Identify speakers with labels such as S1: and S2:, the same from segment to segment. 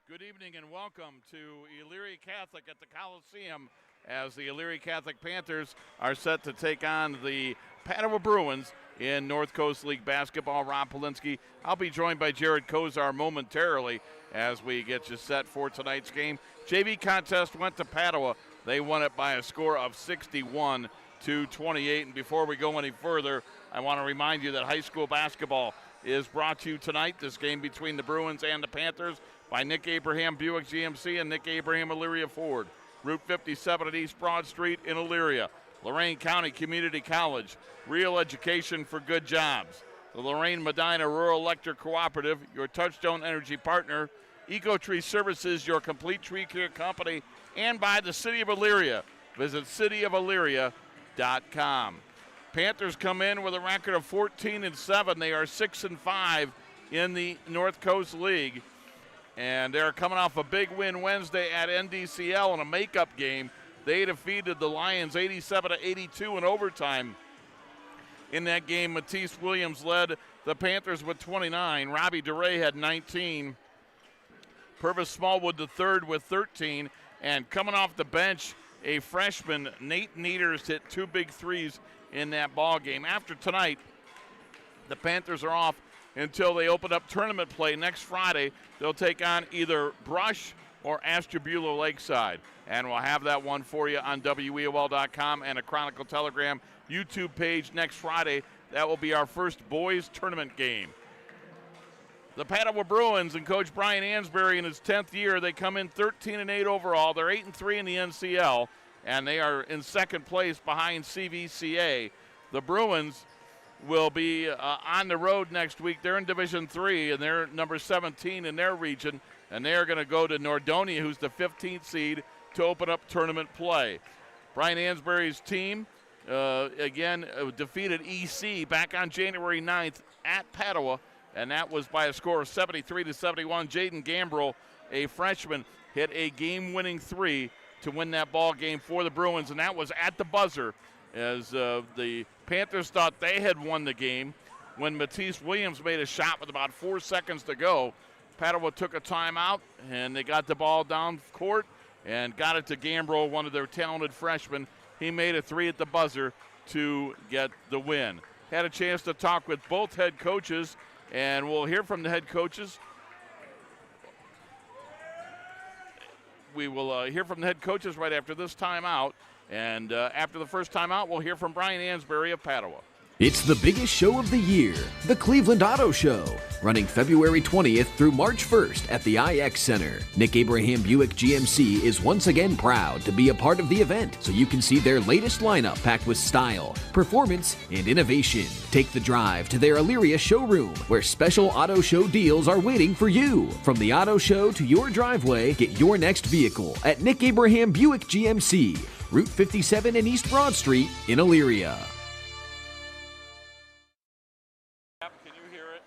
S1: Good evening and welcome to Elyria Catholic at the Coliseum as the Elyria Catholic Panthers are set to take on the Padua Bruins in North Coast League basketball. Rob Polinsky. I'll be joined by Jared Kozar momentarily as we get you set for tonight's game. JV contest went to Padua. They won it by a score of 61-28. And before we go any further, I want to remind you that high school basketball is brought to you tonight, this game between the Bruins and the Panthers, by Nick Abraham Buick GMC and Nick Abraham Elyria Ford. Route 57 at East Broad Street in Elyria. Lorain County Community College, real education for good jobs. The Lorain Medina Rural Electric Cooperative, your Touchstone Energy partner. EcoTree Services, your complete tree care company. And by the City of Elyria. Visit cityofelyria.com. Panthers come in with a record of 14-7. They are 6-5 in the North Coast League. And they're coming off a big win Wednesday at NDCL in a makeup game. They defeated the Lions 87-82 in overtime. In that game, Matisse Williams led the Panthers with 29. Robbie DeRay had 19. Purvis Smallwood the third with 13. And coming off the bench, a freshman, Nate Nieders, hit two big threes in that ball game. After tonight, the Panthers are off until they open up tournament play next Friday. They'll take on either Brush or Ashtabula Lakeside. And we'll have that one for you on WEOL.com and a Chronicle Telegram YouTube page next Friday. That will be our first boys tournament game. The Padua Bruins and Coach Brian Ansbury in his 10th year, they come in 13-8 overall. They're 8-3 in the NCL, and they are in second place behind CVCA. The Bruins will be on the road next week. They're in Division III, and they're number 17 in their region, and they're going to go to Nordonia, who's the 15th seed, to open up tournament play. Brian Ansbury's team, defeated EC back on January 9th at Padua, and that was by a score of 73-71. Jaden Gambrell, a freshman, hit a game-winning three to win that ball game for the Bruins, and that was at the buzzer, as the Panthers thought they had won the game when Matisse Williams made a shot with about 4 seconds to go. Padua took a timeout, and they got the ball down court and got it to Gambrell, one of their talented freshmen. He made a three at the buzzer to get the win. Had a chance to talk with both head coaches, and we'll hear from the head coaches. We will hear from the head coaches right after this timeout. And after the first timeout, we'll hear from Brian Ansbury of Padua.
S2: It's the biggest show of the year, the Cleveland Auto Show, running February 20th through March 1st at the IX Center. Nick Abraham Buick GMC is once again proud to be a part of the event, so you can see their latest lineup packed with style, performance, and innovation. Take the drive to their Elyria showroom, where special auto show deals are waiting for you. From the auto show to your driveway, get your next vehicle at Nick Abraham Buick GMC, Route 57 and East Broad Street in Elyria.
S1: Can you hear it?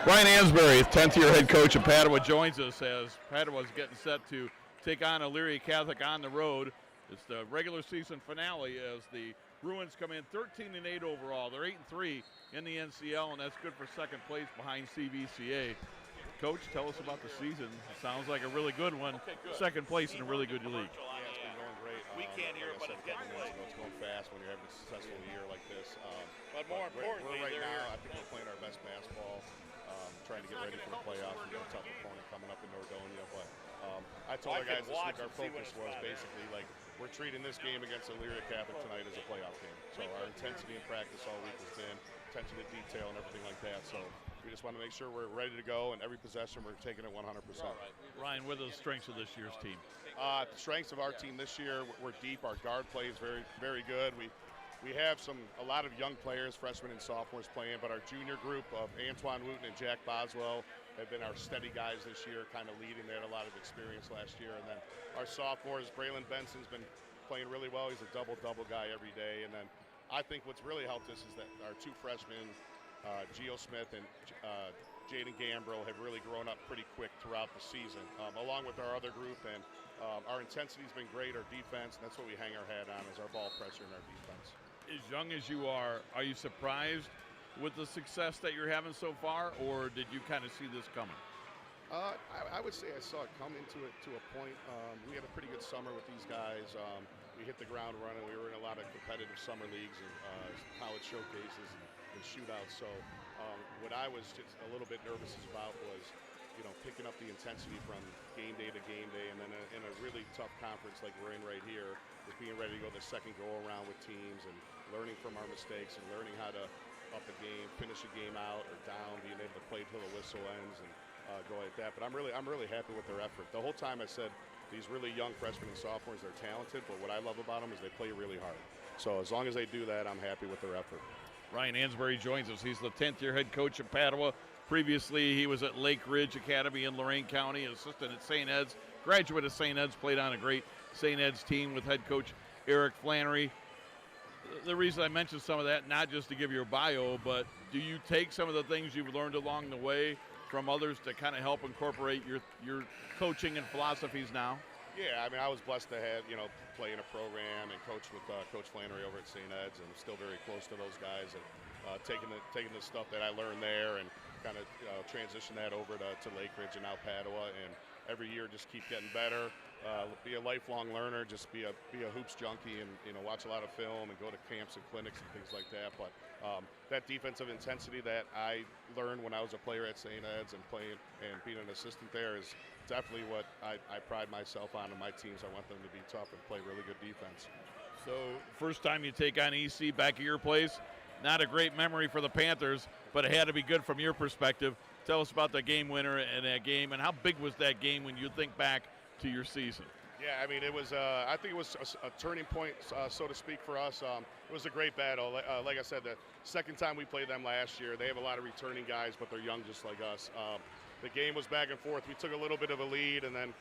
S1: Brian Ansbury, 10th year head coach of Padua, joins us as Padua is getting set to take on Elyria Catholic on the road. It's the regular season finale as the Bruins come in 13-8 overall. They're 8-3 in the NCL, and that's good for second place behind CVCA. Coach, tell us about the season. It sounds like a really good one.
S3: Okay, good.
S1: Second place in a really good league.
S3: Yeah, it's been going great.
S4: We can't hear it, but it's getting close.
S3: It's going fast when you're having a successful year like this.
S4: But more importantly,
S3: we're right now, I think we're playing our best basketball, trying to get ready for the playoffs. We've got a tough opponent coming up in Nordonia, but I told our guys this week our focus was basically like we're treating this game against Elyria Catholic tonight as a playoff game. So our intensity in practice all week has been attention to detail and everything like that. So we just want to make sure we're ready to go, and every possession we're taking it 100%.
S1: Ryan, what are the strengths of this year's team?
S3: The strengths of our team this year, we're deep. Our guard play is very, very good. We have a lot of young players, freshmen and sophomores playing, but our junior group of Antoine Wooten and Jack Boswell have been our steady guys this year, kind of leading. They had a lot of experience last year. And then our sophomores, Braylon Benson's been playing really well. He's a double-double guy every day. And then I think what's really helped us is that our two freshmen, Geo Smith and Jaden Gambrell, have really grown up pretty quick throughout the season, along with our other group. And our intensity's been great, our defense, and that's what we hang our hat on, is our ball pressure and our defense.
S1: Is young as you are you surprised with the success that you're having so far, or did you kind of see this coming?
S3: I would say I saw it come into it to a point. We had a pretty good summer with these guys. We hit the ground running. We were in a lot of competitive summer leagues and college showcases and shootouts. So what I was just a little bit nervous about was, picking up the intensity from game day to game day, and then in a really tough conference like we're in right here, with being ready to go the second go around with teams and learning from our mistakes and learning how to up a game, finish a game out or down, being able to play till the whistle ends and go like that. But I'm really happy with their effort. The whole time I said these really young freshmen and sophomores, they're talented, but what I love about them is they play really hard. So as long as they do that, I'm happy with their effort. Ryan
S1: Ansbury joins us. He's the 10th-year head coach of Padua. Previously, he was at Lake Ridge Academy in Lorain County, assistant at St. Ed's, graduate of St. Ed's, played on a great St. Ed's team with head coach Eric Flannery. The reason I mentioned some of that, not just to give your bio, but do you take some of the things you've learned along the way from others to kind of help incorporate your coaching and philosophies now?
S3: Yeah, I mean, I was blessed to have, play in a program and coach with Coach Flannery over at St. Ed's, and still very close to those guys, and taking the stuff that I learned there and kind of transition that over to Lake Ridge and now Padua, and every year just keep getting better. Be a lifelong learner, just be a hoops junkie, and watch a lot of film and go to camps and clinics and things like that. But that defensive intensity that I learned when I was a player at St. Ed's and playing and being an assistant there is definitely what I pride myself on in my teams. I want them to be tough and play really good defense.
S1: So first time you take on EC back at your place, not a great memory for the Panthers, but it had to be good from your perspective. Tell us about the game winner in that game, and how big was that game when you think back to your season?
S3: Yeah, I mean, it was. I think it was a turning point, so to speak, for us. It was a great battle. Like I said, the second time we played them last year, they have a lot of returning guys, but they're young just like us. The game was back and forth. We took a little bit of a lead, and then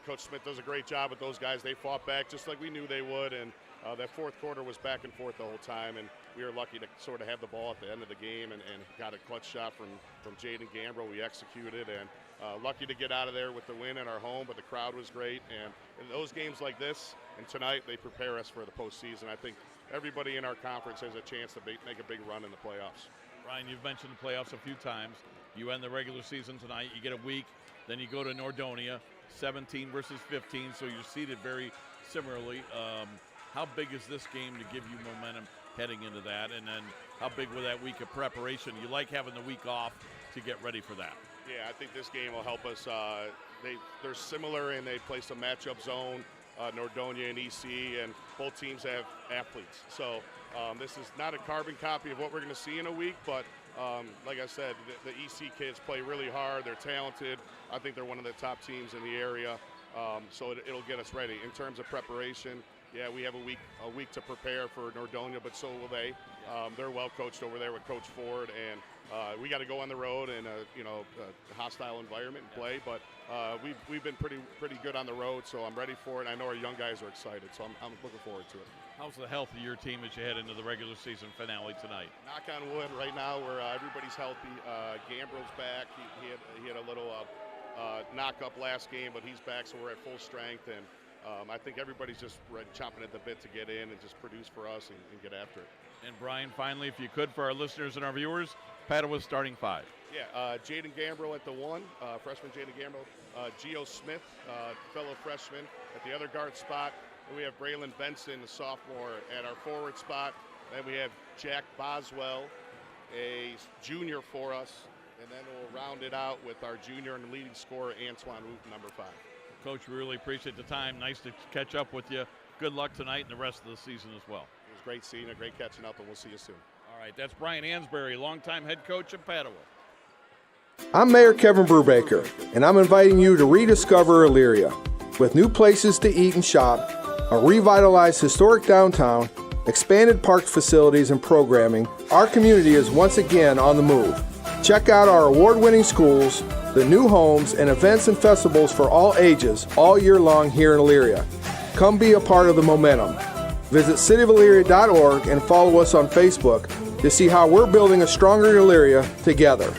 S3: Coach Smith does a great job with those guys. They fought back just like we knew they would, and that fourth quarter was back and forth the whole time, and we were lucky to sort of have the ball at the end of the game and got a clutch shot from Jaden Gambrill. We executed, and lucky to get out of there with the win in our home, but the crowd was great. And in those games like this and tonight, they prepare us for the postseason. I think everybody in our conference has a chance to make a big run in the playoffs.
S1: Ryan, you've mentioned the playoffs a few times. You end the regular season tonight, you get a week, then you go to Nordonia, 17 versus 15, so you're seated very similarly. How big is this game to give you momentum heading into that? And then how big will that week of preparation? You like having the week off to get ready for that?
S3: Yeah, I think this game will help us. They're similar, and they play some matchup zone, Nordonia and EC, and both teams have athletes. So this is not a carbon copy of what we're going to see in a week, but like I said, the EC kids play really hard. They're talented. I think they're one of the top teams in the area, so it'll get us ready. In terms of preparation, yeah, we have a week to prepare for Nordonia, but so will they. They're well coached over there with Coach Ford, and we got to go on the road in a hostile environment and play. But we've been pretty good on the road, so I'm ready for it. I know our young guys are excited, so I'm looking forward to it.
S1: How's the health of your team as you head into the regular season finale tonight?
S3: Knock on wood. Right now, everybody's healthy. Gambrill's back. He had a little knock up last game, but he's back, so we're at full strength, and I think everybody's just chomping at the bit to get in and just produce for us and get after it.
S1: And Brian, finally, if you could, for our listeners and our viewers, Padua's starting five.
S3: Yeah, Jaden Gambrill at the one, freshman Jaden Gambrill. Gio Smith, fellow freshman, at the other guard spot. And we have Braylon Benson, the sophomore, at our forward spot. Then we have Jack Boswell, a junior for us. And then we'll round it out with our junior and leading scorer, Antoine Wooten, number 5.
S1: Coach, we really appreciate the time. Nice to catch up with you. Good luck tonight and the rest of the season as well.
S3: It was great seeing you, great catching up, and we'll see you soon.
S1: All right, that's Brian Ansbury, longtime head coach of Padua.
S5: I'm Mayor Kevin Brubaker, and I'm inviting you to rediscover Elyria. With new places to eat and shop, a revitalized historic downtown, expanded park facilities and programming, our community is once again on the move. Check out our award-winning schools, the new homes, and events and festivals for all ages all year long here in Elyria. Come be a part of the momentum. Visit cityofelyria.org and follow us on Facebook to see how we're building a stronger Elyria together.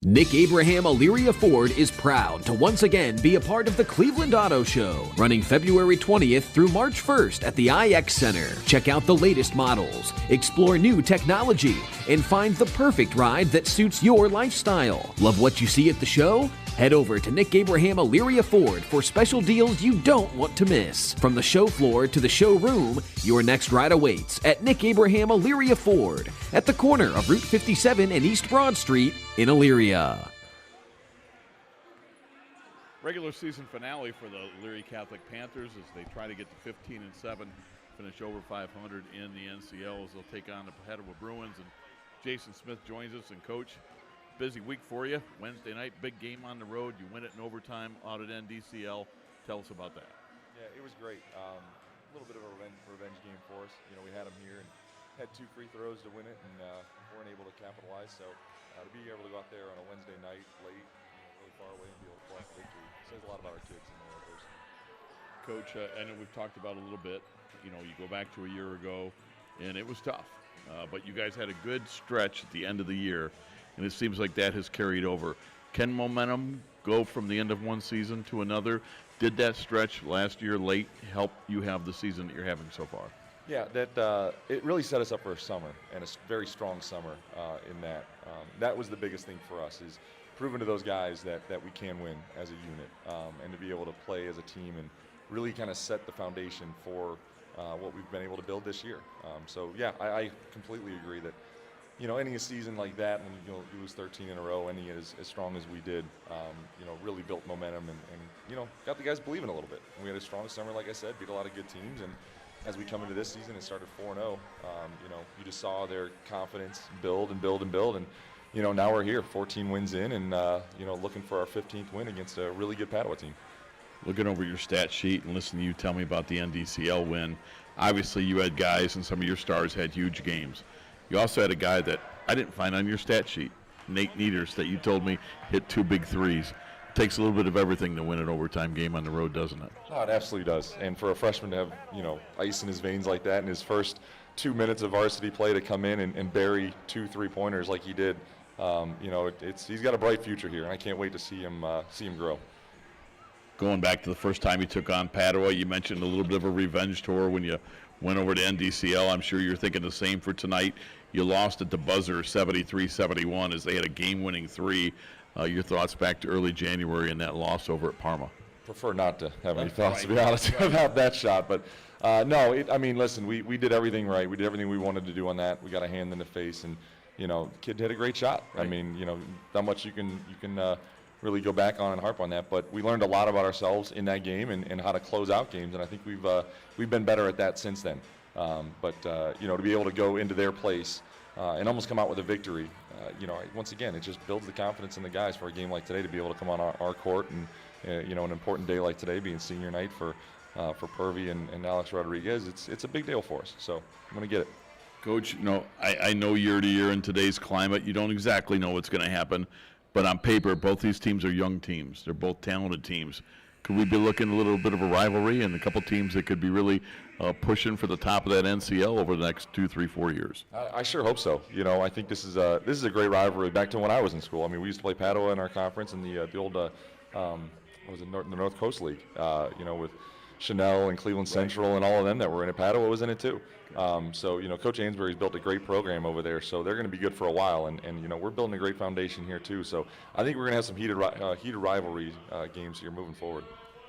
S2: Nick Abraham Elyria Ford is proud to once again be a part of the Cleveland Auto Show, running February 20th through March 1st at the IX Center. Check out the latest models, explore new technology, and find the perfect ride that suits your lifestyle. Love what you see at the show? Head over to Nick Abraham Elyria Ford for special deals you don't want to miss. From the show floor to the showroom, your next ride awaits at Nick Abraham Elyria Ford at the corner of Route 57 and East Broad Street in Elyria.
S1: Regular season finale for the Elyria Catholic Panthers as they try to get to 15-7, finish over 500 in the NCLs. They'll take on the Padua Bruins, and Jason Smith joins us. And Coach, busy week for you. Wednesday night, big game on the road. You win it in overtime out at NDCL. Tell us about that.
S6: Yeah, it was great. A little bit of a revenge game for us. You know, we had them here and had 2 free throws to win it, and weren't able to capitalize. So to be able to go out there on a Wednesday night, late, really far away, and be able to pull off a victory says a lot about our kids and their person.
S1: Coach, I know we've talked about it a little bit. You know, you go back to a year ago, and it was tough. But you guys had a good stretch at the end of the year, and it seems like that has carried over. Can momentum go from the end of one season to another? Did that stretch last year late help you have the season that you're having so far?
S6: Yeah, that it really set us up for a summer, and a very strong summer in that. That was the biggest thing for us, is proving to those guys that we can win as a unit, and to be able to play as a team and really kind of set the foundation for what we've been able to build this year. So yeah, I completely agree that, you know, ending a season like that, and you lose 13 in a row, ending it as strong as we did, you know, really built momentum and you know, got the guys believing a little bit. And we had a strong summer, like I said, beat a lot of good teams, and as we come into this season and started 4-0, you know, you just saw their confidence build and build and build, and you know, now we're here, 14 wins in, and you know, looking for our 15th win against a really good Padua team.
S1: Looking over your stat sheet and listening to you tell me about the NDCL win, obviously you had guys, and some of your stars had huge games. You also had a guy that I didn't find on your stat sheet, Nate Nieders, that you told me hit 2 big threes. Takes a little bit of everything to win an overtime game on the road, doesn't it?
S6: Oh, it absolutely does. And for a freshman to have, you know, ice in his veins like that in his first 2 minutes of varsity play, to come in and bury 2 3-pointers like he did, you know, he's got a bright future here, and I can't wait to see him grow.
S1: Going back to the first time you took on Padua, you mentioned a little bit of a revenge tour when you went over to NDCL. I'm sure you're thinking the same for tonight. You lost at the buzzer 73-71 as they had a game-winning 3. Your thoughts back to early January and that loss over at Parma?
S6: Prefer not to have any thoughts, to be honest, about that shot. But no, I mean, listen, we did everything right. We did everything we wanted to do on that. We got a hand in the face, and you know, the kid hit a great shot. Right. I mean, you know, not much you can really go back on and harp on that. But we learned a lot about ourselves in that game and how to close out games, and I think we've been better at that since then. But you know, to be able to go into their place and almost come out with a victory, you know, once again, it just builds the confidence in the guys for a game like today to be able to come on our court, and you know, an important day like today being senior night for Purvey and Alex Rodriguez, it's a big deal for us. So I'm going to get it.
S1: Coach, you know, I know year to year in today's climate, you don't exactly know what's going to happen, but on paper, both these teams are young teams. They're both talented teams. Could we be looking a little bit of a rivalry and a couple teams that could be really pushing for the top of that NCL over the next 2, 3, 4 years?
S6: I sure hope so. You know, I think this is a great rivalry back to when I was in school. I mean, we used to play Padua in our conference in the old what was it, the North Coast League. You know, with Chanel and Cleveland Central and all of them that were in it. Padua was in it too. So, you know, Coach Ainsbury's built a great program over there, so they're going to be good for a while. And you know, we're building a great foundation here too. So I think we're going to have some heated rivalry games here moving forward.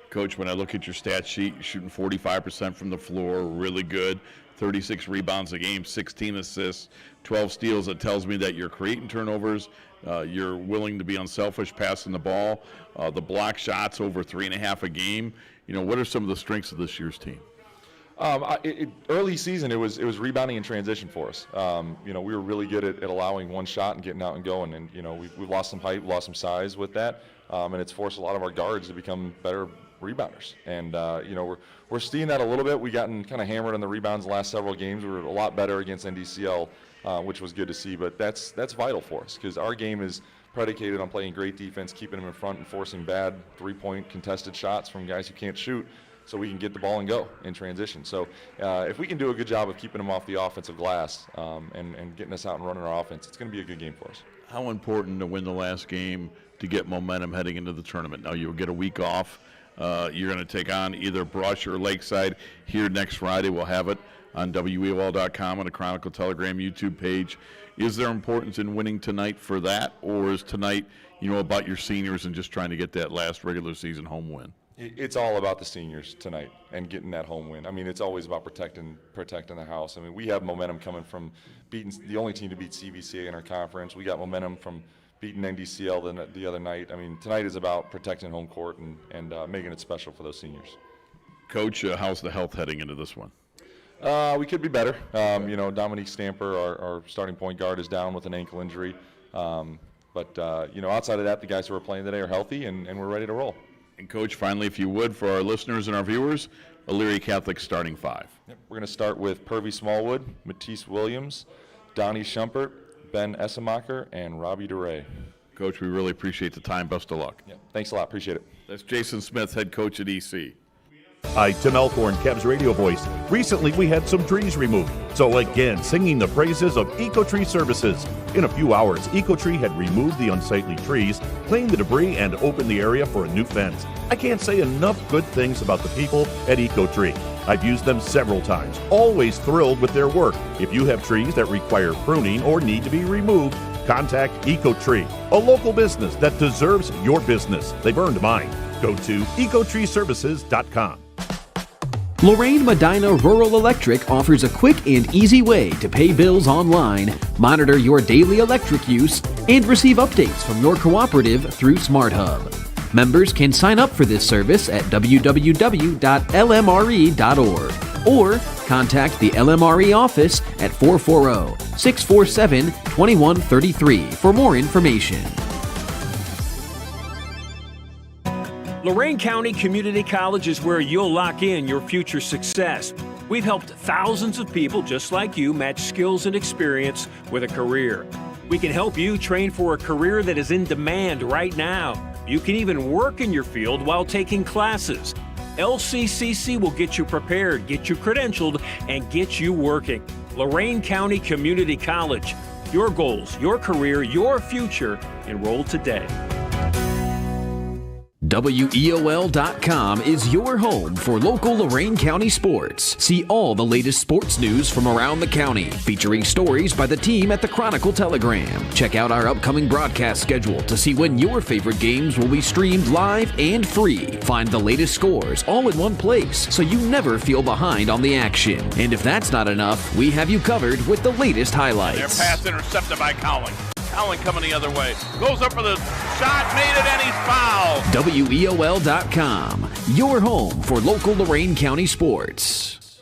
S1: Coach, when I look at your stat sheet, you're shooting 45% from the floor, really good. 36 rebounds a game, 16 assists, 12 steals. That tells me that you're creating turnovers. You're willing to be unselfish passing the ball. The block shots over 3.5 a game. You know, what are some of the strengths of this year's team?
S6: Early season, it was rebounding in transition for us. You know, we were really good at allowing one shot and getting out and going. And you know, we've lost some height, lost some size with that, and it's forced a lot of our guards to become better rebounders. And you know, we're seeing that a little bit. We gotten kind of hammered on the rebounds the last several games. We were a lot better against NDCL, which was good to see. But that's vital for us because our game is predicated on playing great defense, keeping them in front, and forcing bad 3-point contested shots from guys who can't shoot. so we can get the ball and go in transition. So if we can do a good job of keeping them off the offensive glass and getting us out and running our offense, it's going to be a good game for us.
S1: How important to win the last game to get momentum heading into the tournament? Now you'll get a week off. You're going to take on either Brush or Lakeside here next Friday. We'll have it on WEOL.com and the Chronicle Telegram YouTube page. Is there importance in winning tonight for that, or is tonight, about your seniors and just trying to get that last regular season home win?
S6: It's all about the seniors tonight and getting that home win. I mean, it's always about protecting the house. I mean, we have momentum coming from beating the only team to beat CVCA in our conference. We got momentum from beating NDCL the other night. I mean, tonight is about protecting home court and making it special for those seniors.
S1: Coach, how's the health heading into this one?
S6: We could be better. Dominique Stamper, our starting point guard, is down with an ankle injury. But outside of that, the guys who are playing today are healthy, and we're ready to roll.
S1: And, Coach, finally, if you would, for our listeners and our viewers, Elyria Catholic starting five.
S6: Yep. We're going to start with Purvey Smallwood, Matisse Williams, Donnie Schumpert, Ben Essemacher, and Robbie DeRay.
S1: Coach, we really appreciate the time. Best of luck.
S6: Yep. Thanks a lot. Appreciate it.
S1: That's Jason Smith, head coach at EC.
S7: Hi, Tim Elkhorn, Cavs radio voice. Recently, we had some trees removed. So again, singing the praises of EcoTree Services. In a few hours, EcoTree had removed the unsightly trees, cleaned the debris, and opened the area for a new fence. I can't say enough good things about the people at EcoTree. I've used them several times, always thrilled with their work. If you have trees that require pruning or need to be removed, contact EcoTree, a local business that deserves your business. They've earned mine. Go to ecotreeservices.com.
S2: Lorraine Medina Rural Electric offers a quick and easy way to pay bills online, monitor your daily electric use, and receive updates from your cooperative through SmartHub. Members can sign up for this service at www.lmre.org or contact the LMRE office at 440-647-2133 for more information.
S8: Lorain County Community College is where you'll lock in your future success. We've helped thousands of people just like you match skills and experience with a career. We can help you train for a career that is in demand right now. You can even work in your field while taking classes. LCCC will get you prepared, get you credentialed, and get you working. Lorain County Community College. Your goals, your career, your future. Enroll today.
S2: WEOL.com is your home for local Lorain County sports. See all the latest sports news from around the county, featuring stories by the team at the Chronicle Telegram. Check out our upcoming broadcast schedule to see when your favorite games will be streamed live and free. Find the latest scores all in one place so you never feel behind on the action. And if that's not enough, we have you covered with the latest highlights.
S1: Their pass intercepted by Cowling. Allen coming the other way. Goes up for the shot, made it, and he's fouled.
S2: WEOL.com, your home for local Lorain County sports.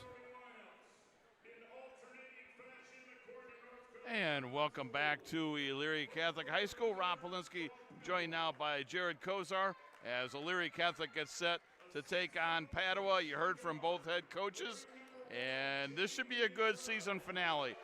S1: And welcome back to Elyria Catholic High School. Rob Polinsky joined now by Jared Kozar as Elyria Catholic gets set to take on Padua. You heard from both head coaches, and this should be a good season finale.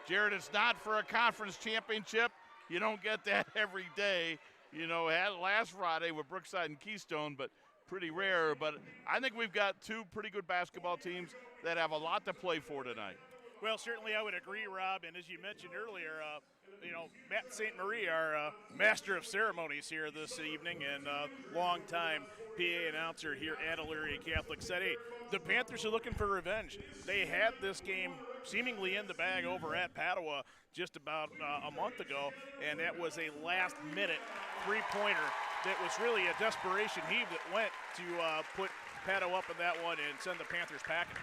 S1: Jared, it's not for a conference championship. You don't get that every day. Had it last Friday with Brookside and Keystone, but pretty rare. But I think we've got two pretty good basketball teams that have a lot to play for tonight.
S4: Well, certainly I would agree, Rob. And as you mentioned earlier, Matt St. Marie, our master of ceremonies here this evening and longtime PA announcer here at Elyria Catholic, said, hey, the Panthers are looking for revenge. They had this game seemingly in the bag over at Padua just about a month ago, and that was a last-minute three-pointer that was really a desperation heave that went to put Padua up in that one and send the Panthers packing.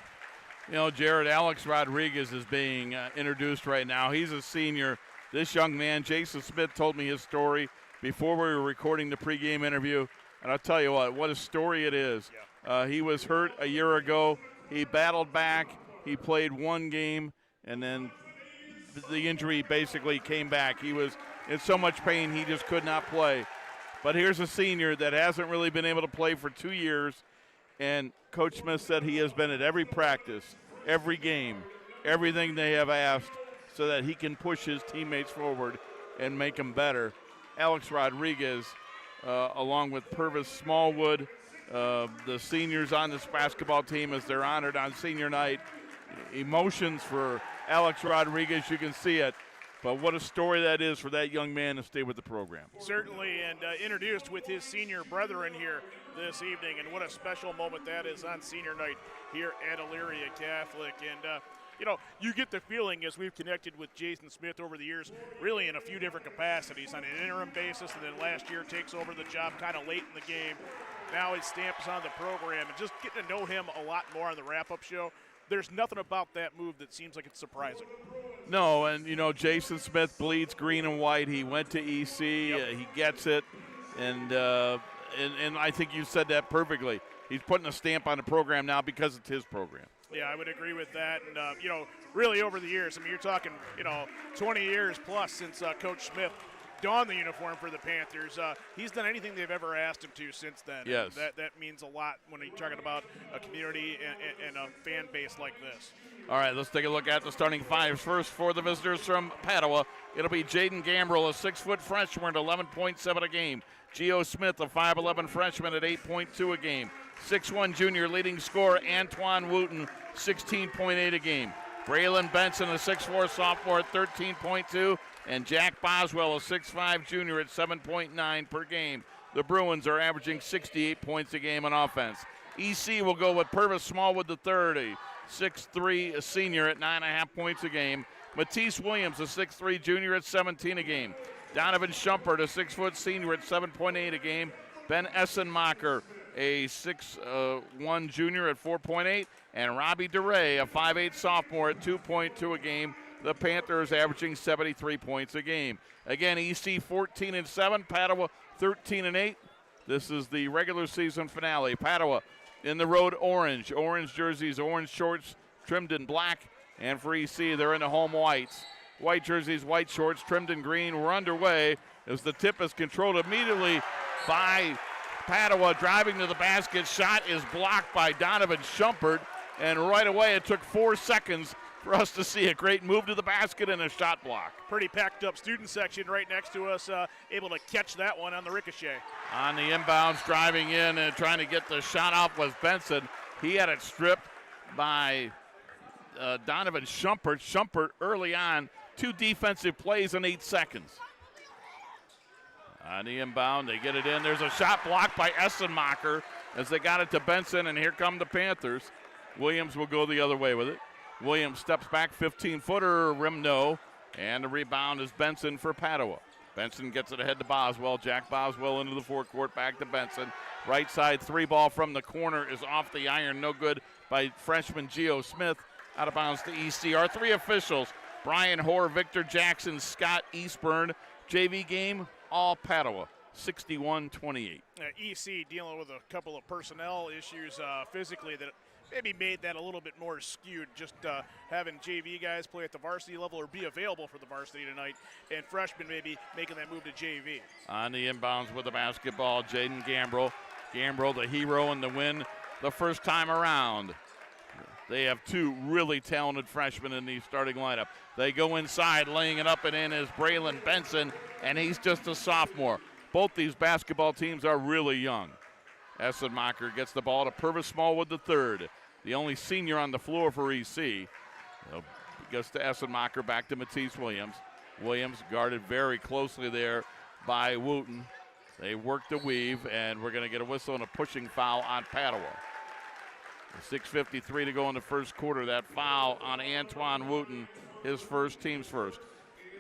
S1: Jared, Alex Rodriguez is being introduced right now. He's a senior. This young man, Jason Smith, told me his story before we were recording the pregame interview, and I'll tell you what a story it is. Yeah. He was hurt a year ago. He battled back. He played one game, and then the injury basically came back. He was in so much pain he just could not play. But here's a senior that hasn't really been able to play for 2 years, and Coach Smith said he has been at every practice, every game, everything they have asked so that he can push his teammates forward and make them better. Alex Rodriguez, along with Purvis Smallwood, the seniors on this basketball team as they're honored on senior night. Emotions for Alex Rodriguez, you can see it. But what a story that is for that young man to stay with the program.
S4: Certainly, and introduced with his senior brethren here this evening, and what a special moment that is on senior night here at Elyria Catholic. And you get the feeling as we've connected with Jason Smith over the years, really in a few different capacities, on an interim basis, and then last year takes over the job kind of late in the game. Now his stamp is on the program, and just getting to know him a lot more on the wrap-up show. There's nothing about that move that seems like it's surprising.
S1: No, and Jason Smith bleeds green and white. He went to EC.
S4: Yep.
S1: He gets it, and I think you said that perfectly. He's putting a stamp on the program now because it's his program.
S4: Yeah, I would agree with that. And, really over the years, I mean, you're talking, 20 years plus since Coach Smith donned the uniform for the Panthers. He's done anything they've ever asked him to since then.
S1: Yes.
S4: And that means a lot when you're talking about a community and a fan base like this.
S1: All right, let's take a look at the starting fives. First for the visitors from Padua, it'll be Jaden Gambrell, a 6-foot freshman at 11.7 a game. Geo Smith, a 5'11 freshman at 8.2 a game. 6'1 junior leading scorer Antoine Wooten, 16.8 a game. Braylon Benson, a 6'4 sophomore at 13.2. And Jack Boswell, a 6'5 junior at 7.9 per game. The Bruins are averaging 68 points a game on offense. EC will go with Purvis Smallwood III, a 6'3 senior at 9.5 points a game. Matisse Williams, a 6'3 junior at 17 a game. Donovan Schumpert, a 6-foot senior at 7.8 a game. Ben Essenmacher, a 6'1 junior at 4.8. And Robbie DeRay, a 5'8 sophomore at 2.2 a game. The Panthers averaging 73 points a game. Again, EC 14-7, Padua 13-8. This is the regular season finale. Padua in the road orange. Orange jerseys, orange shorts, trimmed in black. And for EC, they're in the home whites. White jerseys, white shorts, trimmed in green. We're underway as the tip is controlled immediately by Padua. Driving to the basket. Shot is blocked by Donovan Schumpert. And right away, it took 4 seconds for us to see a great move to the basket and a shot block.
S4: Pretty packed up student section right next to us, able to catch that one on the ricochet.
S1: On the inbounds, driving in and trying to get the shot off was Benson. He had it stripped by Donovan Schumpert. Schumpert early on, 2 defensive plays in 8 seconds. On the inbound, they get it in. There's a shot blocked by Essenmacher as they got it to Benson, and here come the Panthers. Williams will go the other way with it. Williams steps back, 15-footer, rim no, and the rebound is Benson for Padua. Benson gets it ahead to Boswell. Jack Boswell into the forecourt, back to Benson. Right side 3-ball from the corner is off the iron, no good by freshman Geo Smith. Out of bounds to EC. Our 3 officials, Brian Hoare, Victor Jackson, Scott Eastburn. JV game, all Padua, 61-28.
S4: EC dealing with a couple of personnel issues physically that maybe made that a little bit more skewed, just having JV guys play at the varsity level or be available for the varsity tonight, and freshmen maybe making that move to JV.
S1: On the inbounds with the basketball, Jaden Gambrell. Gambrell, the hero in the win the first time around. They have 2 really talented freshmen in the starting lineup. They go inside, laying it up and in is Braylon Benson, and he's just a sophomore. Both these basketball teams are really young. Essenmacher gets the ball to Purvis Smallwood III, the only senior on the floor for EC. Gets to Essenmacher, back to Matisse Williams. Williams guarded very closely there by Wooten. They work the weave, and we're going to get a whistle and a pushing foul on Padua. 6:53 to go in the first quarter. That foul on Antoine Wooten, his first, team's first.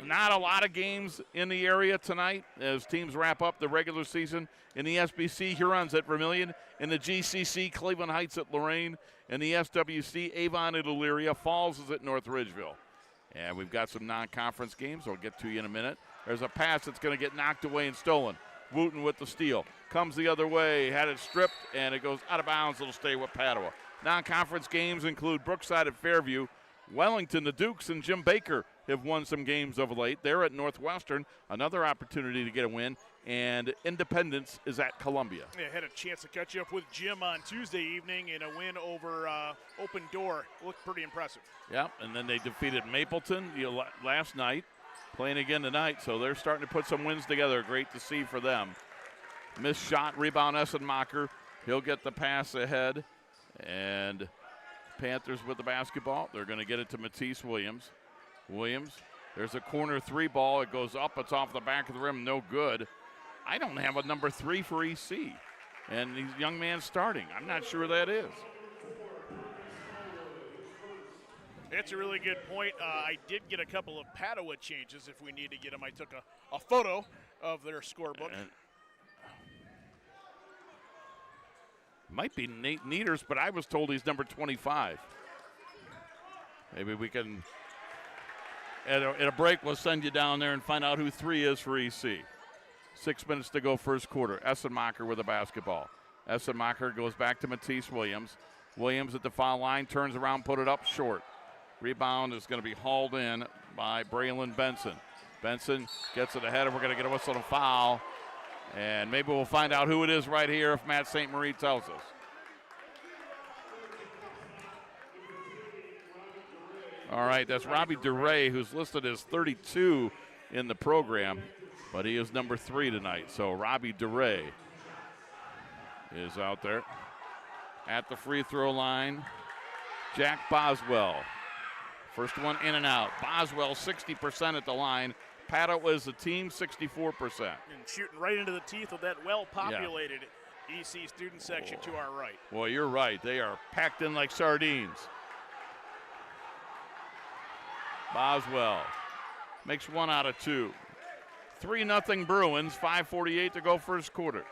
S1: Not a lot of games in the area tonight as teams wrap up the regular season. In the SBC, Huron's at Vermilion. In the GCC, Cleveland Heights at Lorraine. In the SWC, Avon at Elyria. Falls is at North Ridgeville. And we've got some non-conference games I'll get to you in a minute. There's a pass that's going to get knocked away and stolen. Wooten with the steal. Comes the other way, had it stripped, and it goes out of bounds. It'll stay with Padua. Non-conference games include Brookside at Fairview. Wellington, the Dukes, and Jim Baker have won some games of late. They're at Northwestern, another opportunity to get a win, and Independence is at Columbia.
S4: Yeah, had a chance to catch up with Jim on Tuesday evening in a win over Open Door. Looked pretty impressive.
S1: Yeah, and then they defeated Mapleton last night, playing again tonight, so they're starting to put some wins together. Great to see for them. Missed shot, rebound Essenmacher. He'll get the pass ahead, and Panthers with the basketball. They're going to get it to Matisse Williams. Williams, there's a corner 3 ball. It goes up. It's off the back of the rim. No good. I don't have a number 3 for EC, and these young man starting. I'm not sure that is.
S4: It's a really good point. I did get a couple of Padua changes if we need to get them. I took a photo of their scorebook.
S1: Might be Nate Nieders, but I was told he's number 25. Maybe we can, at a break, we'll send you down there and find out who 3 is for EC. 6 minutes to go first quarter. Essenmacher with the basketball. Essenmacher goes back to Matisse Williams. Williams at the foul line, turns around, put it up short. Rebound is going to be hauled in by Braylon Benson. Benson gets it ahead, and we're going to get a whistle and a foul. And maybe we'll find out who it is right here if Matt St. Marie tells us. All right, that's Robbie DeRay, who's listed as 32 in the program, but he is number 3 tonight. So Robbie DeRay is out there. At the free throw line, Jack Boswell. First one in and out. Boswell 60% at the line. Padua is the team, 64%.
S4: And shooting right into the teeth of that well-populated EC student section to our right.
S1: Well, you're right. They are packed in like sardines. Boswell makes 1 out of 2. 3-0 Bruins, 5:48 to go first quarter.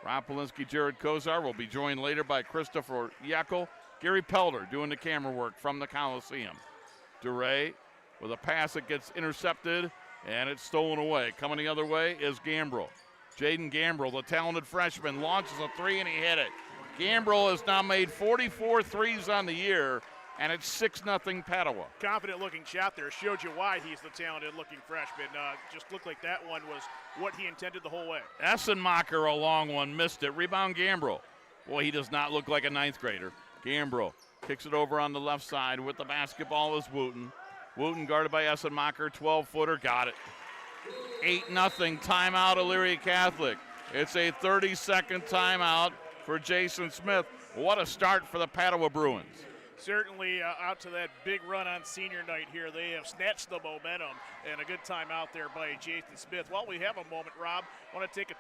S1: Rob Polinsky, Jared Kozar will be joined later by Christopher Yeckel. Gary Pelder doing the camera work from the Coliseum. DeRay with a pass that gets intercepted, and it's stolen away. Coming the other way is Gambrell. Jaden Gambrell, the talented freshman, launches a 3, and he hit it. Gambrell has now made 44 threes on the year, and it's 6-0 Padua.
S4: Confident-looking shot there. Showed you why he's the talented-looking freshman. Just looked like that one was what he intended the whole way.
S1: Essenmacher, a long one, missed it. Rebound Gambrell. Boy, he does not look like a 9th grader. Gambrell kicks it over on the left side. With the basketball is Wooten. Wooten guarded by Essenmacher, 12-footer, got it. 8-0 timeout, Elyria Catholic. It's a 30-second timeout for Jason Smith. What a start for the Padua Bruins.
S4: Certainly out to that big run on senior night here. They have snatched the momentum, and a good time out there by Jason Smith. While we have a moment, Rob, I want to take an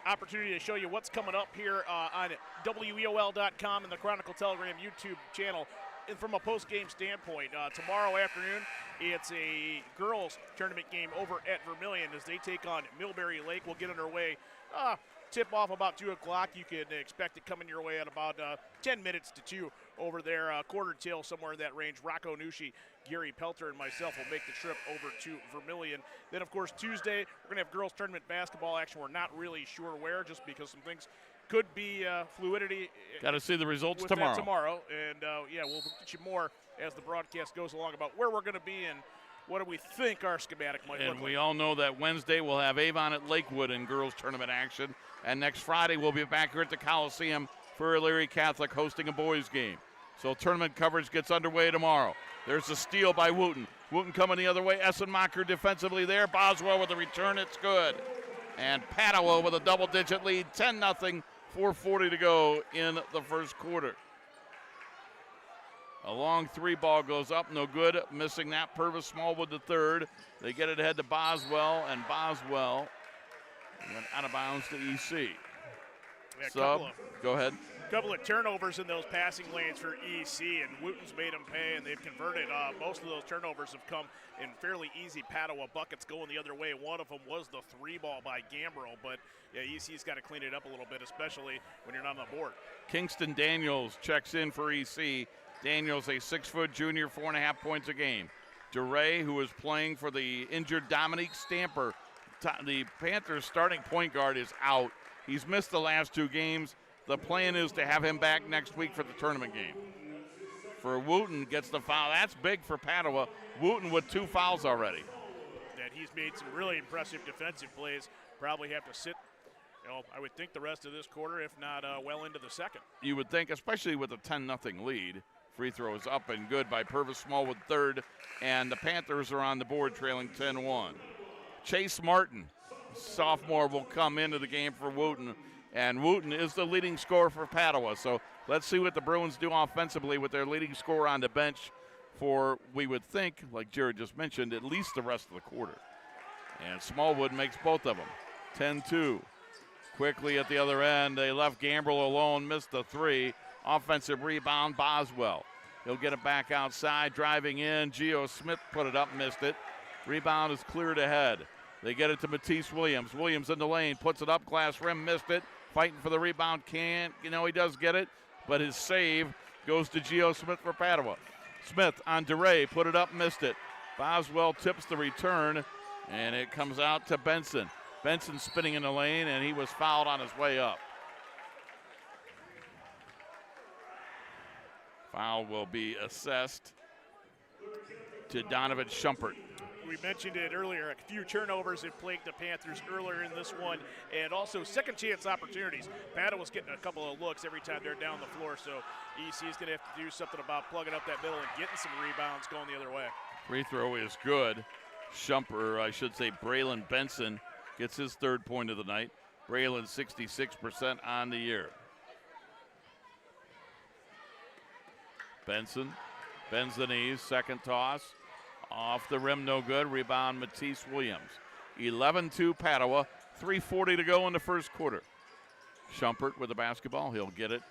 S4: opportunity to show you what's coming up here on WEOL.com and the Chronicle Telegram YouTube channel. And from a post-game standpoint, tomorrow afternoon, it's a girls tournament game over at Vermilion as they take on Millbury Lake. We'll get underway. Tip off about 2 o'clock. You can expect it coming your way at about 10 minutes to 2 over there, quarter till, somewhere in that range. Rocco Nucci, Gary Pelter, and myself will make the trip over to Vermilion. Then, of course, Tuesday, we're going to have girls tournament basketball action. We're not really sure where, just because some things could be fluidity.
S1: Got to see the results
S4: with
S1: tomorrow.
S4: That tomorrow. And, we'll get you more as the broadcast goes along about where we're going to be and what do we think our schematic might look like.
S1: And we all know that Wednesday we'll have Avon at Lakewood in girls tournament action. And next Friday we'll be back here at the Coliseum for Elyria Catholic hosting a boys game. So tournament coverage gets underway tomorrow. There's a steal by Wooten. Wooten coming the other way. Essenmacher defensively there. Boswell with a return. It's good. And Padua with a double-digit lead, 10-0, 4:40 to go in the first quarter. A long 3 ball goes up, no good. Missing that, Purvis Smallwood the third. They get it ahead to Boswell, and Boswell went out of bounds to EC. Sub, go ahead.
S4: A couple of turnovers in those passing lanes for EC, and Wooten's made them pay, and they've converted. Most of those turnovers have come in fairly easy Padua buckets going the other way. One of them was the 3 ball by Gambrell, but EC's got to clean it up a little bit, especially when you're not on the board.
S1: Kingston Daniels checks in for EC. Daniels, a 6-foot junior, 4.5 points a game. DeRay, who is playing for the injured Dominique Stamper. The Panthers' starting point guard is out. He's missed the last 2 games. The plan is to have him back next week for the tournament game. For Wooten, gets the foul. That's big for Padua. Wooten with 2 fouls already.
S4: And he's made some really impressive defensive plays. Probably have to sit, I would think the rest of this quarter, if not well into the second.
S1: You would think, especially with a 10-0 lead. Free throw is up and good by Purvis Smallwood third, and the Panthers are on the board trailing 10-1. Chase Martin, sophomore, will come into the game for Wooten. And Wooten is the leading scorer for Padua. So let's see what the Bruins do offensively with their leading scorer on the bench for, we would think, like Jared just mentioned, at least the rest of the quarter. And Smallwood makes both of them. 10-2. Quickly at the other end, they left Gambrell alone, missed the three. Offensive rebound, Boswell. He'll get it back outside, driving in. Geo Smith put it up, missed it. Rebound is cleared ahead. They get it to Matisse Williams. Williams in the lane, puts it up, glass rim, missed it. Fighting for the rebound, can't. He does get it, but his save goes to Geo Smith for Padua. Smith on DeRay, put it up, missed it. Boswell tips the return, and it comes out to Benson. Benson spinning in the lane, and he was fouled on his way up. Foul will be assessed to Donovan Schumpert.
S4: We mentioned it earlier, a few turnovers have plagued the Panthers earlier in this one, and also second chance opportunities. Padua's getting a couple of looks every time they're down the floor, so EC is going to have to do something about plugging up that middle and getting some rebounds going the other way.
S1: Free throw is good. Braylon Benson gets his third point of the night. Braylon 66% on the year. Benson bends the knees, second toss. Off the rim, no good. Rebound, Matisse Williams. 11-2 Padua, 3:40 to go in the first quarter. Schumpert with the basketball. He'll get it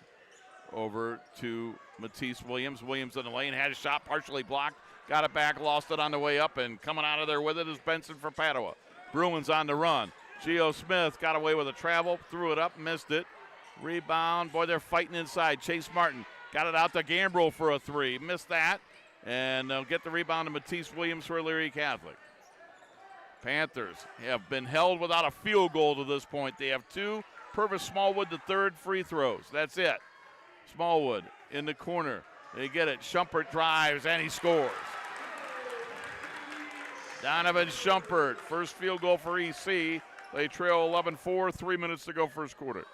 S1: over to Matisse Williams. Williams in the lane, had a shot partially blocked. Got it back, lost it on the way up, and coming out of there with it is Benson for Padua. Bruins on the run. Geo Smith got away with a travel, threw it up, missed it. Rebound, boy, they're fighting inside. Chase Martin got it out to Gambrell for a three, missed that. And they'll get the rebound to Matisse Williams for Elyria Catholic. Panthers have been held without a field goal to this point. They have two. Purvis Smallwood, the third free throws. That's it. Smallwood in the corner. They get it. Schumpert drives, and he scores. Donovan Schumpert, first field goal for EC. They trail 11-4, 3 minutes to go first quarter.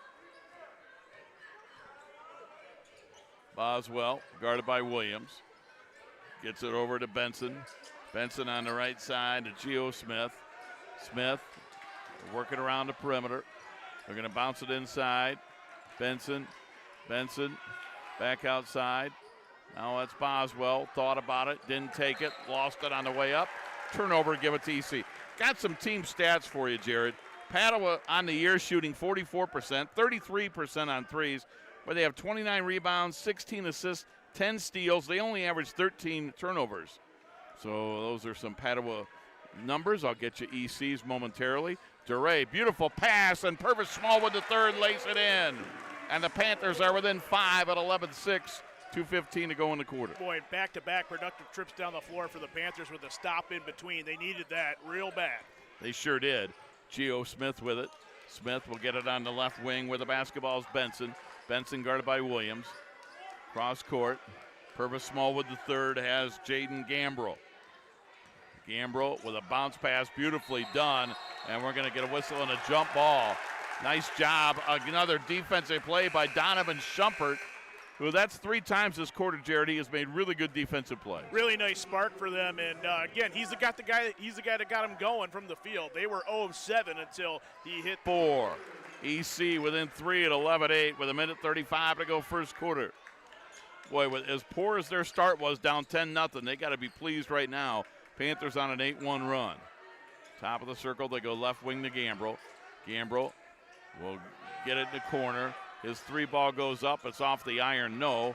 S1: Boswell, guarded by Williams. Gets it over to Benson. Benson on the right side to Geo Smith. Smith working around the perimeter. They're going to bounce it inside. Benson back outside. Now that's Boswell. Thought about it, didn't take it, lost it on the way up. Turnover, give it to EC. Got some team stats for you, Jared. Padua on the year shooting 44%, 33% on threes, where they have 29 rebounds, 16 assists, 10 steals. They only average 13 turnovers. So those are some Padua numbers. I'll get you ECs momentarily. DeRay, beautiful pass, and Purvis Smallwood the third lays it in. And the Panthers are within 5 at 11-6. 2:15 to go in the quarter.
S4: Boy, back-to-back productive trips down the floor for the Panthers with a stop in between. They needed that real bad.
S1: They sure did. Geo Smith with it. Smith will get it on the left wing where the basketball is Benson. Benson guarded by Williams. Cross court. Purvis Smallwood the third has Jaden Gambrell. Gambrell with a bounce pass, beautifully done, and we're going to get a whistle and a jump ball. Nice job. Another defensive play by Donovan Schumpert, who that's 3 times this quarter, Jared. He has made really good defensive play.
S4: Really nice spark for them, and again, he's the guy that got him going from the field. They were 0-7 until he hit
S1: 4. EC within 3 at 11-8 with 1:35 to go first quarter. Boy, as poor as their start was, down 10-0, they got to be pleased right now. Panthers on an 8-1 run. Top of the circle, they go left wing to Gambrell. Gambrell will get it in the corner. His 3 ball goes up. It's off the iron, no.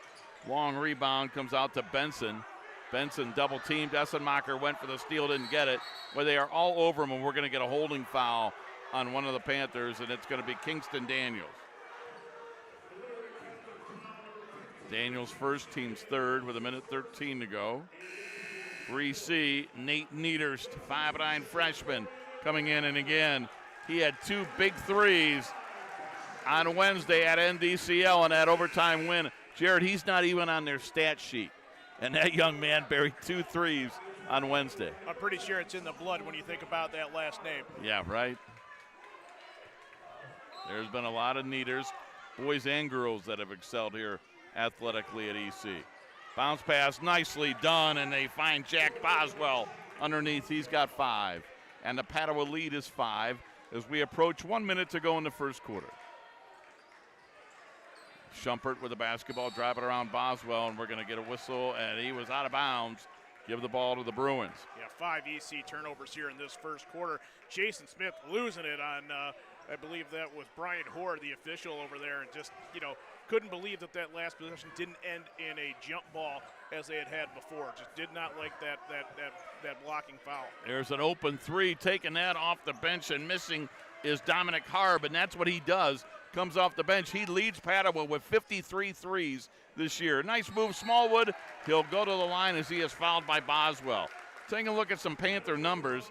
S1: Long rebound comes out to Benson. Benson double teamed. Essenmacher went for the steal, didn't get it. But they are all over him, and we're going to get a holding foul on one of the Panthers, and it's going to be Kingston Daniels. Daniels first, team's third with 1:13 to go. 3C, Nate Niederst, 5'9" freshman, coming in, and again, he had 2 big threes on Wednesday at NDCL in that overtime win. Jared, he's not even on their stat sheet, and that young man buried 2 threes on Wednesday.
S4: I'm pretty sure it's in the blood when you think about that last name.
S1: Yeah, right. There's been a lot of Nieders, boys and girls, that have excelled here athletically at EC. Bounce pass, nicely done, and they find Jack Boswell underneath. He's got 5. And the Padua lead is 5 as we approach 1 minute to go in the first quarter. Schumpert with the basketball, driving it around Boswell, and we're going to get a whistle, and he was out of bounds. Give the ball to the Bruins.
S4: Yeah, 5 EC turnovers here in this first quarter. Jason Smith losing it on, I believe that was Brian Hoare, the official over there, and just, couldn't believe that last possession didn't end in a jump ball as they had before. Just did not like that blocking foul.
S1: There's an open three, taking that off the bench and missing is Dominic Harb, and that's what he does. Comes off the bench. He leads Padua with 53 threes this year. Nice move, Smallwood. He'll go to the line as he is fouled by Boswell. Taking a look at some Panther numbers.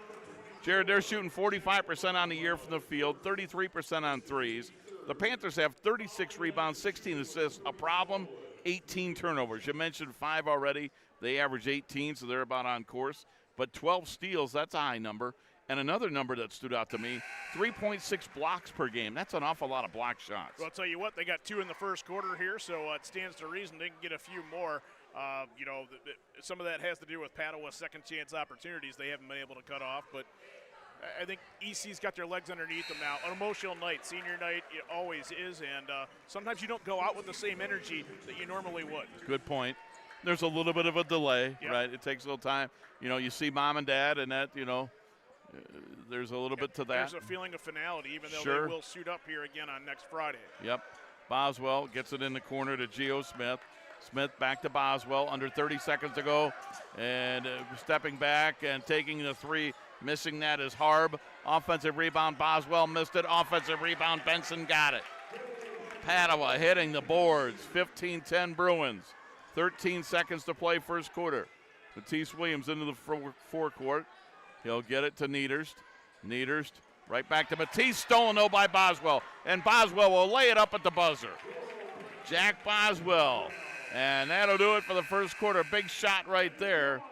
S1: Jared, they're shooting 45% on the year from the field, 33% on threes. The Panthers have 36 rebounds, 16 assists. A problem, 18 turnovers. You mentioned 5 already. They average 18, so they're about on course. But 12 steals, that's a high number. And another number that stood out to me, 3.6 blocks per game. That's an awful lot of block shots.
S4: Well, I'll tell you what, they got 2 in the first quarter here, so it stands to reason they can get a few more. Some of that has to do with Padua's second chance opportunities they haven't been able to cut off, but I think EC's got their legs underneath them now. An emotional night, senior night, it always is, and sometimes you don't go out with the same energy that you normally would.
S1: Good point. There's a little bit of a delay, right? It takes a little time. You see mom and dad, and that, there's a little bit to that.
S4: There's a feeling of finality, even though
S1: Sure.
S4: they will suit up here again on next Friday.
S1: Yep. Boswell gets it in the corner to Geo Smith. Smith back to Boswell, under 30 seconds to go, and stepping back and taking the three. Missing that is Harb. Offensive rebound, Boswell missed it. Offensive rebound, Benson got it. Padua hitting the boards, 15-10 Bruins. 13 seconds to play first quarter. Matisse Williams into the forecourt. He'll get it to Niederst. Niederst right back to Matisse, stolen though by Boswell. And Boswell will lay it up at the buzzer. Jack Boswell. And that'll do it for the first quarter. Big shot right there.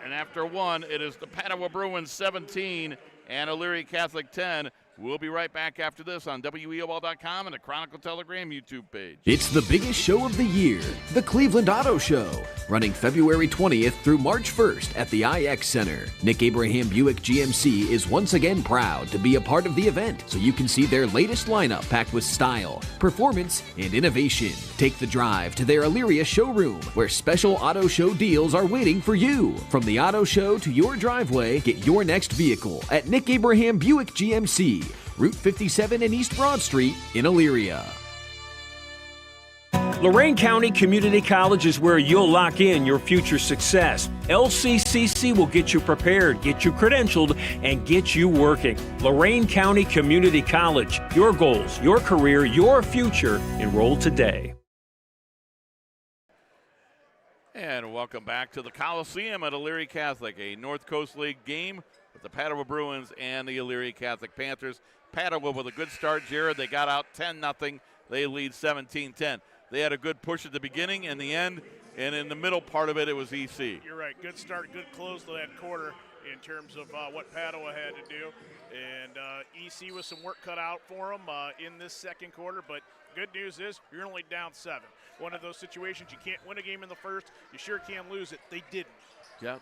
S1: And after one, it is the Padua Bruins 17 and Elyria Catholic 10. We'll be right back after this on WEOL.com and the Chronicle Telegram YouTube page.
S2: It's the biggest show of the year, the Cleveland Auto Show, running February 20th through March 1st at the IX Center. Nick Abraham Buick GMC is once again proud to be a part of the event, so you can see their latest lineup packed with style, performance, and innovation. Take the drive to their Elyria showroom, where special auto show deals are waiting for you. From the auto show to your driveway, get your next vehicle at Nick Abraham Buick GMC. Route 57 and East Broad Street in Elyria.
S8: Lorain County Community College is where you'll lock in your future success. LCCC will get you prepared, get you credentialed, and get you working. Lorain County Community College. Your goals, your career, your future. Enroll today.
S1: And welcome back to the Coliseum at Elyria Catholic, a North Coast League game with the Padua Bruins and the Elyria Catholic Panthers. Padua with a good start, Jared. They got out 10-0. They lead 17-10. They had a good push at the beginning and the end, and in the middle part of it, it was EC.
S4: You're right. Good start, good close to that quarter in terms of what Padua had to do. And EC with some work cut out for them in this second quarter, but good news is you're only down 7. One of those situations you can't win a game in the first, you sure can lose it. They didn't.
S1: Yep.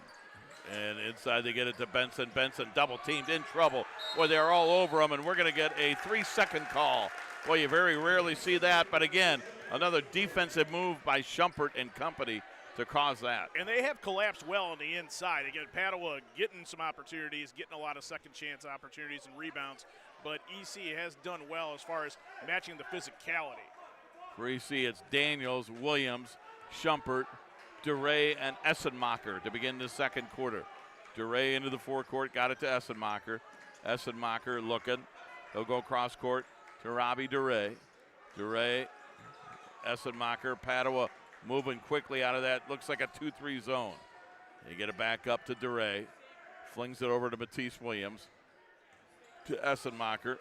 S1: And inside they get it to Benson. Benson double teamed, in trouble. Boy, they're all over him, and we're going to get a 3-second call. Boy, you very rarely see that, but again, another defensive move by Schumpert and company to cause that.
S4: And they have collapsed well on the inside. Again, Padua getting some opportunities, getting a lot of second chance opportunities and rebounds, but EC has done well as far as matching the physicality.
S1: For EC, it's Daniels, Williams, Schumpert, DeRay, and Essenmacher to begin the second quarter. DeRay into the forecourt, got it to Essenmacher. Essenmacher looking. He'll go cross court to Robbie DeRay. DeRay, Essenmacher, Padua moving quickly out of that. Looks like a 2-3 zone. They get it back up to DeRay. Flings it over to Matisse Williams. To Essenmacher.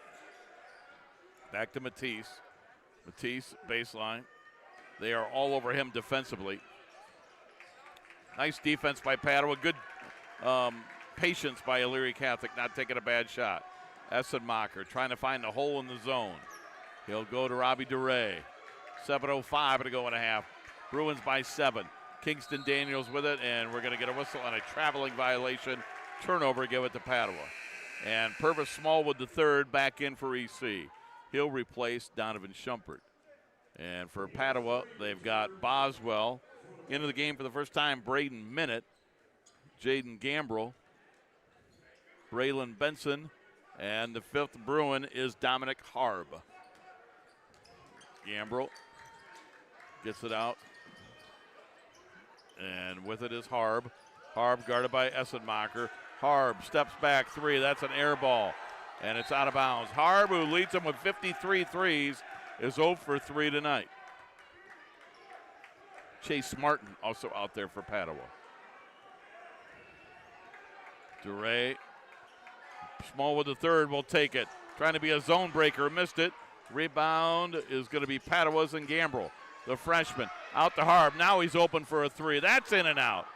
S1: Back to Matisse. Matisse, baseline. They are all over him defensively. Nice defense by Padua. Good patience by Elyria Catholic, not taking a bad shot. Essenmacher trying to find the hole in the zone. He'll go to Robbie DeRay. 7:05 to go and a half. Bruins by 7. Kingston Daniels with it, and we're going to get a whistle on a traveling violation. Turnover, give it to Padua. And Purvis Smallwood, the third, back in for EC. He'll replace Donovan Schumpert. And for Padua, they've got Boswell into the game for the first time, Braden Minute, Jaden Gambrell, Braylon Benson, and the fifth Bruin is Dominic Harb. Gambrell gets it out, and with it is Harb. Harb guarded by Essenmacher. Harb steps back three. That's an air ball, and it's out of bounds. Harb, who leads them with 53 threes, is 0 for 3 tonight. Chase Martin also out there for Padua. DeRay, Small with the third, will take it. Trying to be a zone breaker, missed it. Rebound is going to be Padua's and Gambrell, the freshman. Out to Harb. Now he's open for a three. That's in and out.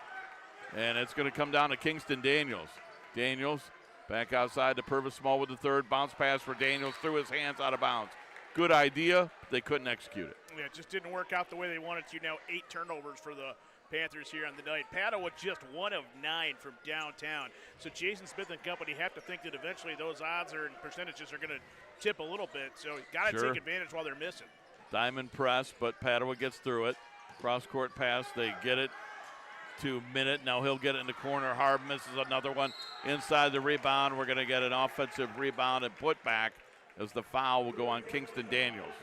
S1: And it's going to come down to Kingston Daniels. Daniels back outside to Purvis. Small with the third. Bounce pass for Daniels. Through his hands, out of bounds. Good idea, but they couldn't execute it.
S4: Yeah, it just didn't work out the way they wanted to. Now 8 turnovers for the Panthers here on the night. Padua just 1 of 9 from downtown. So Jason Smith and company have to think that eventually those odds and percentages are going to tip a little bit. So got to take advantage while they're missing.
S1: Diamond press, but Padua gets through it. Cross-court pass, they get it to Minute. Now he'll get it in the corner. Harb misses another one. Inside the rebound, we're going to get an offensive rebound and put back as the foul will go on Kingston Daniels.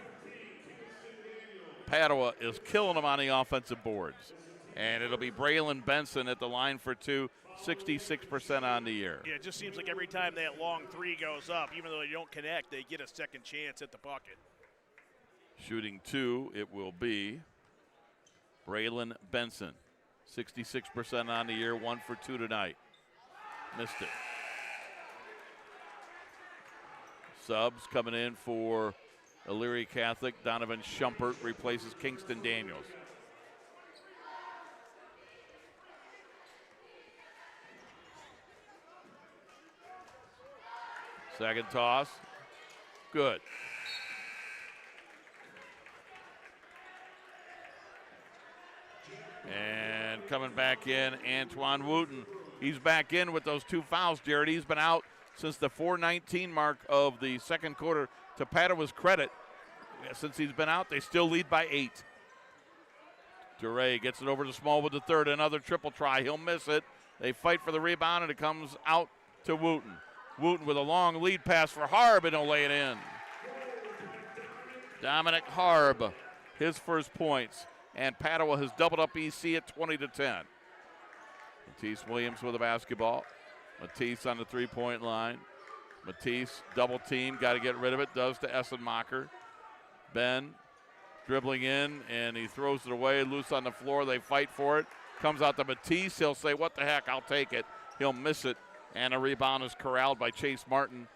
S1: Padua is killing them on the offensive boards. And it'll be Braylon Benson at the line for two, 66% on the year.
S4: Yeah, it just seems like every time that long three goes up, even though they don't connect, they get a second chance at the bucket.
S1: Shooting two, it will be Braylon Benson. 66% on the year, 1 for 2 tonight. Missed it. Subs coming in for Elyria Catholic. Donovan Schumpert replaces Kingston Daniels. Second toss. Good. And coming back in, Antoine Wooten. He's back in with those 2 fouls, Jared. He's been out since the 4:19 mark of the second quarter. To Padua's credit, since he's been out, they still lead by 8. DeRay gets it over to Small with the third. Another triple try. He'll miss it. They fight for the rebound, and it comes out to Wooten. Wooten with a long lead pass for Harb, and he'll lay it in. Dominic Harb, his first points. And Padua has doubled up EC at 20-10. Matisse Williams with the basketball. Matisse on the three-point line. Matisse double team, got to get rid of it, does to Essenmacher. Ben dribbling in, and he throws it away, loose on the floor. They fight for it. Comes out to Matisse. He'll say, what the heck, I'll take it. He'll miss it, and a rebound is corralled by Chase Martin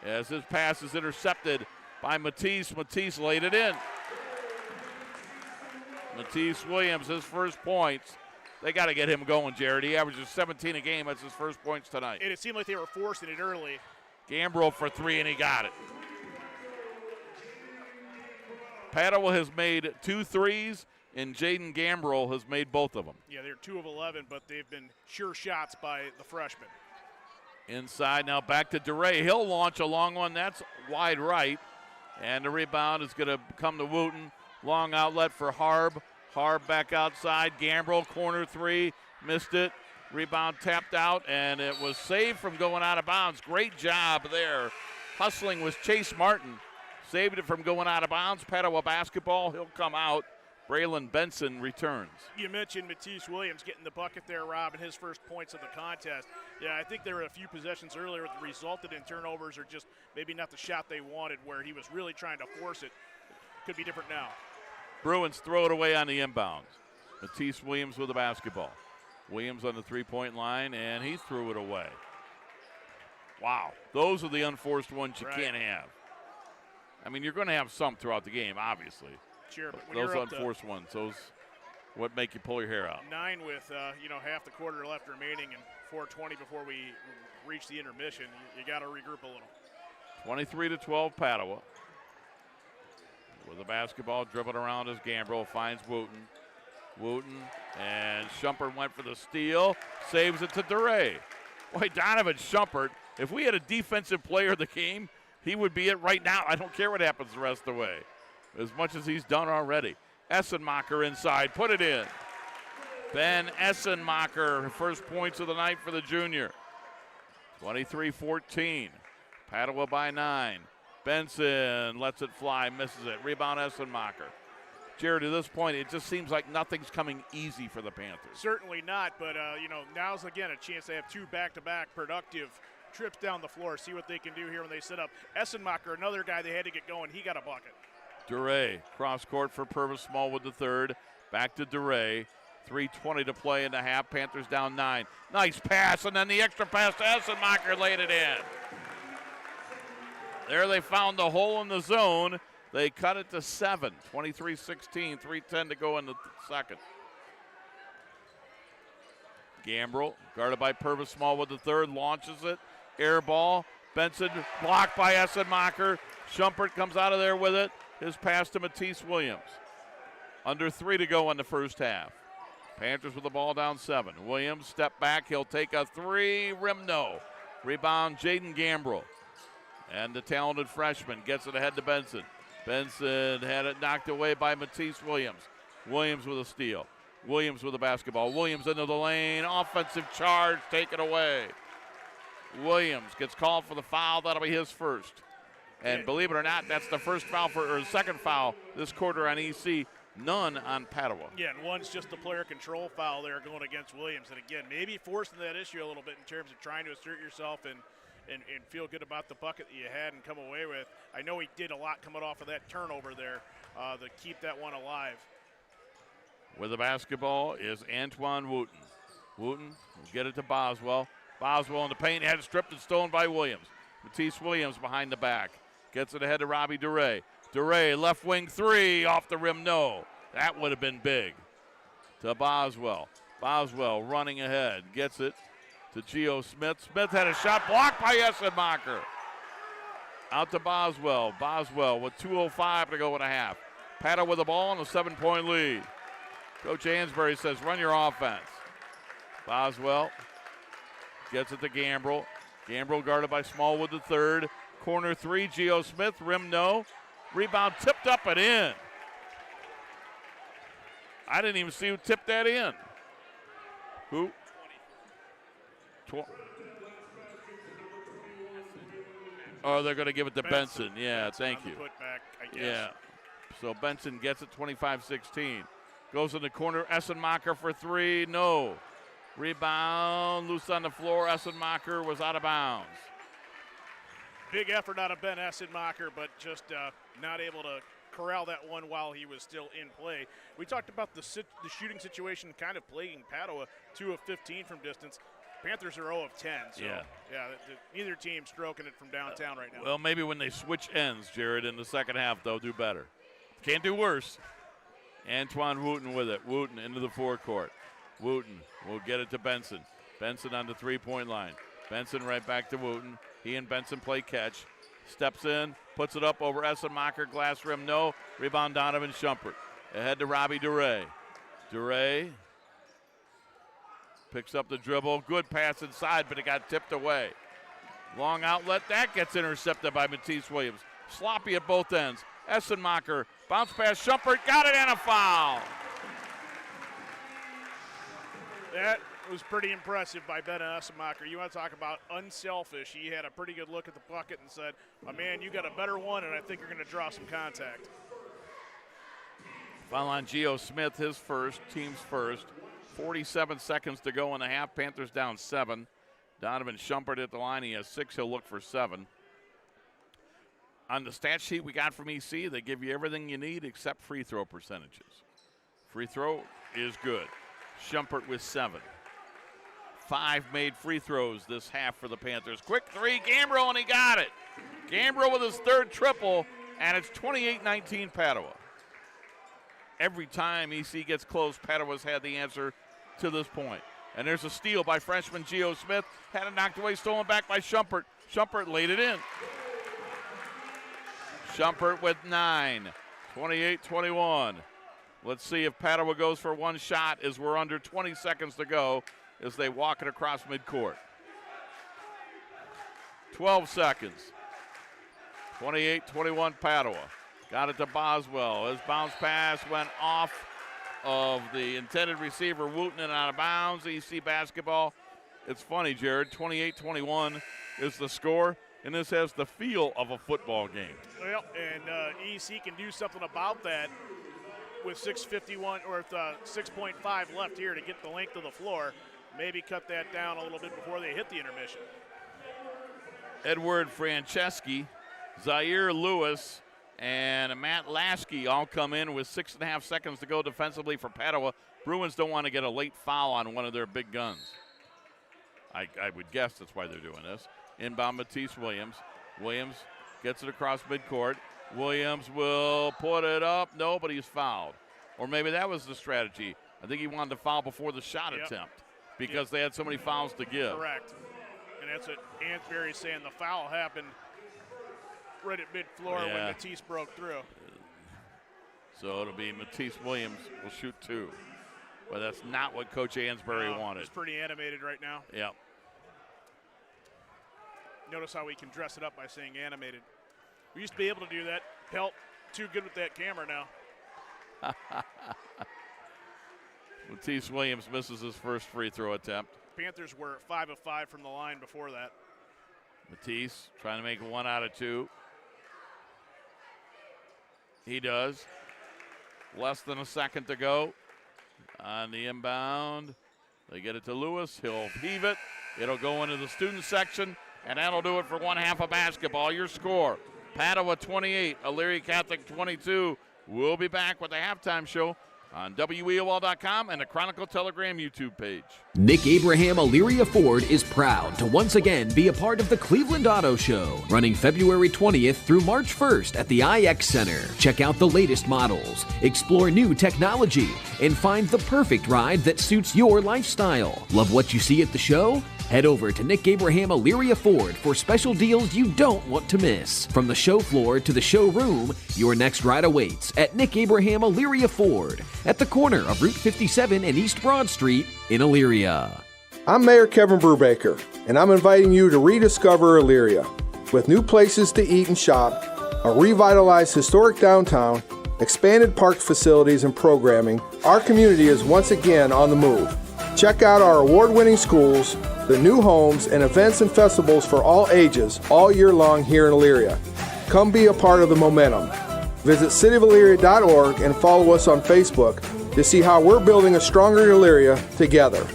S1: as his pass is intercepted by Matisse. Matisse laid it in. Matisse Williams, his first points. They got to get him going, Jared. He averages 17 a game. That's his first points tonight.
S4: And it seemed like they were forcing it early.
S1: Gambrell for 3, and he got it. Padua has made 2 threes, and Jaden Gambrell has made both of them.
S4: Yeah, they're 2 of 11, but they've been sure shots by the freshman.
S1: Inside now back to DeRay. He'll launch a long one. That's wide right. And the rebound is going to come to Wooten. Long outlet for Harb. Harb back outside. Gambrell, corner 3. Missed it. Rebound tapped out, and it was saved from going out of bounds. Great job there. Hustling was Chase Martin. Saved it from going out of bounds. Padua basketball. He'll come out. Braylon Benson returns.
S4: You mentioned Matisse Williams getting the bucket there, Rob, and his first points of the contest. Yeah, I think there were a few possessions earlier that resulted in turnovers or just maybe not the shot they wanted where he was really trying to force it. Could be different now.
S1: Bruins throw it away on the inbounds. Matisse Williams with the basketball. Williams on the three-point line, and he threw it away. Wow. Those are the unforced ones you can't have. I mean, you're going to have some throughout the game, obviously.
S4: Sure, but when
S1: those
S4: you're up
S1: unforced ones, those what make you pull your hair out.
S4: 9 with, half the quarter left remaining and 4:20 before we reach the intermission, you got to regroup a little.
S1: 23-12 Padua. With the basketball, dribbling around as Gambrell finds Wooten. Wooten and Schumpert went for the steal. Saves it to DeRay. Boy, Donovan Schumpert, if we had a defensive player of the game, he would be it right now. I don't care what happens the rest of the way. as much as he's done already. Essenmacher inside, put it in. Ben Essenmacher, first points of the night for the junior. 23-14. Padua by 9. Benson lets it fly, misses it. Rebound Essenmacher. Jared, at this point, it just seems like nothing's coming easy for the Panthers.
S4: Certainly not, but now's again a chance to have two back-to-back productive trips down the floor. See what they can do here when they set up. Essenmacher, another guy they had to get going. He got a bucket.
S1: Duray, cross court for Purvis Smallwood III. Back to Duray. 3:20 to play in the half. Panthers down 9. Nice pass, and then the extra pass to Essenmacher laid it in. There they found the hole in the zone. They cut it to 7. 23-16, 3:10 to go in the second. Gambrell, guarded by Purvis Smallwood III, launches it. Air ball. Benson blocked by Essenmacher. Schumpert comes out of there with it. His pass to Matisse Williams. Under 3 to go in the first half. Panthers with the ball down 7. Williams step back. He'll take a 3. Rim no. Rebound Jaden Gambrell. And the talented freshman gets it ahead to Benson. Benson had it knocked away by Matisse Williams. Williams with a steal. Williams with the basketball. Williams into the lane. Offensive charge taken away. Williams gets called for the foul. That'll be his first. And believe it or not, that's the first foul or second foul this quarter on EC. None on Padua.
S4: Yeah, and one's just a player control foul there going against Williams. And again, maybe forcing that issue a little bit in terms of trying to assert yourself and feel good about the bucket that you had and come away with. I know he did a lot coming off of that turnover there to keep that one alive.
S1: With the basketball is Antoine Wooten. Wooten will get it to Boswell. Boswell in the paint, had it stripped and stolen by Williams. Matisse Williams behind the back. Gets it ahead to Robbie Duray. Duray, left wing 3, off the rim, no. That would have been big. To Boswell. Boswell running ahead. Gets it to Geo Smith. Smith had a shot blocked by Essenmacher. Out to Boswell. Boswell with 2:05 to go in a half. Padua with the ball and a 7-point lead. Coach Ansbury says, run your offense. Boswell gets it to Gambrell. Gambrell guarded by Smallwood III. Corner 3, Geo Smith, rim no. Rebound tipped up and in. I didn't even see who tipped that in. Who? Oh, they're going to give it to Benson. Yeah, thank you.
S4: Putback, I guess.
S1: Yeah. So Benson gets it 25-16. Goes in the corner. Essenmacher for 3. No. Rebound. Loose on the floor. Essenmacher was out of bounds.
S4: Big effort out of Ben Essenmacher, but just not able to corral that one while he was still in play. We talked about the shooting situation kind of plaguing Padua. 2 of 15 from distance. Panthers are 0 of 10. So, yeah neither team stroking it from downtown right now.
S1: Well, maybe when they switch ends, Jared, in the second half, they'll do better. Can't do worse. Antoine Wooten with it. Wooten into the forecourt. Wooten will get it to Benson. Benson on the three-point line. Benson right back to Wooten. He and Benson play catch. Steps in, puts it up over Essenmacher. Glass rim, no. Rebound Donovan Schumpert. Ahead to Robbie Duray. Duray picks up the dribble. Good pass inside, but it got tipped away. Long outlet. That gets intercepted by Matisse Williams. Sloppy at both ends. Essenmacher, bounce pass, Schumpert, got it, and a foul.
S4: That was pretty impressive by Ben Essenmacher. You want to talk about unselfish. He had a pretty good look at the bucket and said, oh, man, you got a better one, and I think you're going to draw some contact.
S1: Foul on Geo Smith, his first, team's first. 47 seconds to go in the half. Panthers down 7. Donovan Schumpert at the line. He has 6. He'll look for 7. On the stat sheet we got from EC, they give you everything you need except free throw percentages. Free throw is good. Schumpert with 7. 5 made free throws this half for the Panthers. Quick 3, Gambrell, and he got it. Gambrell with his 3rd triple, and it's 28-19 Padua. Every time EC gets close, Padua's had the answer to this point. And there's a steal by freshman Geo Smith. Had it knocked away, stolen back by Schumpert. Schumpert laid it in. Schumpert with 9, 28-21. Let's see if Padua goes for one shot as we're under 20 seconds to go as they walk it across midcourt. 12 seconds. 28-21 Padua. Got it to Boswell. His bounce pass went off of the intended receiver, Wooten, and out of bounds. EC basketball. It's funny, Jared. 28-21 is the score, and this has the feel of a football game.
S4: Well, and EC can do something about that with 6:51 or 6.5 left here to get the length of the floor. Maybe cut that down a little bit before they hit the intermission.
S1: Edward Franceschi, Zaire Lewis, and Matt Lasky all come in with 6.5 seconds to go defensively for Padua. Bruins don't want to get a late foul on one of their big guns. I would guess that's why they're doing this. Inbound Matisse Williams. Williams gets it across midcourt. Williams will put it up. No, but he's fouled. Or maybe that was the strategy. I think he wanted to foul before the shot attempt because they had so many fouls to give.
S4: Correct. And that's what Ansbury's saying. The foul happened right at mid-floor when Matisse broke through.
S1: So it'll be Matisse Williams will shoot 2. But that's not what Coach Ansbury wanted.
S4: He's pretty animated right now.
S1: Yep.
S4: Notice how we can dress it up by saying animated. We used to be able to do that. Pelt, too good with that camera now.
S1: Matisse Williams misses his first free throw attempt.
S4: Panthers were 5 of 5 from the line before that.
S1: Matisse trying to make 1 out of 2. He does. Less than a second to go. On the inbound, they get it to Lewis. He'll heave it. It'll go into the student section, and that'll do it for one half of basketball. Your score, Padua 28, Elyria Catholic 22. We'll be back with the halftime show on WEOL.com and the Chronicle Telegram YouTube page.
S2: Nick Abraham Elyria Ford is proud to once again be a part of the Cleveland Auto Show, running February 20th through March 1st at the IX Center. Check out the latest models, explore new technology, and find the perfect ride that suits your lifestyle. Love what you see at the show? Head over to Nick Abraham Elyria Ford for special deals you don't want to miss. From the show floor to the showroom, your next ride awaits at Nick Abraham Elyria Ford at the corner of Route 57 and East Broad Street in Elyria.
S5: I'm Mayor Kevin Brubaker, and I'm inviting you to rediscover Elyria. With new places to eat and shop, a revitalized historic downtown, expanded park facilities and programming, our community is once again on the move. Check out our award-winning schools, the new homes, and events and festivals for all ages all year long here in Elyria. Come be a part of the momentum. Visit cityofelyria.org and follow us on Facebook to see how we're building a stronger Elyria together.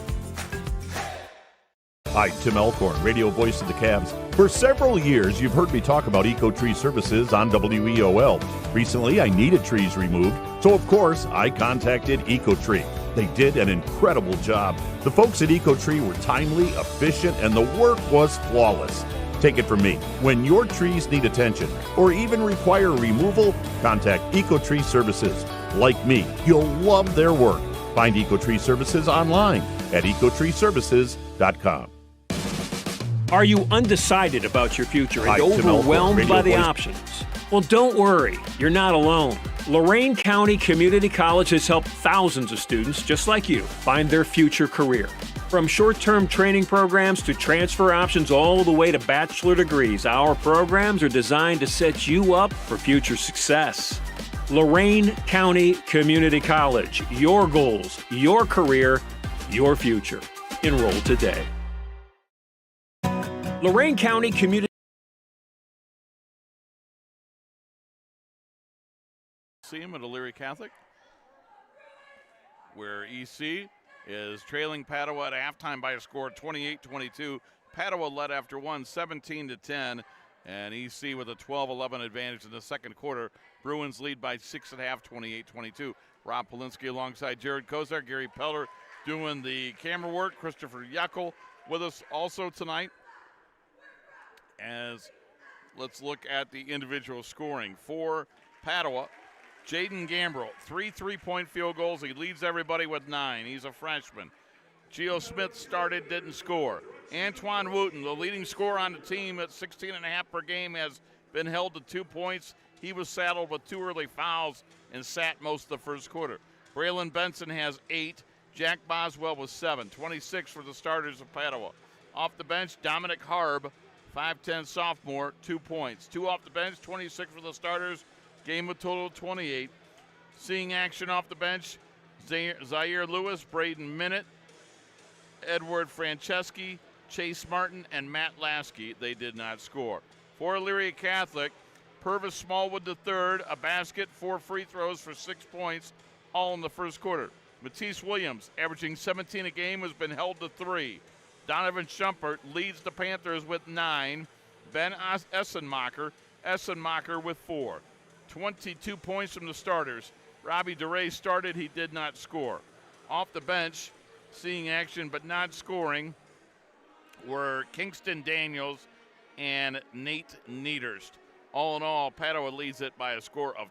S7: Hi, Tim Elkhorn, radio voice of the Cavs. For several years, you've heard me talk about EcoTree Services on WEOL. Recently, I needed trees removed, so of course, I contacted EcoTree. They did an incredible job. The folks at EcoTree were timely, efficient, and the work was flawless. Take it from me. When your trees need attention or even require removal, contact EcoTree Services. Like me, you'll love their work. Find EcoTree Services online at ecotreeservices.com.
S8: Are you undecided about your future and
S7: Hi, Tim Elkhorn,
S8: overwhelmed
S7: radio
S8: by the
S7: voice.
S8: options? Well, don't worry. You're not alone. Lorain County Community College has helped thousands of students just like you find their future career. From short-term training programs to transfer options all the way to bachelor degrees, our programs are designed to set you up for future success. Lorain County Community College. Your goals, your career, your future. Enroll today. Lorain County Community
S1: See him at Elyria Catholic, where EC is trailing Padua at halftime by a score of 28-22. Padua led after one, 17-10, and EC with a 12-11 advantage in the second quarter. Bruins lead by 6.5, 28-22. Rob Polinsky alongside Jared Kozar, Gary Peller doing the camera work. Christopher Yuckel with us also tonight. As let's look at the individual scoring for Padua. Jaden Gambrill, 3 3-point field goals. He leads everybody with 9. He's a freshman. Geo Smith started, didn't score. Antoine Wooten, the leading scorer on the team at 16.5 per game, has been held to 2 points. He was saddled with 2 early fouls and sat most of the first quarter. Braylon Benson has 8. Jack Boswell was 7. 26 for the starters of Padua. Off the bench, Dominic Harb, 5'10 sophomore, 2 points. 2 off the bench, 26 for the starters. Game of total 28. Seeing action off the bench, Zaire Lewis, Braden Minute, Edward Franceschi, Chase Martin, and Matt Lasky. They did not score. For Elyria Catholic, Purvis Smallwood III, a basket, 4 free throws for 6 points, all in the first quarter. Matisse Williams, averaging 17 a game, has been held to 3. Donovan Schumpert leads the Panthers with 9. Ben Essenmacher with 4. 22 points from the starters. Robbie DeRay started. He did not score. Off the bench, seeing action but not scoring, were Kingston Daniels and Nate Niederst. All in all, Padua leads it by a score of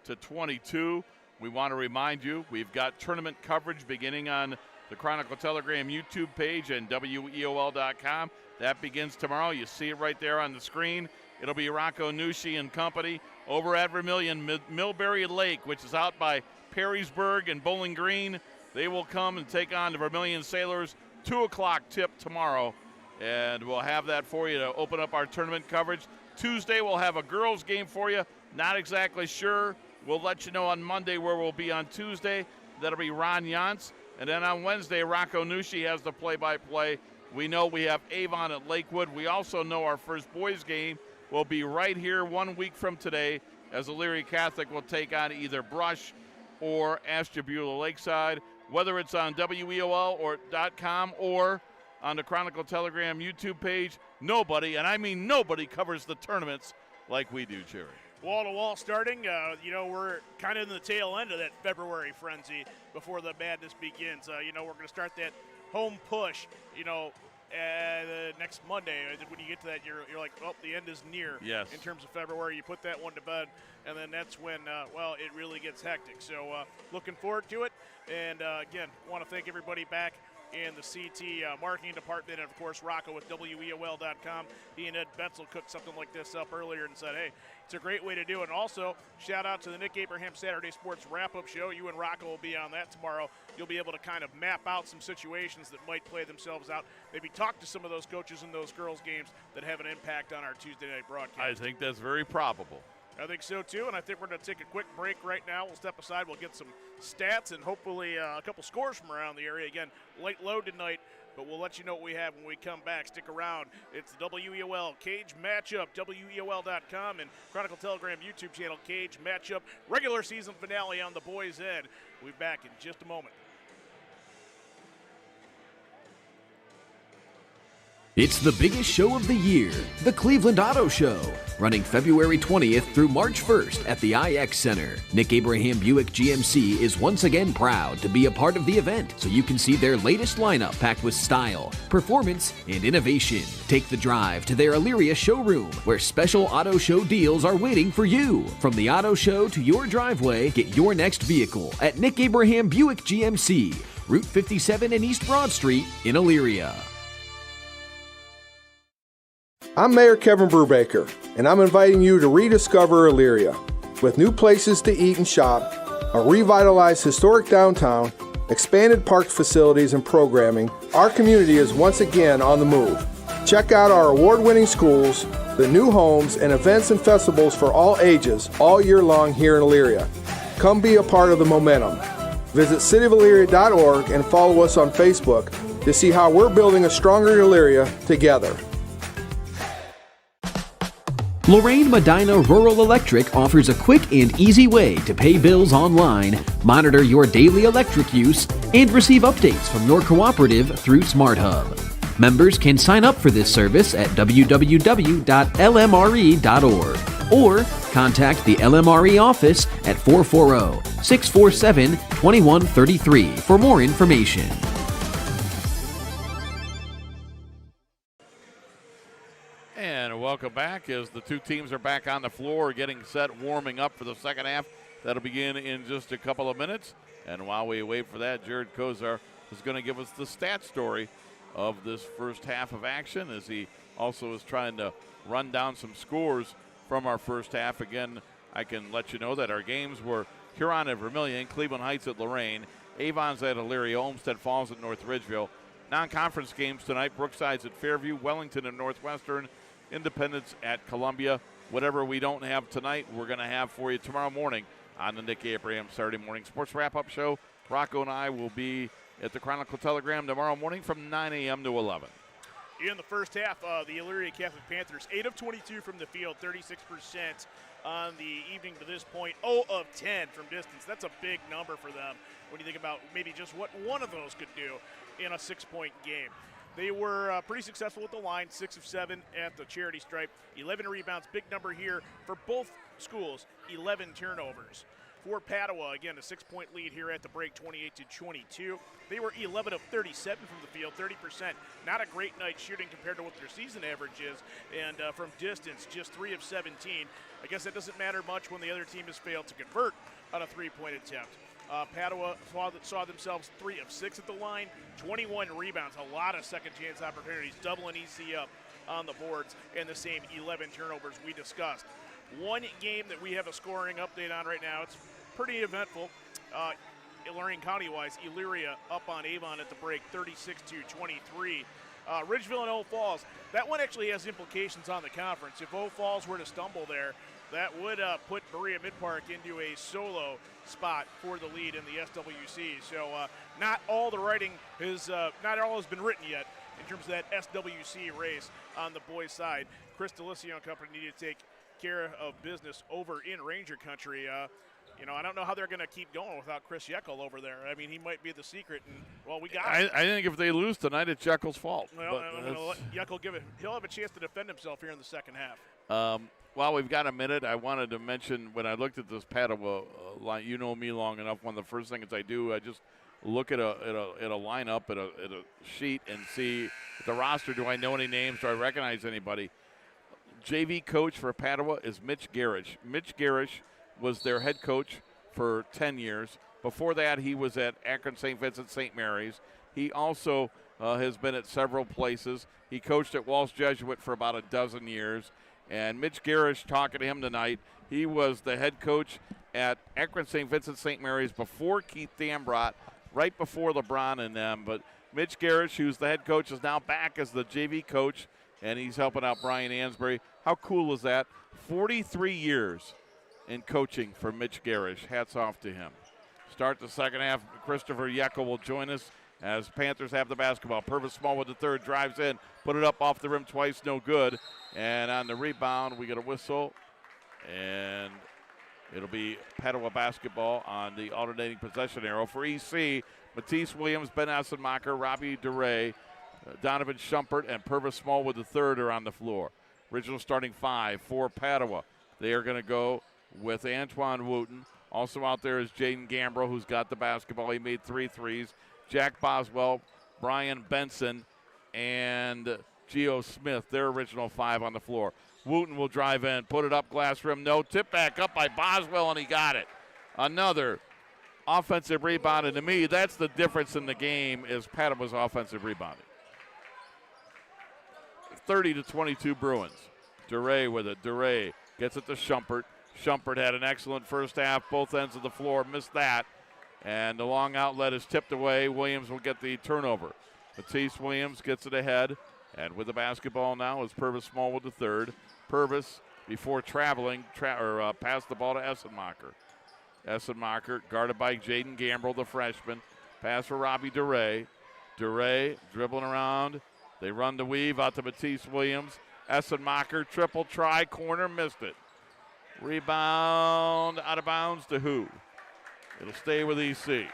S1: 28-22. We want to remind you, we've got tournament coverage beginning on the Chronicle Telegram YouTube page and WEOL.com. That begins tomorrow. You see it right there on the screen. It'll be Rocco Nushi and company over at Vermilion. Millbury Lake, which is out by Perrysburg and Bowling Green. They will come and take on the Vermilion Sailors. 2 o'clock tip tomorrow. And we'll have that for you to open up our tournament coverage. Tuesday, we'll have a girls game for you. Not exactly sure. We'll let you know on Monday where we'll be on Tuesday. That'll be Ron Yance. And then on Wednesday, Rocco Nushi has the play-by-play. We know we have Avon at Lakewood. We also know our first boys game will be right here 1 week from today, as Elyria Catholic will take on either Brush or Ashtabula Lakeside. Whether it's on WEOL.com or on the Chronicle Telegram YouTube page, nobody, and I mean nobody, covers the tournaments like we do, Jerry.
S4: Wall-to-wall starting. We're kind of in the tail end of that February frenzy before the madness begins. We're going to start that home push, next Monday. When you get to that, you're like, oh, the end is near.
S1: Yes.
S4: In terms of February, you put that one to bed, and then that's when, it really gets hectic. So looking forward to it. And, again, want to thank everybody back in the CT marketing department, and, of course, Rocco with WEOL.com. He and Ed Betzel cooked something like this up earlier and said, hey, it's a great way to do it. And also, shout out to the Nick Abraham Saturday Sports Wrap-Up Show. You and Rocco will be on that tomorrow. You'll be able to kind of map out some situations that might play themselves out. Maybe talk to some of those coaches in those girls' games that have an impact on our Tuesday night broadcast.
S1: I think that's very probable.
S4: I think so, too, and I think we're going to take a quick break right now. We'll step aside. We'll get some stats and hopefully a couple scores from around the area. Again, light load tonight, but we'll let you know what we have when we come back. Stick around. It's the WEOL Cage Matchup, WEOL.com, and Chronicle Telegram YouTube channel, Cage Matchup, regular season finale on the boys' end. We'll be back in just a moment.
S2: It's the biggest show of the year, the Cleveland Auto Show, running February 20th through March 1st at the IX Center. Nick Abraham Buick GMC is once again proud to be a part of the event, so you can see their latest lineup packed with style, performance, and innovation. Take the drive to their Elyria showroom, where special auto show deals are waiting for you. From the auto show to your driveway, get your next vehicle at Nick Abraham Buick GMC, Route 57 and East Broad Street in Elyria.
S5: I'm Mayor Kevin Brubaker, and I'm inviting you to rediscover Elyria. With new places to eat and shop, a revitalized historic downtown, expanded park facilities and programming, our community is once again on the move. Check out our award-winning schools, the new homes, and events and festivals for all ages all year long here in Elyria. Come be a part of the momentum. Visit cityofelyria.org and follow us on Facebook to see how we're building a stronger Elyria together.
S2: Lorraine Medina Rural Electric offers a quick and easy way to pay bills online, monitor your daily electric use, and receive updates from your cooperative through SmartHub. Members can sign up for this service at www.lmre.org or contact the LMRE office at 440-647-2133 for more information.
S1: Welcome back as the two teams are back on the floor getting set, warming up for the second half. That'll begin in just a couple of minutes. And while we wait for that, Jared Kozar is going to give us the stat story of this first half of action, as he also is trying to run down some scores from our first half. Again, I can let you know that our games were Huron at Vermilion, Cleveland Heights at Lorraine, Avon's at Elyria, Olmsted Falls at North Ridgeville. Non-conference games tonight, Brookside's at Fairview, Wellington at Northwestern, Independence at Columbia, whatever we don't have tonight, we're going to have for you tomorrow morning on the Nick Abraham Saturday Morning Sports Wrap-Up Show. Rocco and I will be at the Chronicle Telegram tomorrow morning from 9 a.m. to 11.
S4: In the first half, the Elyria Catholic Panthers, 8 of 22 from the field, 36% on the evening to this point, 0 of 10 from distance. That's a big number for them when you think about maybe just what one of those could do in a 6-point game. They were pretty successful with the line, 6 of 7 at the charity stripe, 11 rebounds, big number here for both schools, 11 turnovers. For Padua, again, a 6-point lead here at the break, 28-22. They were 11 of 37 from the field, 30%. Not a great night shooting compared to what their season average is. And from distance, just 3 of 17. I guess that doesn't matter much when the other team has failed to convert on a 3-point attempt. Padua saw themselves 3 of 6 at the line, 21 rebounds, a lot of second-chance opportunities, doubling EC up on the boards, and the same 11 turnovers we discussed. One game that we have a scoring update on right now, it's pretty eventful. Lorraine County-wise, Elyria up on Avon at the break, 36-23. Ridgeville and Oak Falls, that one actually has implications on the conference. If Oak Falls were to stumble there, that would put Berea Mid-Park into a solo spot for the lead in the SWC. So not all the writing is, not all has been written yet in terms of that SWC race on the boys' side. Chris DeLisio and company need to take care of business over in Ranger Country. I don't know how they're going to keep going without Chris Yeckel over there. I mean, he might be the secret, and, well, we got it.
S1: I think if they lose tonight, it's Yeckel's fault.
S4: Well, I'm going to let Yeckel he'll have a chance to defend himself here in the second half.
S1: While we've got a minute, I wanted to mention when I looked at this Padua line, you know me long enough, one of the first things I do, I just look at a lineup, at a sheet, and see the roster. Do I know any names? Do I recognize anybody? JV coach for Padua is Mitch Garish. Mitch Garish was their head coach for 10 years. Before that, he was at Akron St. Vincent St. Mary's. He also has been at several places. He coached at Walsh Jesuit for about a dozen years. And Mitch Garish, talking to him tonight, he was the head coach at Akron St. Vincent St. Mary's before Keith Dambrot, right before LeBron and them. But Mitch Garish, who's the head coach, is now back as the JV coach, and he's helping out Brian Ansbury. How cool is that? 43 years in coaching for Mitch Garish. Hats off to him. Start the second half. Christopher Yeckel will join us as Panthers have the basketball. Purvis Small with the third, drives in, put it up off the rim twice, no good. And on the rebound, we get a whistle, and it'll be Padua basketball on the alternating possession arrow. For EC, Matisse Williams, Ben Assenmacher, Robbie DeRay, Donovan Schumpert, and Purvis Small with the third are on the floor. Original starting 5 for Padua. They are going to go with Antoine Wooten. Also out there is Jaden Gambro, who's got the basketball. He made 3 threes. Jack Boswell, Brian Benson, and Geo Smith, their original 5 on the floor. Wooten will drive in, put it up, glass rim, no. Tip back up by Boswell, and he got it. Another offensive rebound, and to me, that's the difference in the game is Padua's offensive rebounding. 30-22 Bruins. DeRay with it. DeRay gets it to Schumpert. Schumpert had an excellent first half, both ends of the floor, missed that. And the long outlet is tipped away. Williams will get the turnover. Matisse Williams gets it ahead. And with the basketball now is Purvis Small with the third. Purvis, before traveling, passed the ball to Essenmacher. Essenmacher guarded by Jaden Gambrell, the freshman. Pass for Robbie DeRay. DeRay dribbling around. They run the weave out to Matisse Williams. Essenmacher, triple try, corner, missed it. Rebound out of bounds to who? It'll stay with EC.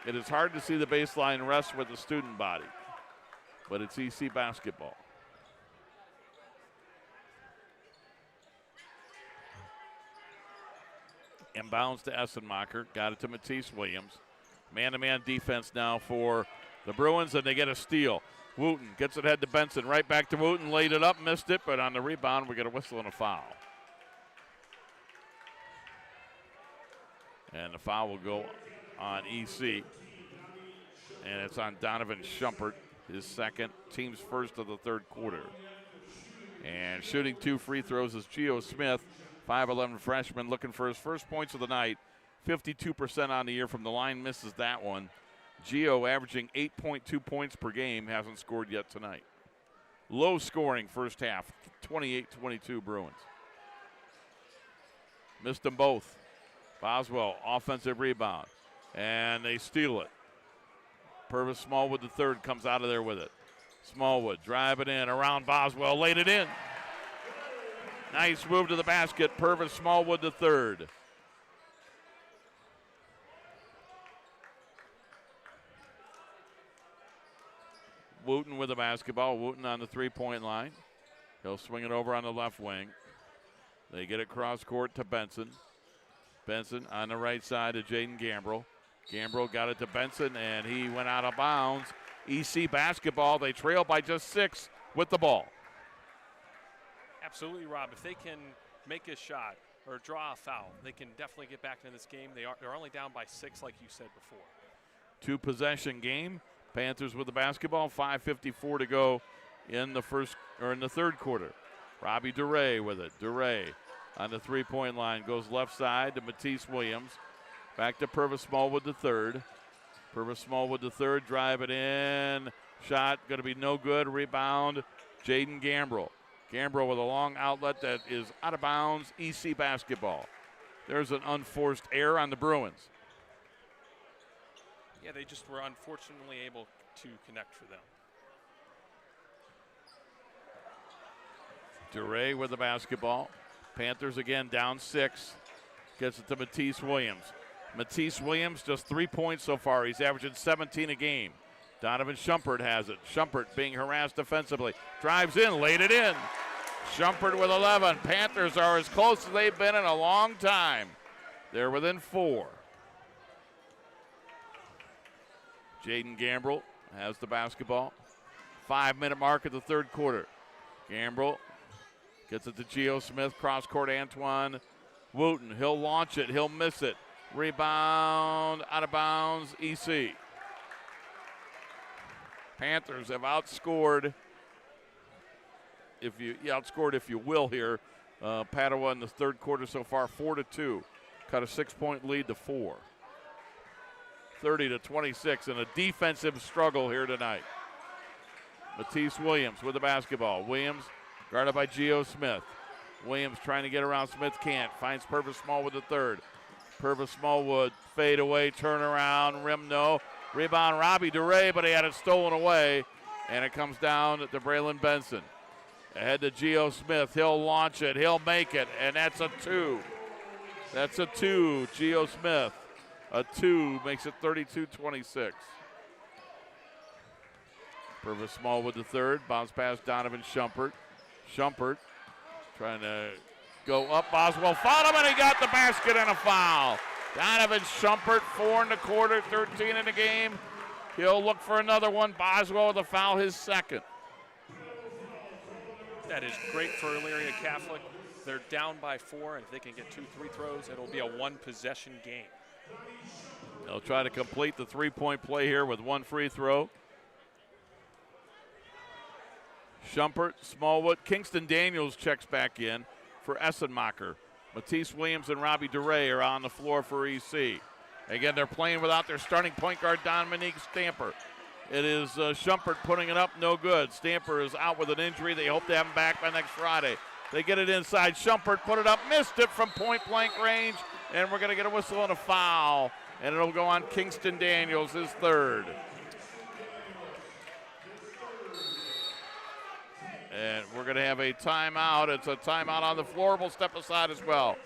S1: It is hard to see the baseline rest with the student body, but it's EC basketball. Inbounds to Essenmacher, got it to Matisse Williams. Man-to-man defense now for the Bruins, and they get a steal. Wooten gets it head to Benson, right back to Wooten, laid it up, missed it, but on the rebound we get a whistle and a foul. And the foul will go on EC, and it's on Donovan Schumpert, his second, team's first of the third quarter. And shooting 2 free throws is Geo Smith, 5'11 freshman, looking for his first points of the night. 52% on the year from the line, misses that one. Geo averaging 8.2 points per game, hasn't scored yet tonight. Low scoring first half, 28-22 Bruins. Missed them both. Boswell, offensive rebound, and they steal it. Purvis Smallwood the third comes out of there with it. Smallwood drive it in around Boswell, laid it in. Nice move to the basket. Purvis Smallwood the third. Wooten with the basketball. Wooten on the three-point line. He'll swing it over on the left wing. They get it cross court to Benson. Benson on the right side to Jaden Gambrell. Gambrell got it to Benson, and he went out of bounds. EC basketball. They trail by just 6 with the ball.
S9: Absolutely, Rob. If they can make a shot or draw a foul, they can definitely get back into this game. They're only down by 6, like you said before. 2-possession
S1: game. Panthers with the basketball. 5:54 to go in the third quarter. Robbie DeRay with it. DeRay on the three-point line goes left side to Matisse Williams. Back to Purvis Smallwood the third. Purvis Smallwood the third. Drive it in. Shot going to be no good. Rebound. Jaden Gambrell. Gambrell with a long outlet that is out of bounds. EC basketball. There's an unforced error on the Bruins.
S9: Yeah, they just were unfortunately able to connect for them.
S1: DeRay with the basketball. Panthers again down 6. Gets it to Matisse Williams. Matisse Williams just 3 points so far. He's averaging 17 a game. Donovan Shumpert has it. Shumpert being harassed defensively. Drives in, laid it in. Shumpert with 11. Panthers are as close as they've been in a long time. They're within 4. Jaden Gambrell has the basketball. 5-minute mark of the third quarter. Gambrell gets it to Geo Smith. Cross court Antoine Wooten. He'll launch it. He'll miss it. Rebound out of bounds. EC. Panthers have outscored, if you will here, Padua in the third quarter so far, 4-2. Cut a 6-point lead to 4. 30-26 and a defensive struggle here tonight. Matisse Williams with the basketball. Williams guarded by Geo Smith. Williams trying to get around Smith, can't. Finds Purvis Smallwood the third. Purvis Smallwood fade away, turn around, rim no. Rebound Robbie DeRay, but he had it stolen away, and it comes down to Braylon Benson. Ahead to Geo Smith. He'll launch it. He'll make it, and that's a 2. That's a 2. Geo Smith. A 2 makes it 32-26. Purvis Smallwood the third. Bounce pass Donovan Shumpert. Shumpert trying to go up. Boswell fouled him, and he got the basket and a foul. Donovan Shumpert, 4 in the quarter, 13 in the game. He'll look for another one. Boswell with a foul, his second.
S9: That is great for Elyria Catholic. They're down by 4, and if they can get 2 free throws, it'll be a 1-possession game.
S1: They'll try to complete the 3-point play here with 1 free throw. Shumpert, Smallwood, Kingston Daniels checks back in for Essenmacher. Matisse Williams and Robbie DeRay are on the floor for EC. Again, they're playing without their starting point guard, Dominique Stamper. It is Shumpert putting it up, no good. Stamper is out with an injury. They hope to have him back by next Friday. They get it inside. Shumpert put it up, missed it from point-blank range, and we're going to get a whistle and a foul, and it'll go on Kingston Daniels, his third. And we're going to have a timeout. It's a timeout on the floor. We'll step aside as well.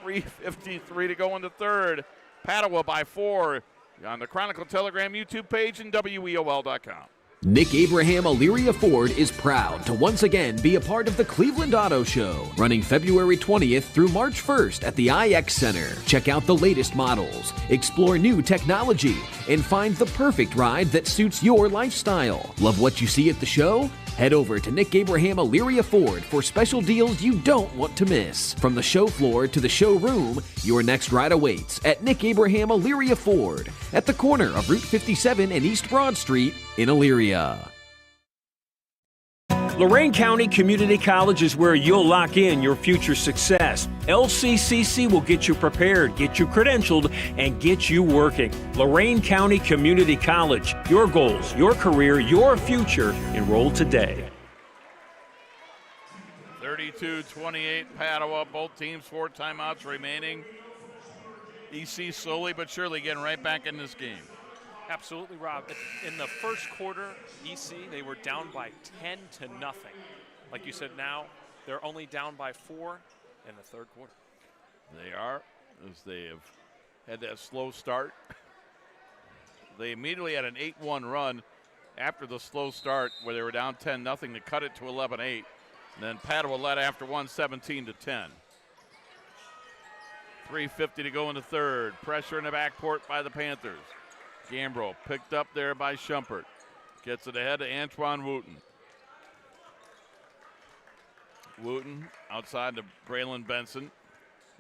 S1: 3:53 to go in the third. Padua by 4 on the Chronicle Telegram YouTube page and WEOL.com.
S2: Nick Abraham Elyria Ford is proud to once again be a part of the Cleveland Auto Show, running February 20th through March 1st at the IX Center. Check out the latest models, explore new technology, and find the perfect ride that suits your lifestyle. Love what you see at the show? Head over to Nick Abraham Elyria Ford for special deals you don't want to miss. From the show floor to the showroom, your next ride awaits at Nick Abraham Elyria Ford at the corner of Route 57 and East Broad Street in Elyria.
S8: Lorain County Community College is where you'll lock in your future success. LCCC will get you prepared, get you credentialed, and get you working. Lorain County Community College. Your goals, your career, your future. Enroll today.
S1: 32-28 Padua. Both teams 4 timeouts remaining. EC slowly but surely getting right back in this game.
S9: Absolutely, Rob. In the first quarter, EC, they were down by 10-0. Like you said, now they're only down by 4 in the third quarter.
S1: They are, as they have had that slow start. They immediately had an 8-1 run after the slow start where they were down 10-0 to cut it to 11-8. And then Padua led after one, 17-10. 3:50 to go in the third. Pressure in the backcourt by the Panthers. Gambro picked up there by Schumpert. Gets it ahead to Antoine Wooten. Wooten outside to Braylon Benson.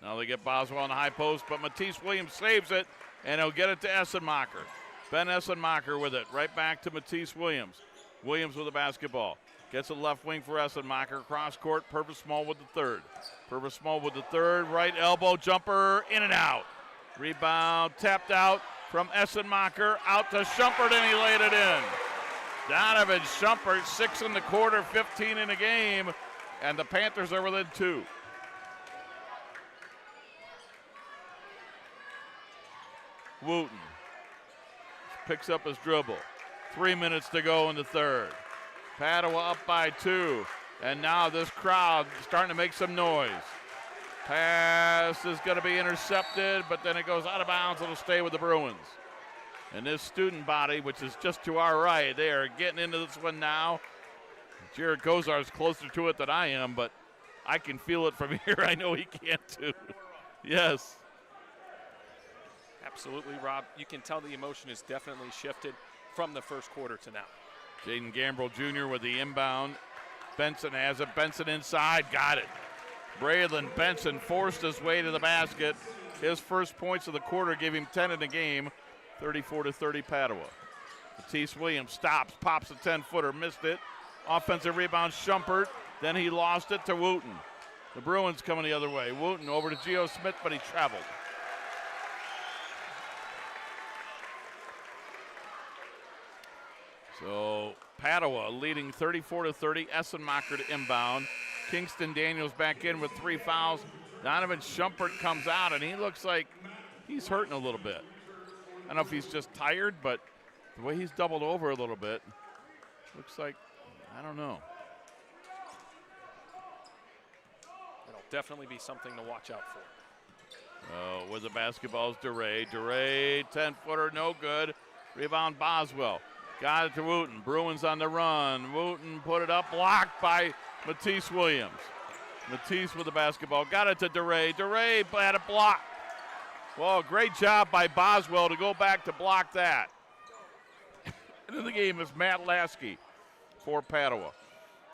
S1: Now they get Boswell on the high post, but Matisse Williams saves it, and he'll get it to Essenmacher. Ben Essenmacher with it, right back to Matisse Williams. Williams with the basketball. Gets it left wing for Essenmacher. Cross court, Purvis Small with the third. Purvis Small with the third, right elbow jumper, in and out. Rebound, tapped out from Essenmacher, out to Schumpert, and he laid it in. Donovan Schumpert, 6 in the quarter, 15 in the game, and the Panthers are within 2. Wooten picks up his dribble. 3 minutes to go in the third. Padua up by 2, and now this crowd starting to make some noise. Pass is going to be intercepted, but then it goes out of bounds. It'll stay with the Bruins. And this student body, which is just to our right, they are getting into this one now. Jared Kozar is closer to it than I am, but I can feel it from here. I know he can too. Yes.
S9: Absolutely, Rob. You can tell the emotion has definitely shifted from the first quarter to now.
S1: Jaden Gambrell Jr. with the inbound. Benson has it. Benson inside. Got it. Braylon Benson forced his way to the basket. His first points of the quarter gave him 10 in the game. 34-30 Padua. Matisse Williams stops, pops a 10-footer, missed it. Offensive rebound, Schumpert. Then he lost it to Wooten. The Bruins coming the other way. Wooten over to Geo Smith, but he traveled. So Padua leading 34-30. Essenmacher to inbound. Kingston Daniels back in with 3 fouls. Donovan Schumpert comes out, and he looks like he's hurting a little bit. I don't know if he's just tired, but the way he's doubled over a little bit, looks like, I don't know.
S9: It'll definitely be something to watch out for.
S1: With the basketball is DeRay. DeRay, 10-footer, no good. Rebound Boswell. Got it to Wooten. Bruins on the run. Wooten put it up, blocked by Matisse Williams. Matisse with the basketball. Got it to DeRay. DeRay had a block. Well, great job by Boswell to go back to block that. And in the game is Matt Lasky for Padua.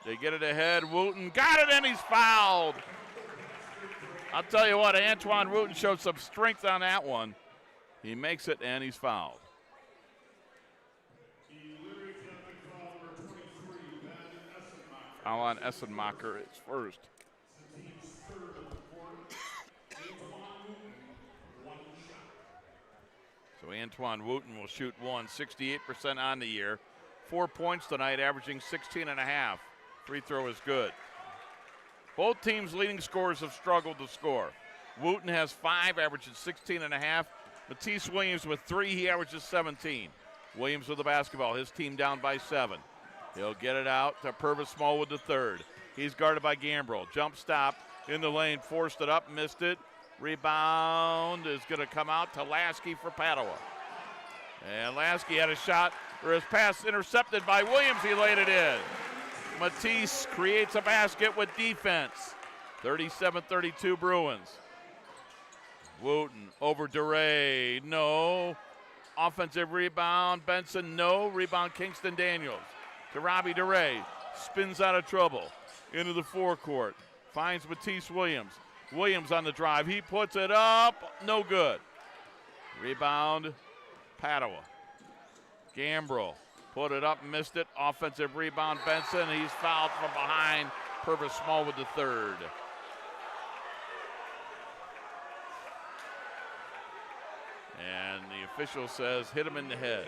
S1: They get it ahead. Wooten got it, and he's fouled. I'll tell you what, Antoine Wooten showed some strength on that one. He makes it, and he's fouled. Foul on Essenmacher is first. So Antoine Wooten will shoot 68% on the year. 4 points tonight, averaging 16.5. Free throw is good. Both teams' leading scorers have struggled to score. Wooten has 5, averages 16.5. Matisse Williams with 3, he averages 17. Williams with the basketball, his team down by 7. He'll get it out to Purvis Small with the third. He's guarded by Gambrell. Jump stop in the lane, forced it up, missed it. Rebound is going to come out to Lasky for Padua. And Lasky had a shot, or his pass intercepted by Williams. He laid it in. Matisse creates a basket with defense. 37-32 Bruins. Wooten over DeRay. No. Offensive rebound. Benson, no. Rebound Kingston Daniels. To Robbie DeRay. Spins out of trouble. Into the forecourt. Finds Matisse Williams. Williams on the drive. He puts it up. No good. Rebound Padua. Gambrell put it up, missed it. Offensive rebound Benson. He's fouled from behind. Purvis Small with the third. And the official says hit him in the head.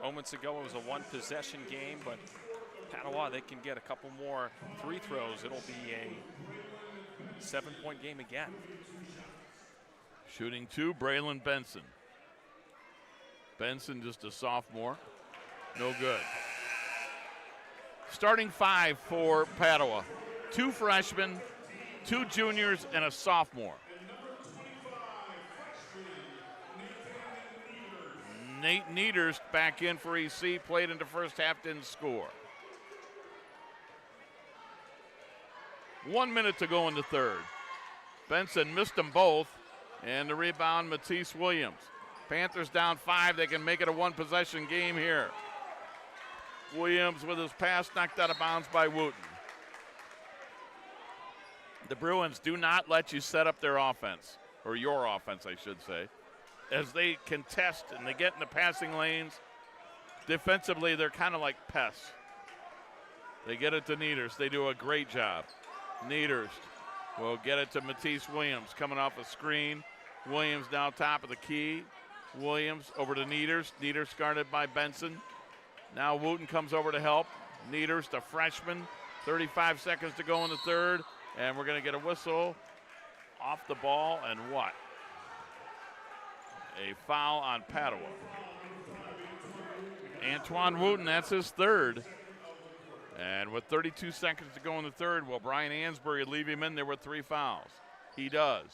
S9: Moments ago it was a one-possession game, but Padua, they can get a couple more free throws. It'll be a 7-point game again.
S1: Shooting 2, Braylon Benson. Benson, just a sophomore. No good. Starting 5 for Padua. 2 freshmen, 2 juniors, and a sophomore. Nate Niederst back in for EC, played in the first half, didn't score. 1 minute to go in the third. Benson missed them both, and the rebound, Matisse Williams. Panthers down 5, they can make it a 1-possession game here. Williams with his pass knocked out of bounds by Wooten. The Bruins do not let you set up their offense, or your offense, I should say. As they contest and they get in the passing lanes, defensively they're kind of like pests. They get it to Niederst. They do a great job. Niederst will get it to Matisse Williams coming off a screen. Williams now top of the key. Williams over to Niederst. Niederst guarded by Benson. Now Wooten comes over to help. Niederst, a freshman. 35 seconds to go in the third. And we're going to get a whistle off the ball. And what? A foul on Padua. Antoine Wooten, that's his third. And with 32 seconds to go in the third, will Brian Ansbury leave him in there with 3 fouls? He does.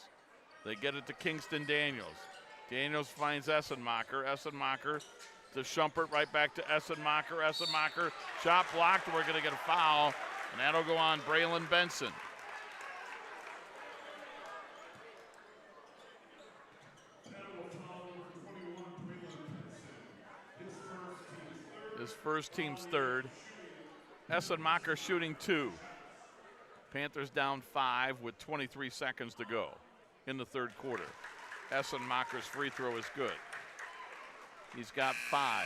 S1: They get it to Kingston Daniels. Daniels finds Essenmacher. Essenmacher to Schumpert, right back to Essenmacher. Essenmacher, shot blocked. We're going to get a foul, and that'll go on Braylon Benson. His first team's third. Essenmacher shooting 2. Panthers down 5 with 23 seconds to go in the third quarter. Essenmacher's free throw is good. He's got 5.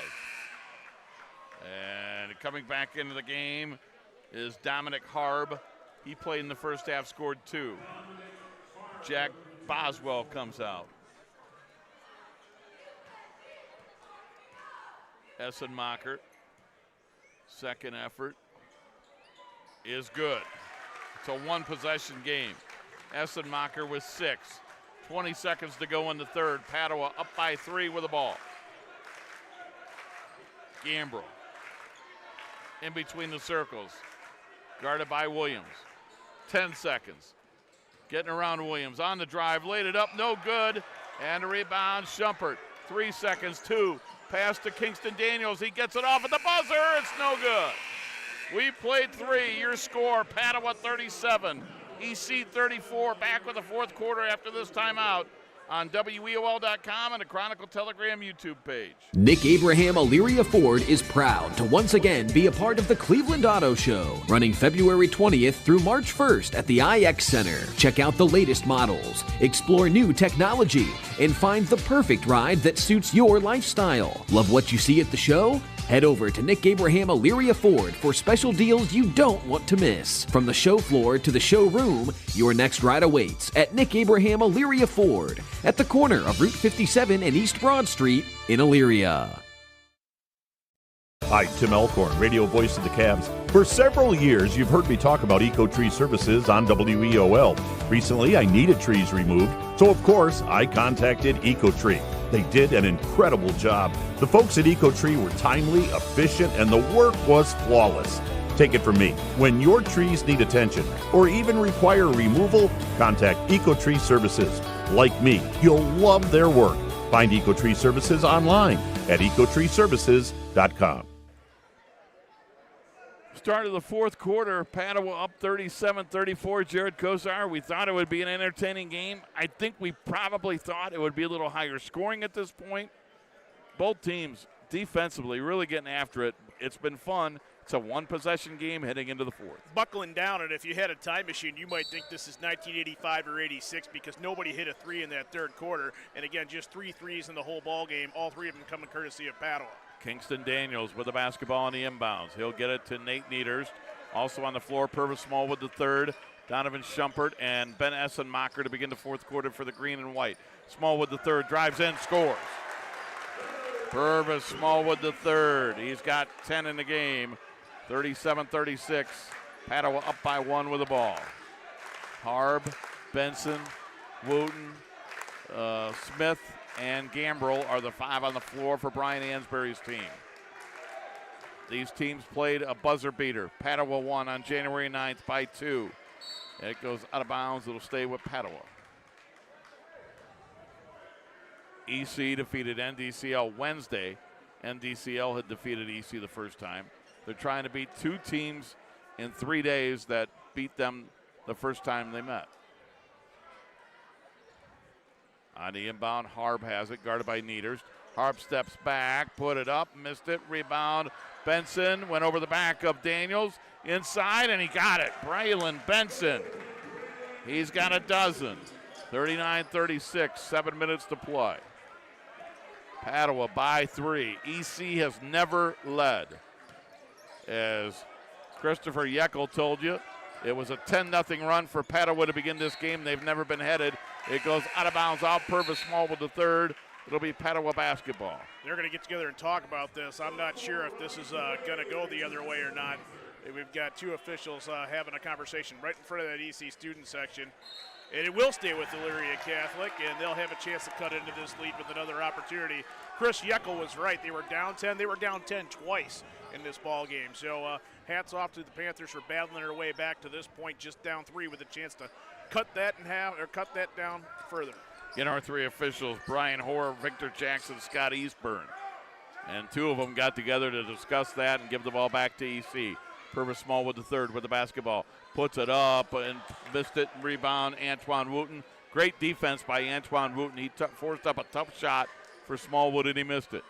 S1: And coming back into the game is Dominic Harb. He played in the first half, scored 2. Jack Boswell comes out. Essenmacher, second effort is good. It's a 1-possession game. Essenmacher with 6. 20 seconds to go in the third. Padua up by 3 with the ball. Gambrell in between the circles, guarded by Williams. 10 seconds. Getting around Williams on the drive, laid it up, no good. And a rebound, Schumpert. 3 seconds, 2. Pass to Kingston Daniels. He gets it off at the buzzer. It's no good. We played 3. Your score, Padua 37, EC 34. Back with the fourth quarter after this timeout on WEOL.com and the Chronicle Telegram YouTube page.
S2: Nick Abraham Elyria Ford is proud to once again be a part of the Cleveland Auto Show, running February 20th through March 1st at the IX Center. Check out the latest models, explore new technology, and find the perfect ride that suits your lifestyle. Love what you see at the show? Head over to Nick Abraham Elyria Ford for special deals you don't want to miss. From the show floor to the showroom, your next ride awaits at Nick Abraham Elyria Ford at the corner of Route 57 and East Broad Street in Elyria.
S7: Hi, Tim Elkhorn, radio voice of the Cavs. For several years, you've heard me talk about Eco-Tree Services on WEOL. Recently, I needed trees removed, so of course, I contacted Eco-Tree. They did an incredible job. The folks at Eco-Tree were timely, efficient, and the work was flawless. Take it from me. When your trees need attention or even require removal, contact Eco-Tree Services. Like me, you'll love their work. Find Eco-Tree Services online at ecotreeservices.com.
S1: Start of the fourth quarter, Padua up 37-34. Jared Kozar, we thought it would be an entertaining game. I think we probably thought it would be a little higher scoring at this point. Both teams defensively really getting after it. It's been fun. It's a 1-possession game heading into the fourth.
S4: Buckling down, and if you had a time machine, you might think this is 1985 or 86 because nobody hit a 3 in that third quarter. And again, just 3 threes in the whole ball game, all 3 of them coming courtesy of Padua.
S1: Kingston Daniels with the basketball on the inbounds. He'll get it to Nate Niederst. Also on the floor, Purvis Smallwood the third. Donovan Schumpert and Ben Essenmacher to begin the fourth quarter for the green and white. Smallwood the third drives in, scores. Purvis Smallwood the third. He's got 10 in the game. 37-36. Padua up by 1 with the ball. Harb, Benson, Wooten, Smith, and Gambrell are the 5 on the floor for Brian Ansbury's team. These teams played a buzzer beater. Padua won on January 9th by 2. It goes out of bounds. It'll stay with Padua. EC defeated NDCL Wednesday. NDCL had defeated EC the first time. They're trying to beat 2 teams in 3 days that beat them the first time they met. On the inbound, Harb has it, guarded by Niederst. Harb steps back, put it up, missed it, rebound. Benson went over the back of Daniels, inside, and he got it. Braylon Benson, he's got a dozen. 39-36, 7 minutes to play. Padua by 3. EC has never led. As Christopher Yeckel told you, it was a 10-0 run for Padua to begin this game. They've never been headed. It goes out of bounds out. Purvis Small with the third. It'll be Padua basketball.
S4: They're going to get together and talk about this. I'm not sure if this is going to go the other way or not. We've got 2 officials having a conversation right in front of that EC student section. And it will stay with Elyria Catholic, and they'll have a chance to cut into this lead with another opportunity. Chris Yeckel was right. They were down 10. They were down 10 twice in this ball game. So hats off to the Panthers for battling their way back to this point, just down 3 with a chance to cut that in half or cut that down further.
S1: In our 3 officials, Brian Hoare, Victor Jackson, Scott Eastburn. And 2 of them got together to discuss that and give the ball back to EC. Purvis Small with the third with the basketball. Puts it up and missed it. Rebound, Antoine Wooten. Great defense by Antoine Wooten. He forced up a tough shot for Smallwood, and he missed it.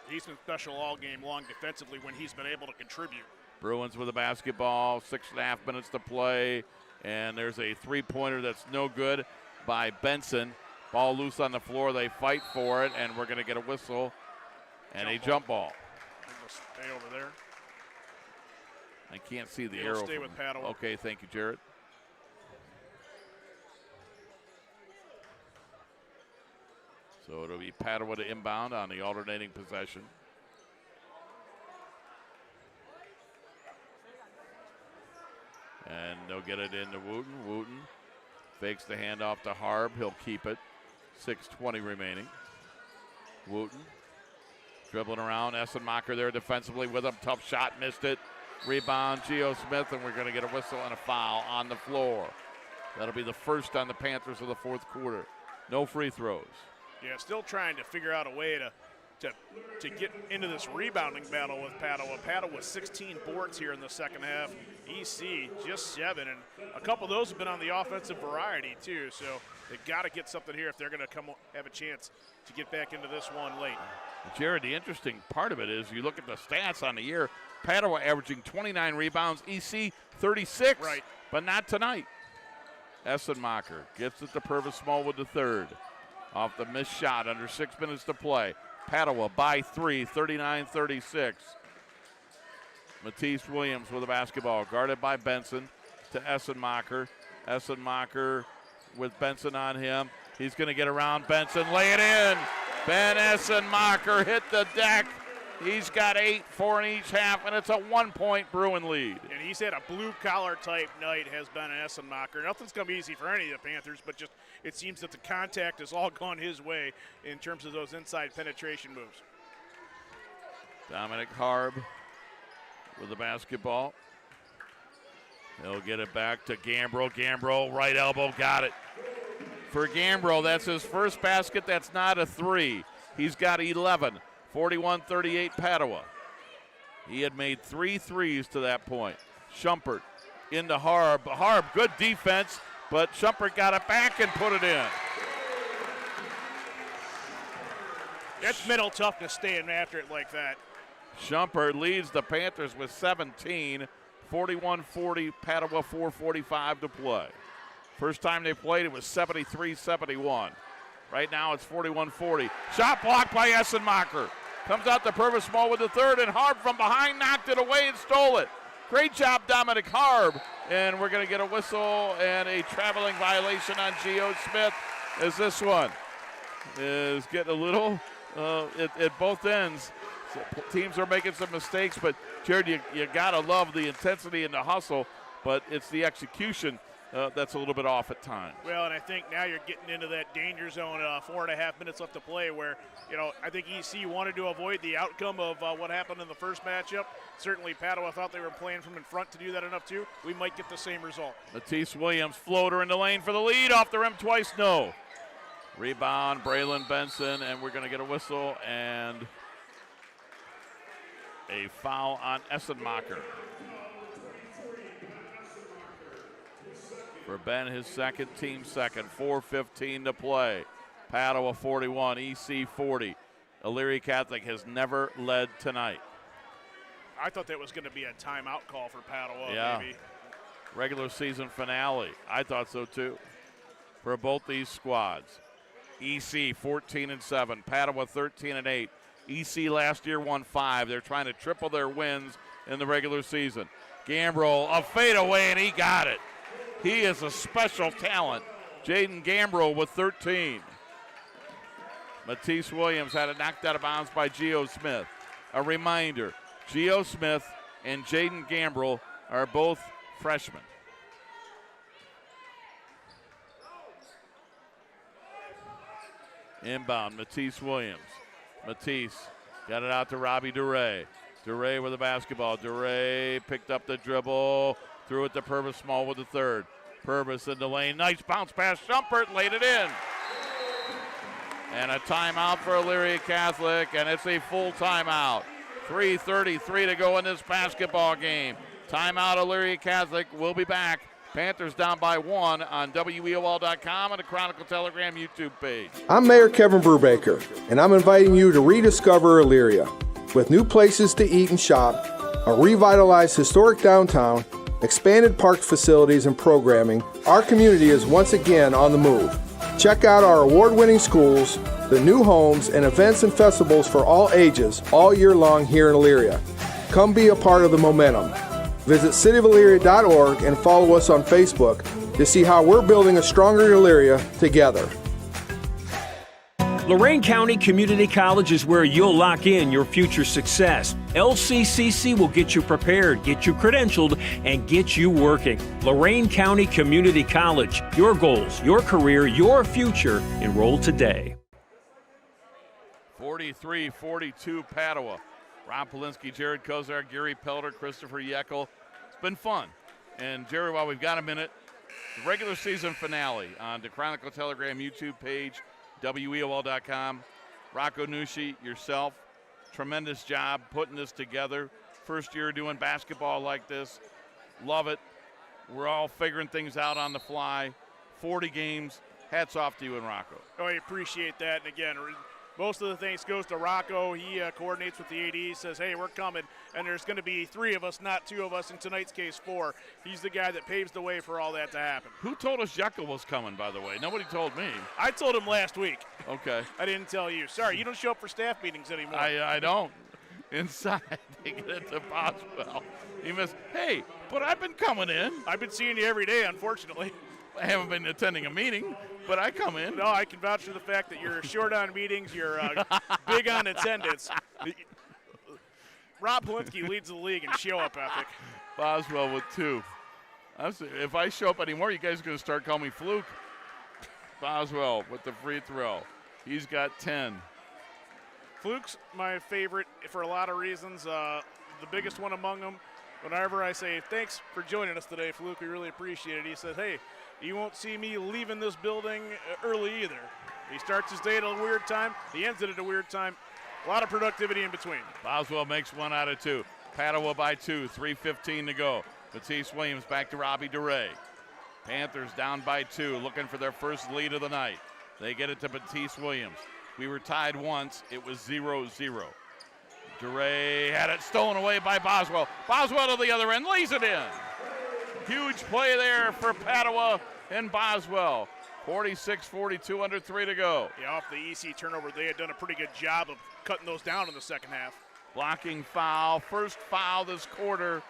S4: He's been special all game long defensively when he's been able to contribute.
S1: Bruins with the basketball, 6.5 minutes to play. And there's a 3-pointer that's no good by Benson. Ball loose on the floor. They fight for it, and we're going to get a whistle and a jump ball.
S4: Stay over there.
S1: I can't see the
S4: It'll
S1: arrow.
S4: Stay with Padua.
S1: Okay, thank you, Jared. So it'll be Padua to inbound on the alternating possession. And they'll get it into Wooten. Wooten fakes the handoff to Harb. He'll keep it. 6:20 remaining. Wooten dribbling around. Essenmacher there defensively with him. Tough shot, missed it. Rebound, Gio Smith, and we're going to get a whistle and a foul on the floor. That'll be the first on the Panthers of the fourth quarter. No free throws.
S4: Yeah, still trying to figure out a way to get into this rebounding battle with Padua. Padua with 16 boards here in the second half. EC just 7, and a couple of those have been on the offensive variety too. So they've got to get something here if they're going to have a chance to get back into this one late.
S1: Jared, the interesting part of it is you look at the stats on the year. Padua averaging 29 rebounds, EC 36,
S4: right,
S1: but not tonight. Essenmacher gets it to Purvis Small with the third. Off the missed shot under 6 minutes to play. Padua by 3, 39-36. Matisse Williams with the basketball, guarded by Benson to Essenmacher. Essenmacher with Benson on him. He's going to get around Benson, lay it in. Ben Essenmacher hit the deck. He's got 8, 4 in each half, and it's a 1-point Bruin lead.
S4: And he's had a blue-collar type night, has been an Essenmacher. Nothing's going to be easy for any of the Panthers, but just it seems that the contact has all gone his way in terms of those inside penetration moves.
S1: Dominic Harb with the basketball. He'll get it back to Gambrell. Gambrell, right elbow, got it. For Gambrell, that's his first basket. That's not a 3. He's got 11. 41-38 Padua. He had made 3 threes to that point. Schumpert into Harb. Harb, good defense, but Schumpert got it back and put it in.
S4: That's mental toughness staying after it like that.
S1: Schumpert leads the Panthers with 17. 41-40 Padua, 4:45 to play. First time they played, it was 73-71. Right now it's 41-40. Shot blocked by Essenmacher. Comes out to Purvis Small with the third, and Harb from behind knocked it away and stole it. Great job, Dominic Harb. And we're going to get a whistle and a traveling violation on Gio Smith, as this one is getting a little at both ends. teams are making some mistakes, but Jared, you gotta love the intensity and the hustle, but it's the execution that's a little bit off at times.
S4: Well, and I think now you're getting into that danger zone, 4.5 minutes left to play, where, I think EC wanted to avoid the outcome of what happened in the first matchup. Certainly Padua thought they were playing from in front to do that enough too. We might get the same result.
S1: Matisse Williams, floater in the lane for the lead, off the rim twice, no. Rebound, Braylon Benson, and we're gonna get a whistle and a foul on Essenmacher. For Ben, his second, team second. 4:15 to play. Padua 41, EC 40. Elyria Catholic has never led tonight.
S4: I thought that was going to be a timeout call for Padua,
S1: yeah.
S4: maybe.
S1: Regular season finale. I thought so too. For both these squads. EC 14-7. Padua 13-8. EC last year won 5. They're trying to triple their wins in the regular season. Gambrell, a fadeaway, and he got it. He is a special talent. Jaden Gambrell with 13. Matisse Williams had it knocked out of bounds by Geo Smith. A reminder, Geo Smith and Jaden Gambrell are both freshmen. Inbound, Matisse Williams. Matisse got it out to Robbie DeRay. DeRay with the basketball. DeRay picked up the dribble, threw it to Purvis Small with the third. Purvis in the lane. Nice bounce pass. Shumpert laid it in. And a timeout for Elyria Catholic, and it's a full timeout. 3:33 to go in this basketball game. Timeout, Elyria Catholic. We'll be back. Panthers down by 1 on WEOL.com and the Chronicle Telegram YouTube page.
S5: I'm Mayor Kevin Brubaker, and I'm inviting you to rediscover Elyria. With new places to eat and shop, a revitalized historic downtown, expanded park facilities and programming, our community is once again on the move. Check out our award-winning schools, the new homes, and events and festivals for all ages all year long here in Elyria. Come be a part of the momentum. Visit cityofelyria.org and follow us on Facebook to see how we're building a stronger Elyria together.
S8: Lorain County Community College is where you'll lock in your future success. LCCC will get you prepared, get you credentialed, and get you working. Lorain County Community College. Your goals, your career, your future. Enroll today.
S1: 43-42 Padua. Rob Polinsky, Jared Kozar, Gary Pelter, Christopher Yeckel. It's been fun. And Jerry, while we've got a minute, the regular season finale on the Chronicle Telegram YouTube page, WEOL.com. Rocco Nushi, yourself, tremendous job putting this together. First year doing basketball like this. Love it. We're all figuring things out on the fly. 40 games. Hats off to you and Rocco.
S4: Oh, I appreciate that. And again, most of the thanks goes to Rocco. He coordinates with the AD, says, hey, we're coming. And there's going to be 3 of us, not 2 of us. In tonight's case, 4. He's the guy that paves the way for all that to happen.
S1: Who told us Jekyll was coming, by the way? Nobody told me.
S4: I told him last week.
S1: Okay.
S4: I didn't tell you. Sorry, you don't show up for staff meetings anymore.
S1: I don't. Inside, they get it to Boswell. He missed. Hey, but I've been coming in.
S4: I've been seeing you every day, unfortunately.
S1: I haven't been attending a meeting, but I come in.
S4: No, I can vouch for the fact that you're short on meetings, you're big on attendance. Rob Polinsky leads the league in show-up ethic.
S1: Boswell with 2. If I show up anymore, you guys are going to start calling me Fluke. Boswell with the free throw. He's got 10.
S4: Fluke's my favorite for a lot of reasons. The biggest one among them, whenever I say, thanks for joining us today, Fluke, we really appreciate it. He says, hey, you won't see me leaving this building early either. He starts his day at a weird time. He ends it at a weird time. A lot of productivity in between.
S1: Boswell makes 1 out of 2. Padua by 2, 3:15 to go. Matisse Williams back to Robbie DeRay. Panthers down by 2, looking for their first lead of the night. They get it to Matisse Williams. We were tied once. It was 0-0. DeRay had it stolen away by Boswell. Boswell to the other end, lays it in. Huge play there for Padua and Boswell. 46-42, under 3 to go.
S4: Yeah, off the EC turnover, they had done a pretty good job of cutting those down in the second half.
S1: Blocking foul, first foul this quarter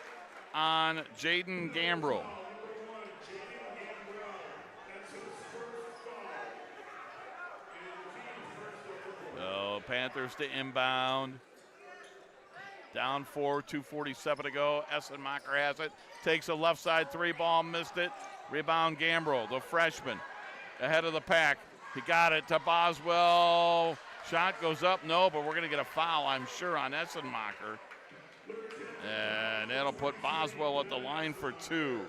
S1: on Jaden Gambrell. So Panthers to inbound. Down 4, 2:47 to go. Essenmacher has it. Takes a left side three ball, missed it. Rebound Gambrel, the freshman, ahead of the pack. He got it to Boswell. Shot goes up, no, but we're going to get a foul, I'm sure, on Essenmacher. And that'll put Boswell at the line for 2.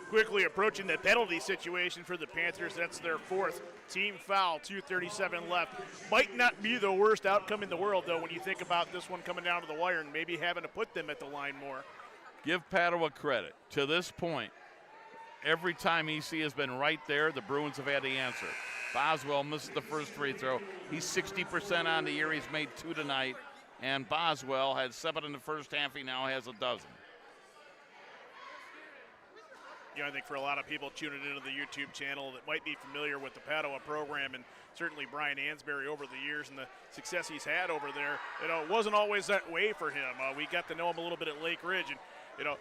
S4: Quickly approaching the penalty situation for the Panthers. That's their 4th team foul, 2:37 left. Might not be the worst outcome in the world, though, when you think about this one coming down to the wire and maybe having to put them at the line more.
S1: Give Padua credit. To this point, every time EC has been right there, the Bruins have had the answer. Boswell missed the first free throw. He's 60% on the year. He's made 2 tonight. And Boswell had 7 in the first half. He now has a dozen.
S4: I think for a lot of people tuning into the YouTube channel that might be familiar with the Padua program, and certainly Brian Ansberry over the years and the success he's had over there, it wasn't always that way for him. We got to know him a little bit at Lake Ridge, and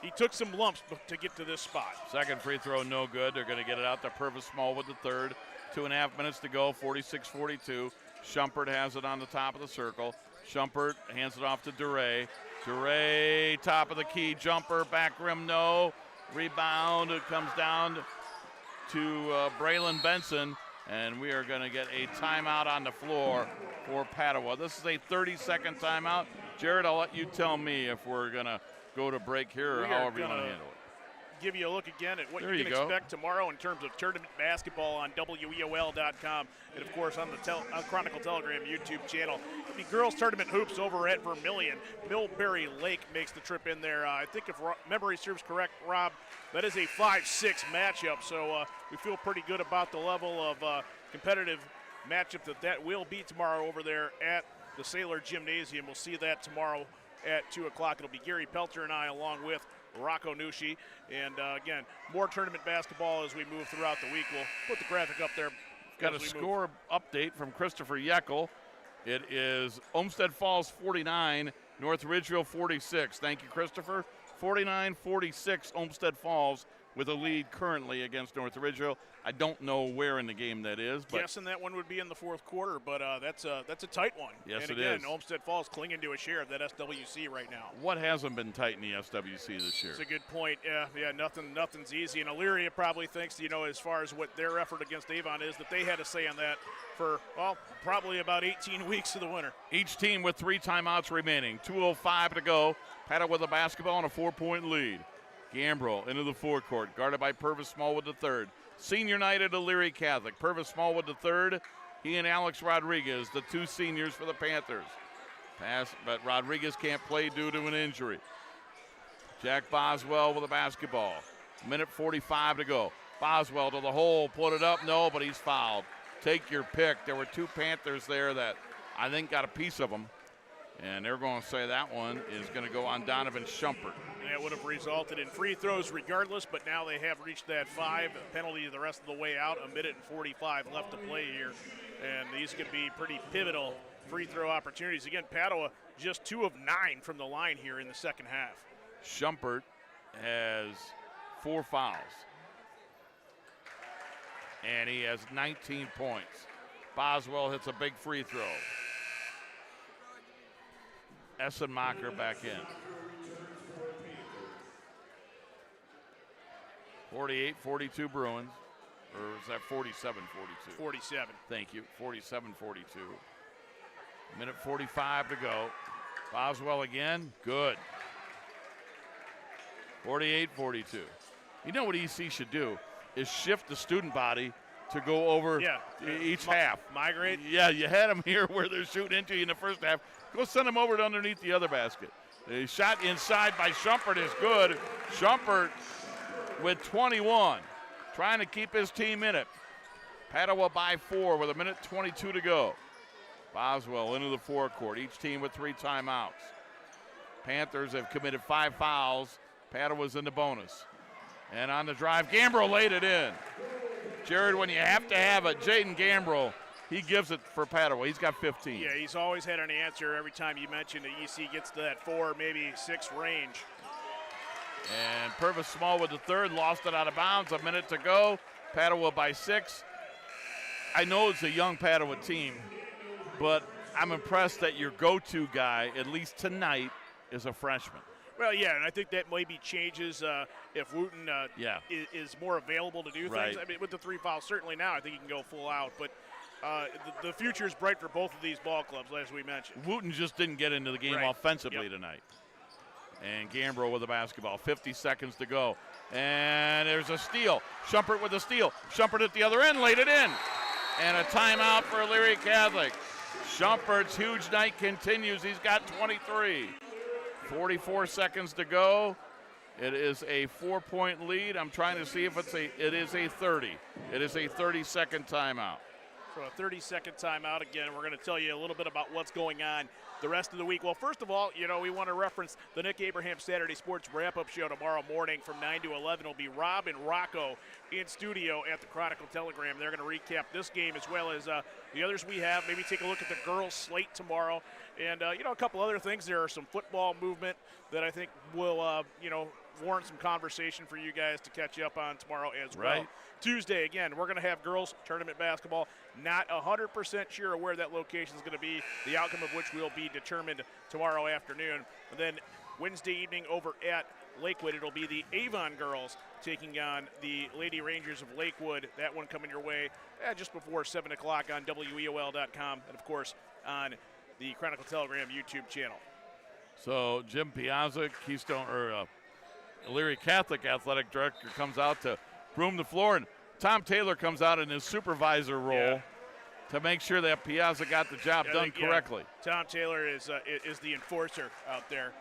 S4: he took some lumps to get to this spot.
S1: Second free throw, no good. They're going to get it out to Purvis Small with the third. 2.5 minutes to go, 46-42. Schumpert has it on the top of the circle. Schumpert hands it off to Duray. Duray, top of the key, jumper, back rim, no. Rebound, it comes down to Braylon Benson, and we are going to get a timeout on the floor for Padua. This is a 30-second timeout. Jared, I'll let you tell me if we're going to go to break here or however you want to handle it.
S4: Give you a look again at what you can expect tomorrow in terms of tournament basketball on WEOL.com and, of course, on the Chronicle Telegram YouTube channel. The girls tournament hoops over at Vermilion. Millbury Lake makes the trip in there. I think if memory serves correct, Rob, that is a 5-6 matchup, so we feel pretty good about the level of competitive matchup that will be tomorrow over there at the Sailor Gymnasium. We'll see that tomorrow at 2 o'clock. It'll be Gary Pelter and I along with Rocco Nushi. And again, more tournament basketball as we move throughout the week. We'll put the graphic up there.
S1: Got a score update from Christopher Yeckel. It is Olmsted Falls 49, North Ridgeville 46. Thank you, Christopher. 49-46 Olmsted Falls with a lead currently against North Ridgeville. I don't know where in the game that is, but
S4: guessing that one would be in the fourth quarter, but that's a tight one.
S1: Yes,
S4: and
S1: it
S4: again,
S1: is.
S4: Olmsted Falls clinging to a share of that SWC right now.
S1: What hasn't been tight in the SWC this year?
S4: That's a good point. Yeah, nothing's easy. And Elyria probably thinks, as far as what their effort against Avon is, that they had a say on that for, probably about 18 weeks of the winter.
S1: Each team with 3 timeouts remaining. 2:05 to go. Padua with a basketball and a 4-point lead. Gambrel into the forecourt, guarded by Purvis Small with the third. Senior night at Elyria Catholic. Purvis Small with the third. He and Alex Rodriguez, the 2 seniors for the Panthers. Pass, but Rodriguez can't play due to an injury. Jack Boswell with a basketball. 1:45 to go. Boswell to the hole, put it up, no, but he's fouled. Take your pick. There were 2 Panthers there that I think got a piece of them. And they're going to say that one is going to go on Donovan Schumpert.
S4: That would have resulted in free throws regardless, but now they have reached that 5 penalty the rest of the way out. 1:45 left to play here. And these could be pretty pivotal free throw opportunities. Again, Padua just 2 of 9 from the line here in the second half.
S1: Schumpert has 4 fouls. And he has 19 points. Boswell hits a big free throw. Essenmacher back in. 48-42 Bruins. Or is that 47-42?
S4: 47.
S1: Thank you. 47-42. 1:45 to go. Boswell again. Good. 48-42. You know what EC should do is shift the student body to go over each half.
S4: Migrate?
S1: Yeah, you had them here where they're shooting into you in the first half. Go send them over to underneath the other basket. The shot inside by Schumpert is good. Schumpert with 21, trying to keep his team in it. Padua by 4 with 1:22 to go. Boswell into the forecourt, each team with 3 timeouts. Panthers have committed 5 fouls. Padua's in the bonus. And on the drive, Gambrel laid it in. Jared, when you have to have it, Jaden Gambrel, he gives it for Padua. He's got 15.
S4: Yeah, he's always had an answer every time you mention that EC gets to that 4, maybe 6 range.
S1: And Purvis Small with the third, lost it out of bounds. 1 minute to go. Padua by 6. I know it's a young Padua team, but I'm impressed that your go-to guy, at least tonight, is a freshman.
S4: Well, yeah, and I think that maybe changes if Wooten is more available to do things. I mean, with the 3 fouls, certainly now I think he can go full out. But the future is bright for both of these ball clubs, as we mentioned.
S1: Wooten just didn't get into the game offensively tonight. And Gambro with the basketball. 50 seconds to go. And there's a steal. Shumpert with a steal. Shumpert at the other end, laid it in. And a timeout for Elyria Catholic. Shumpert's huge night continues. He's got 23. 44 seconds to go. It is a 4-point lead. I'm trying to see if it is a 30. It is a 30-second timeout.
S4: So a 30-second timeout. Again, we're going to tell you a little bit about what's going on the rest of the week. Well, first of all, we want to reference the Nick Abraham Saturday Sports Wrap-Up Show tomorrow morning from 9 to 11. It'll be Rob and Rocco in studio at the Chronicle Telegram. They're going to recap this game as well as the others we have. Maybe take a look at the girls' slate tomorrow. And, a couple other things. There are some football movement that I think will, warrant some conversation for you guys to catch you up on tomorrow as well. Tuesday, again, we're going to have girls tournament basketball. Not 100% sure where that location is going to be, the outcome of which will be determined tomorrow afternoon. And then Wednesday evening over at Lakewood, it'll be the Avon girls taking on the Lady Rangers of Lakewood. That one coming your way just before 7 o'clock on WEOL.com and, of course, on the Chronicle Telegram YouTube channel.
S1: So Jim Piazza, Elyria Catholic Athletic Director, comes out to broom the floor, and Tom Taylor comes out in his supervisor role to make sure that Piazza got the job done correctly.
S4: Tom Taylor is the enforcer out there.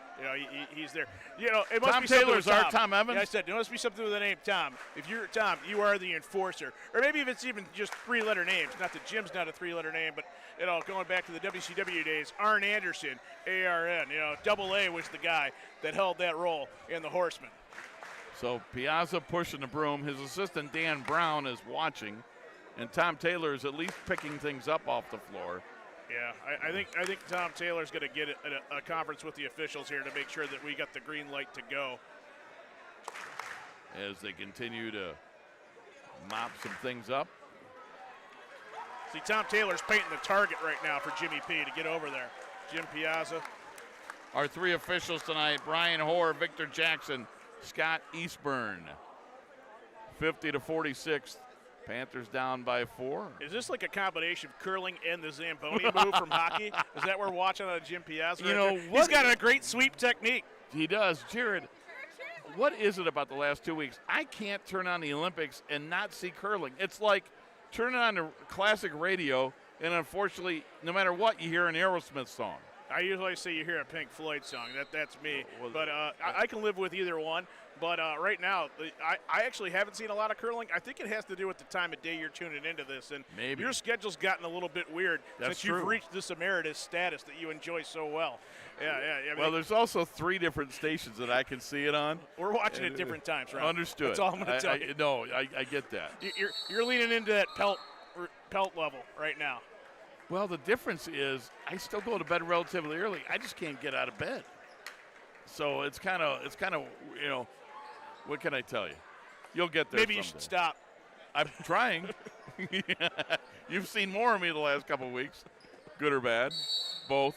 S4: He's there. It must
S1: Tom
S4: be
S1: Taylor's
S4: our
S1: Tom Evans.
S4: Yeah, I said there must be something with the name Tom. If you're Tom, you are the enforcer. Or maybe if it's even just 3-letter names. Not that Jim's not a 3-letter name, but going back to the WCW days, Arn Anderson, ARN. Double A was the guy that held that role in the Horsemen.
S1: So Piazza pushing the broom. His assistant Dan Brown is watching, and Tom Taylor is at least picking things up off the floor.
S4: Yeah, I think Tom Taylor's going to get a conference with the officials here to make sure that we got the green light to go.
S1: As they continue to mop some things up.
S4: See, Tom Taylor's painting the target right now for Jimmy P to get over there. Jim Piazza.
S1: Our 3 officials tonight: Brian Hoare, Victor Jackson, Scott Eastburn. 50-46. Panthers down by 4.
S4: Is this like a combination of curling and the Zamboni move from hockey? Is that what we're watching on Jim Piazza? He's got a great sweep technique.
S1: He does. Jared, what is it about the last 2 weeks? I can't turn on the Olympics and not see curling. It's like turning on the classic radio, and unfortunately, no matter what, you hear an Aerosmith song.
S4: I usually say you hear a Pink Floyd song. That's me. But I can live with either one. But right now, I actually haven't seen a lot of curling. I think it has to do with the time of day you're tuning into this. And
S1: maybe
S4: your schedule's gotten a little bit weird since you've reached this emeritus status that you enjoy so well. Yeah.
S1: Well, there's also 3 different stations that I can see it on.
S4: We're watching at different times, right?
S1: Understood.
S4: That's all I'm going to tell you.
S1: No, I get that.
S4: You're leaning into that pelt level right now.
S1: Well, the difference is I still go to bed relatively early. I just can't get out of bed. So it's kind of, what can I tell you? You'll get there.
S4: Maybe you should stop.
S1: I'm trying. You've seen more of me the last couple of weeks, good or bad, both.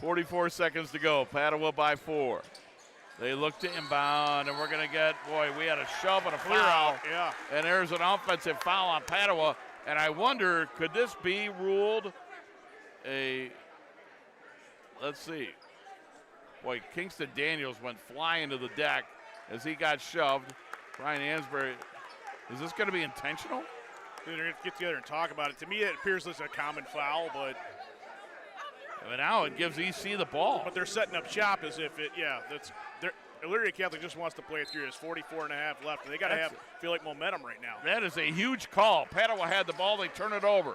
S1: 44 seconds to go. Padua by 4. They look to inbound, and we're going to get, we had a shove and a foul.
S4: Yeah.
S1: And there's an offensive foul on Padua. And I wonder, could this be ruled let's see. Kingston Daniels went flying to the deck as he got shoved. Brian Ansbury, is this going to be intentional?
S4: They're going to get together and talk about it. To me, it appears as a common foul, but
S1: now it gives EC the ball.
S4: But they're setting up shop as if Elyria Catholic just wants to play it through. There's 44 and a half left, and they got to feel like momentum right now.
S1: That is a huge call. Padua had the ball. They turn it over.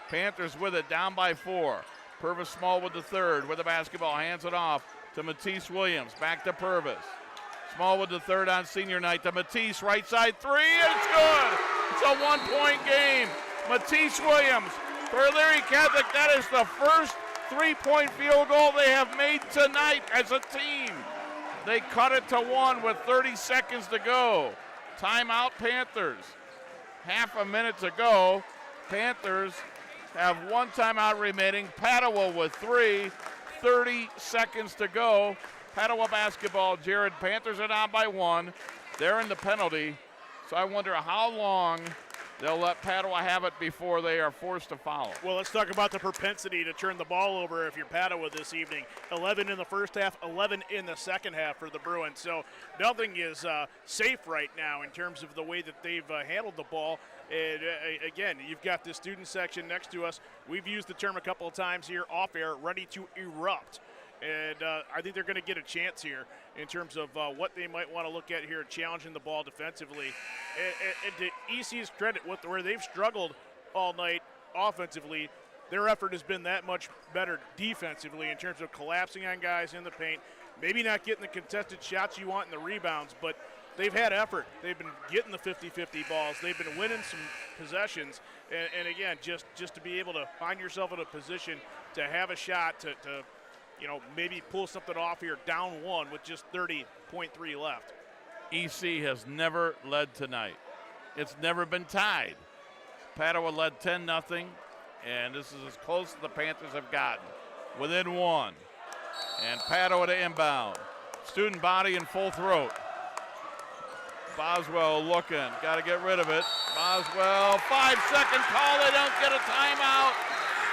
S1: Panthers with it, down by 4. Purvis Small with the third, with the basketball, hands it off to Matisse Williams. Back to Purvis. Small with the third on senior night to Matisse, right side 3, and it's good. It's a 1-point game. Matisse Williams for Elyria Catholic. That is the first 3-point field goal they have made tonight as a team. They cut it to 1 with 30 seconds to go. Timeout Panthers. Half a minute to go. Panthers have one timeout remaining. Padua with 3, 30 seconds to go. Padua basketball, Jared. Panthers are down by 1. They're in the penalty, so I wonder how long they'll let Padua have it before they are forced to foul.
S4: Well, let's talk about the propensity to turn the ball over if you're Padua this evening. 11 in the first half, 11 in the second half for the Bruins. So nothing is safe right now in terms of the way that they've handled the ball. And again, you've got the student section next to us. We've used the term a couple of times here off air, ready to erupt. And I think they're going to get a chance here in terms of what they might want to look at here, challenging the ball defensively. And to EC's credit, where they've struggled all night offensively, their effort has been that much better defensively in terms of collapsing on guys in the paint, maybe not getting the contested shots you want in the rebounds, but they've had effort. They've been getting the 50-50 balls. They've been winning some possessions. And again, just to be able to find yourself in a position to have a shot to maybe pull something off here down 1 with just 30.3 left.
S1: EC has never led tonight. It's never been tied. Padua led 10-0, and this is as close as the Panthers have gotten. Within 1. And Padua to inbound. Student body in full throat. Boswell looking. Got to get rid of it. Boswell, 5-second call. They don't get a timeout.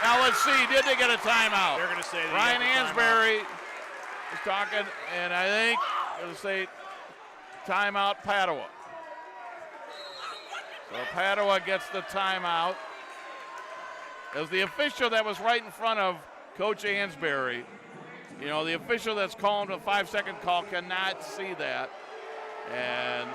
S1: Now let's see, did they get a timeout?
S4: They're going to say
S1: Ryan Ansbury is talking, and I think they'll say timeout Padua. So Padua gets the timeout. As the official that was right in front of Coach Ansbury, the official that's calling the 5-second call cannot see that. And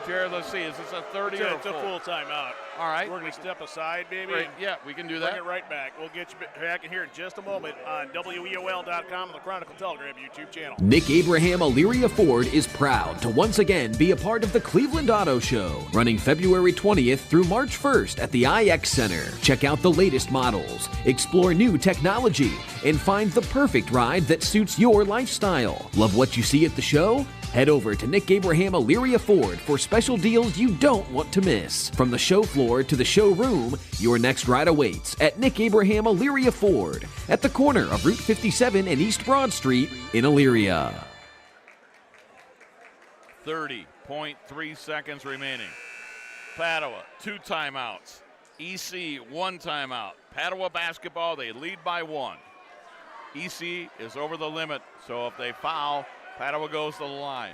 S1: Jared, let's see, is this a 30 or a full?
S4: It's a full timeout.
S1: All right.
S4: We're going to step aside, maybe.
S1: Right. Yeah, we can do that.
S4: Bring it right back. We'll get you back in here in just a moment on WEOL.com and the Chronicle Telegram YouTube channel.
S2: Nick Abraham Elyria Ford is proud to once again be a part of the Cleveland Auto Show, running February 20th through March 1st at the IX Center. Check out the latest models, explore new technology, and find the perfect ride that suits your lifestyle. Love what you see at the show? Head over to Nick Abraham Elyria Ford for special deals you don't want to miss. From the show floor to the showroom, your next ride awaits at Nick Abraham Elyria Ford at the corner of Route 57 and East Broad Street in Elyria.
S1: 30.3 seconds remaining. Padua, 2 timeouts. EC, 1 timeout. Padua basketball, they lead by 1. EC is over the limit, so if they foul, Padua goes to the line.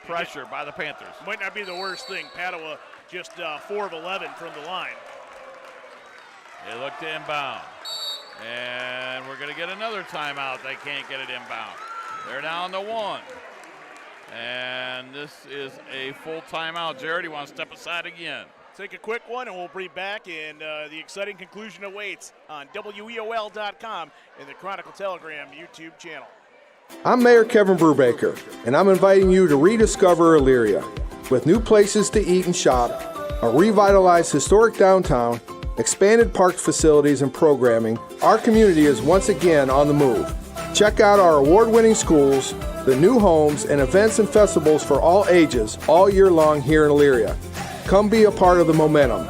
S1: Pressure by the Panthers.
S4: Might not be the worst thing. Padua just 4 of 11 from the line.
S1: They look to inbound. And we're going to get another timeout. They can't get it inbound. They're down to 1. And this is a full timeout. Jared, you want to step aside again?
S4: Take a quick one, and we'll be back, and the exciting conclusion awaits on WEOL.com and the Chronicle Telegram YouTube channel.
S5: I'm Mayor Kevin Brubaker, and I'm inviting you to rediscover Elyria. With new places to eat and shop, a revitalized historic downtown, expanded park facilities and programming, our community is once again on the move. Check out our award-winning schools, the new homes, and events and festivals for all ages all year long here in Elyria. Come be a part of the momentum.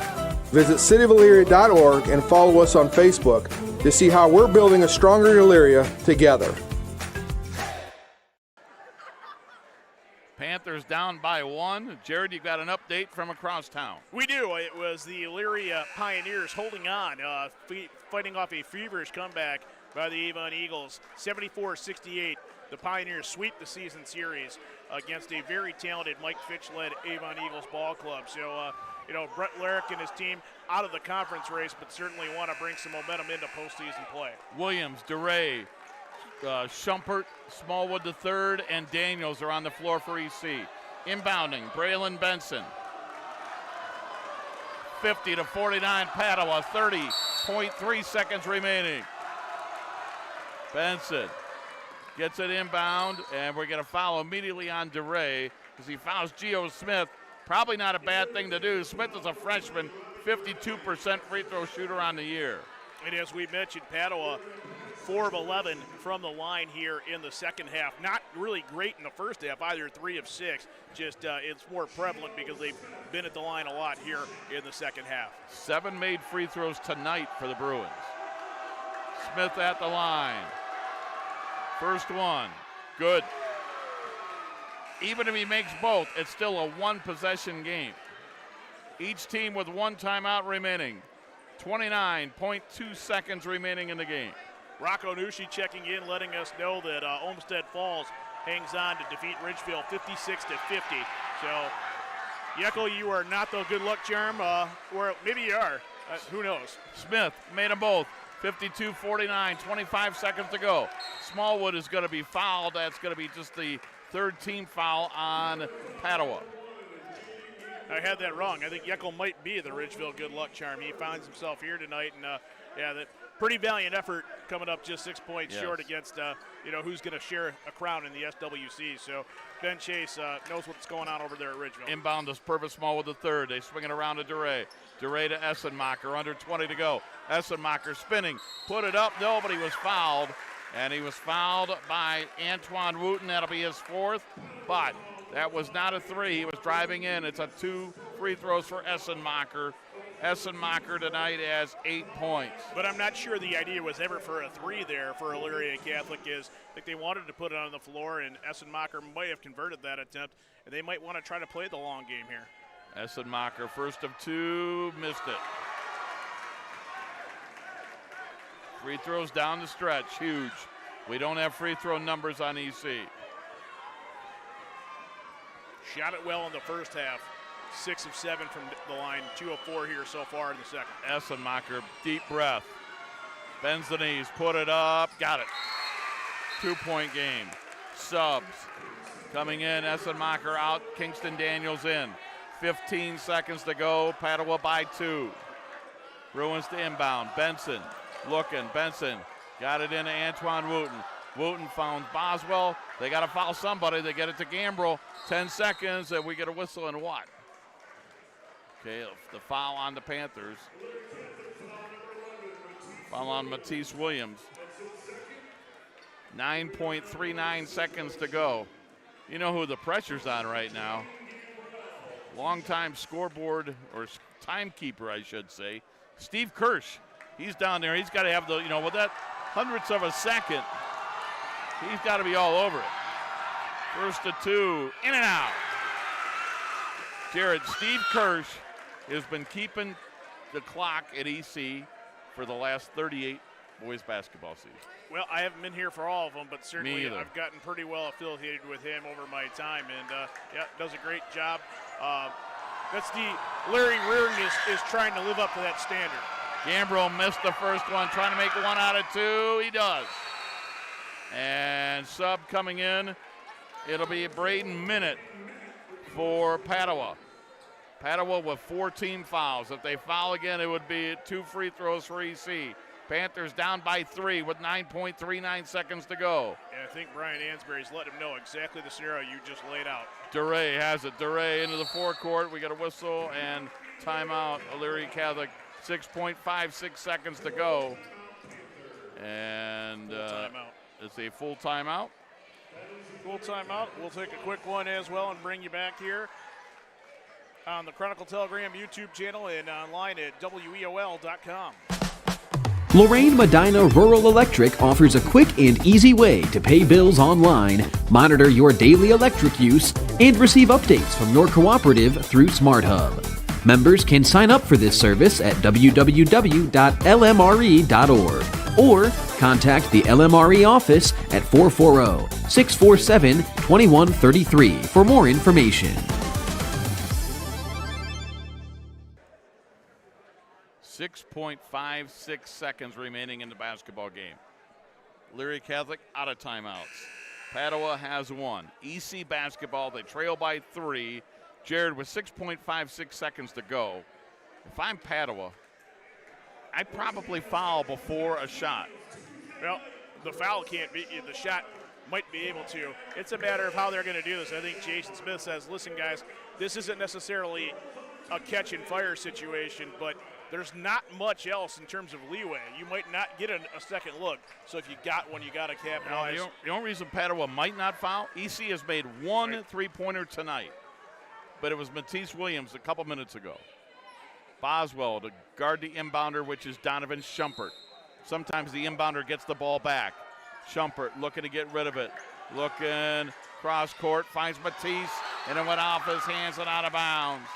S5: Visit cityofelyria.org and follow us on Facebook to see how we're building a stronger Elyria together.
S1: Panthers down by 1. Jared, you got an update from across town.
S4: We do. It was the Elyria Pioneers holding on, fighting off a feverish comeback by the Avon Eagles. 74-68. The Pioneers sweep the season series against a very talented Mike Fitch-led Avon Eagles ball club. So, Brett Larrick and his team out of the conference race, but certainly want to bring some momentum into postseason play.
S1: Williams, DeRay, Schumpert, Smallwood III, and Daniels are on the floor for EC. Inbounding, Braylon Benson. 50-49 Padua, 30.3 seconds remaining. Benson gets it inbound, and we're going to foul immediately on DeRay because he fouls Gio Smith. Probably not a bad thing to do. Smith is a freshman, 52% free throw shooter on the year.
S4: And as we mentioned, Padua 4 of 11 from the line here in the second half. Not really great in the first half, either 3 of 6. Just it's more prevalent because they've been at the line a lot here in the second half.
S1: 7 made free throws tonight for the Bruins. Smith at the line. First one, good. Even if he makes both, it's still a 1-possession game. Each team with 1 timeout remaining. 29.2 seconds remaining in the game.
S4: Rocco Nushi checking in, letting us know that Olmsted Falls hangs on to defeat Ridgefield 56-50. So, Yeckel, you are not the good luck charm, or maybe you are. Who knows?
S1: Smith made them both. 52-49, 25 seconds to go. Smallwood is going to be fouled. That's going to be just the 3rd team foul on Padua.
S4: I had that wrong. I think Yeckel might be the Ridgeville good luck charm. He finds himself here tonight, and that pretty valiant effort coming up just 6 points short against who's going to share a crown in the SWC. So Ben Chase knows what's going on over there at Ridgeville.
S1: Inbound is Purvis Small with the 3rd. They swing it around to DeRay. DeRay to Essenmacher, under 20 to go. Essenmacher spinning, put it up. Nobody was fouled, and he was fouled by Antoine Wooten. That'll be his 4th, but that was not a 3. He was driving in. It's a 2 free throws for Essenmacher. Essenmacher tonight has 8 points.
S4: But I'm not sure the idea was ever for a 3 there for Elyria Catholic. I think they wanted to put it on the floor, and Essenmacher might have converted that attempt, and they might want to try to play the long game here.
S1: Essenmacher, first of 2, missed it. Free throws down the stretch, huge. We don't have free throw numbers on EC.
S4: Shot it well in the first half. 6 of 7 from the line, 2 of 4 here so far in the second.
S1: Essenmacher, deep breath. Bends the knees, put it up, got it. 2-point game. Subs coming in, Essenmacher out, Kingston Daniels in. 15 seconds to go, Padua by 2. Bruins to inbound, Benson looking, Benson got it into Antoine Wooten. Wooten found Boswell. They got to foul somebody. They get it to Gambrell. 10 seconds, and we get a whistle and what? Okay, the foul on the Panthers. Foul on Matisse Williams. 9.39 seconds to go. You know who the pressure's on right now. Longtime scoreboard, or timekeeper, I should say, Steve Kirsch. He's down there. He's got to have the, with that hundredths of a second, he's got to be all over it. First to 2, in and out. Jared, Steve Kirsch has been keeping the clock at EC for the last 38 boys basketball season.
S4: Well, I haven't been here for all of them, but certainly
S1: Me either.
S4: I've gotten pretty well affiliated with him over my time, and does a great job. Larry Reardon is trying to live up to that standard.
S1: Gambrell missed the first one, trying to make 1 out of 2. He does. And sub coming in, it'll be Braden Minute for Padua. Padua with 4 team fouls. If they foul again, it would be 2 free throws for EC. Panthers down by 3 with 9.39 seconds to go.
S4: And I think Brian Ansbury's let him know exactly the scenario you just laid out.
S1: DeRay has it. DeRay into the forecourt. We got a whistle and timeout. Elyria Catholic, 6.56 seconds to go. And it's a full timeout.
S4: Full timeout. We'll take a quick one as well and bring you back here on the Chronicle Telegram YouTube channel and online at WEOL.com.
S2: Lorraine Medina Rural Electric offers a quick and easy way to pay bills online, monitor your daily electric use, and receive updates from your cooperative through SmartHub. Members can sign up for this service at www.lmre.org or contact the LMRE office at 440-647-2133 for more information.
S1: 6.56 seconds remaining in the basketball game. Elyria Catholic out of timeouts. Padua has 1. EC basketball, they trail by 3. Jared with 6.56 seconds to go. If I'm Padua, I'd probably foul before a shot.
S4: Well, the foul can't be, the shot might be able to. It's a matter of how they're going to do this. I think Jason Smith says, listen, guys, this isn't necessarily a catch and fire situation, but there's not much else in terms of leeway. You might not get a second look, so if you got one, you got to capitalize.
S1: The only reason Padua might not foul, EC has made one three-pointer tonight, but it was Matisse Williams a couple minutes ago. Boswell to guard the inbounder, which is Donovan Schumpert. Sometimes the inbounder gets the ball back. Schumpert looking to get rid of it. Looking cross court, finds Matisse, and it went off his hands and out of bounds.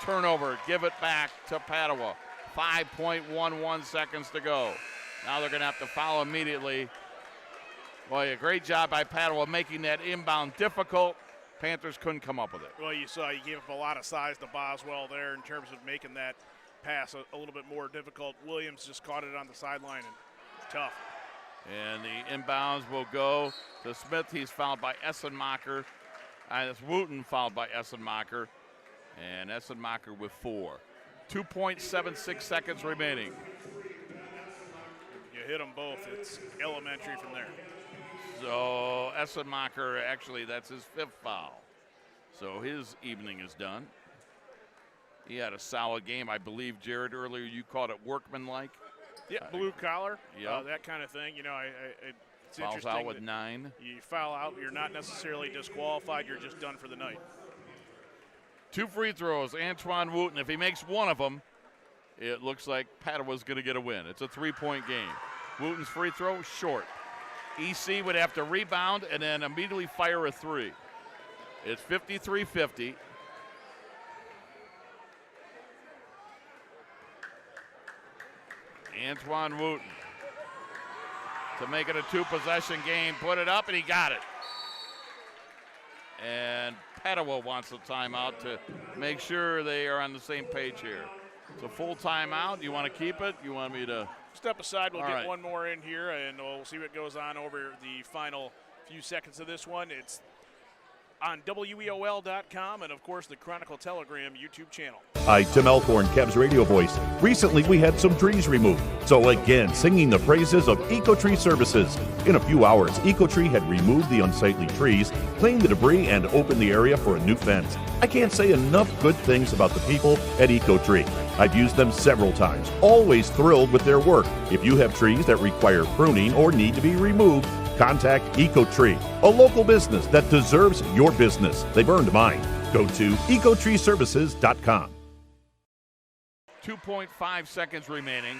S1: Turnover, give it back to Padua. 5.11 seconds to go. Now they're going to have to foul immediately. Boy, a great job by Padua making that inbound difficult. Panthers couldn't come up with it.
S4: Well, you saw he gave up a lot of size to Boswell there in terms of making that pass a little bit more difficult. Williams just caught it on the sideline, and tough.
S1: And the inbounds will go to Smith. He's fouled by Essenmacher. It's Wooten fouled by Essenmacher. And Essenmacher with 4. 2.76 seconds remaining.
S4: You hit them both. It's elementary from there.
S1: So Essenmacher, actually, that's his 5th foul. So his evening is done. He had a solid game. I believe, Jared, earlier you called it workmanlike.
S4: Yeah, blue collar,
S1: yep.
S4: That kind of thing. You know, it's
S1: Fouls
S4: interesting.
S1: Out with 9.
S4: You foul out, you're not necessarily disqualified. You're just done for the night.
S1: 2 free throws, Antoine Wooten. If he makes one of them, it looks like Padua's going to get a win. It's a 3-point game. Wooten's free throw, short. EC would have to rebound and then immediately fire a 3. It's 53-50. Antoine Wooten to make it a 2-possession game. Put it up, and he got it. And Padua wants a timeout to make sure they are on the same page here. It's a full timeout. You want to keep it? You want me to?
S4: Step aside. We'll
S1: All
S4: get
S1: right.
S4: one more in here, and we'll see what goes on over the final few seconds of this one. It's on WEOL.com and, of course, the Chronicle Telegram YouTube channel.
S7: Hi, Tim Elkhorn, Cavs radio voice. Recently, we had some trees removed. So again, singing the praises of EcoTree Services. In a few hours, EcoTree had removed the unsightly trees, cleaned the debris, and opened the area for a new fence. I can't say enough good things about the people at EcoTree. I've used them several times, always thrilled with their work. If you have trees that require pruning or need to be removed, contact EcoTree, a local business that deserves your business. They've earned mine. Go to ecotreeservices.com.
S1: 2.5 seconds remaining.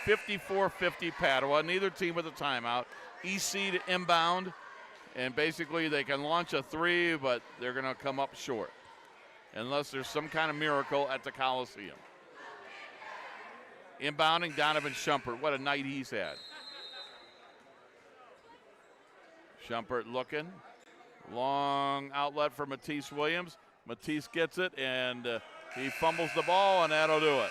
S1: 54-50 Padua. Neither team with a timeout. EC to inbound. And basically they can launch a 3, but they're going to come up short. Unless there's some kind of miracle at the Coliseum. Inbounding Donovan Schumpert. What a night he's had. Schumpert looking. Long outlet for Matisse Williams. Matisse gets it, and he fumbles the ball, and that'll do it.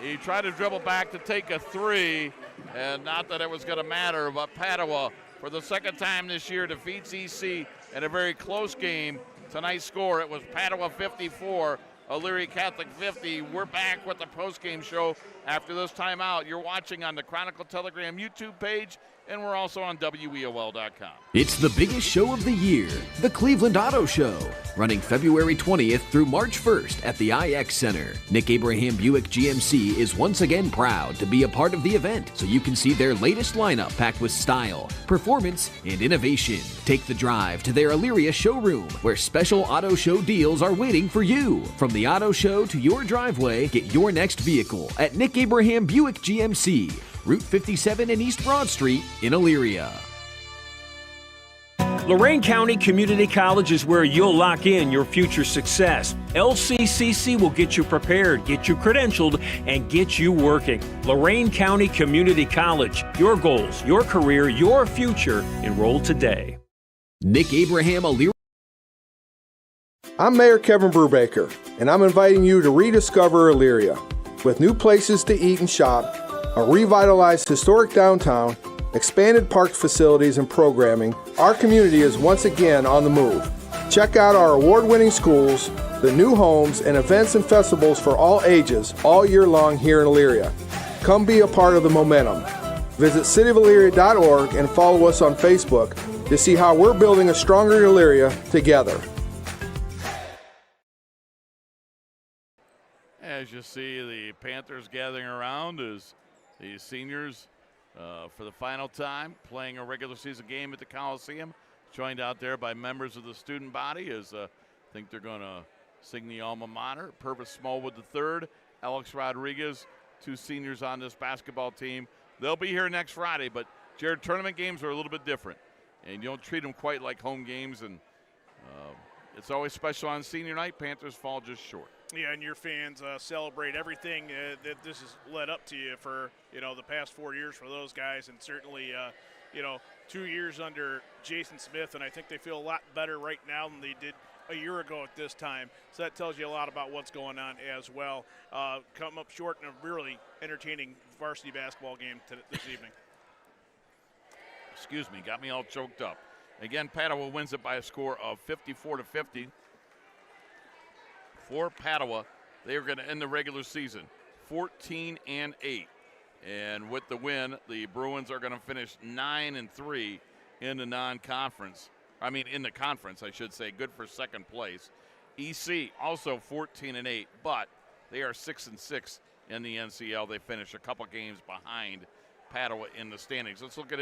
S1: He tried to dribble back to take a 3, and not that it was going to matter, but Padua, for the second time this year, defeats EC in a very close game. Tonight's score, it was Padua 54, Elyria Catholic 50. We're back with the postgame show after this timeout. You're watching on the Chronicle Telegram YouTube page, and we're also on WEOL.com.
S2: It's the biggest show of the year, the Cleveland Auto Show, running February 20th through March 1st at the IX Center. Nick Abraham Buick GMC is once again proud to be a part of the event, so you can see their latest lineup packed with style, performance, and innovation. Take the drive to their Elyria showroom, where special auto show deals are waiting for you. From the auto show to your driveway, get your next vehicle at Nick Abraham Buick GMC, Route 57 and East Broad Street in Elyria.
S8: Lorain County Community College is where you'll lock in your future success. LCCC will get you prepared, get you credentialed, and get you working. Lorain County Community College. Your goals, your career, your future. Enroll today.
S2: Nick Abraham Elyria.
S5: I'm Mayor Kevin Brubaker, and I'm inviting you to rediscover Elyria. With new places to eat and shop, a revitalized historic downtown, expanded park facilities and programming, our community is once again on the move. Check out our award-winning schools, the new homes, and events and festivals for all ages all year long here in Elyria. Come be a part of the momentum. Visit cityofelyria.org and follow us on Facebook to see how we're building a stronger Elyria together.
S1: as you see the Panthers gathering around as the seniors for the final time playing a regular season game at the Coliseum, joined out there by members of the student body as I think they're going to sing the alma mater. Purvis Smallwood III, Alex Rodriguez, 2 seniors on this basketball team. They'll be here next Friday, but Jared, tournament games are a little bit different, and you don't treat them quite like home games, and it's always special on senior night. Panthers fall just short.
S4: Yeah, and your fans celebrate everything that this has led up to you for, the past 4 years for those guys, and certainly, 2 years under Jason Smith, and I think they feel a lot better right now than they did a year ago at this time. So that tells you a lot about what's going on as well. Come up short in a really entertaining varsity basketball game this evening.
S1: Excuse me, got me all choked up. Again, Padua wins it by a score of 54-50. For Padua, they are going to end the regular season 14-8. And with the win, the Bruins are going to finish 9-3 in the non-conference. In the conference, I should say. Good for second place. EC also 14-8, but they are 6-6 in the NCL. They finish a couple games behind Padua in the standings. Let's look at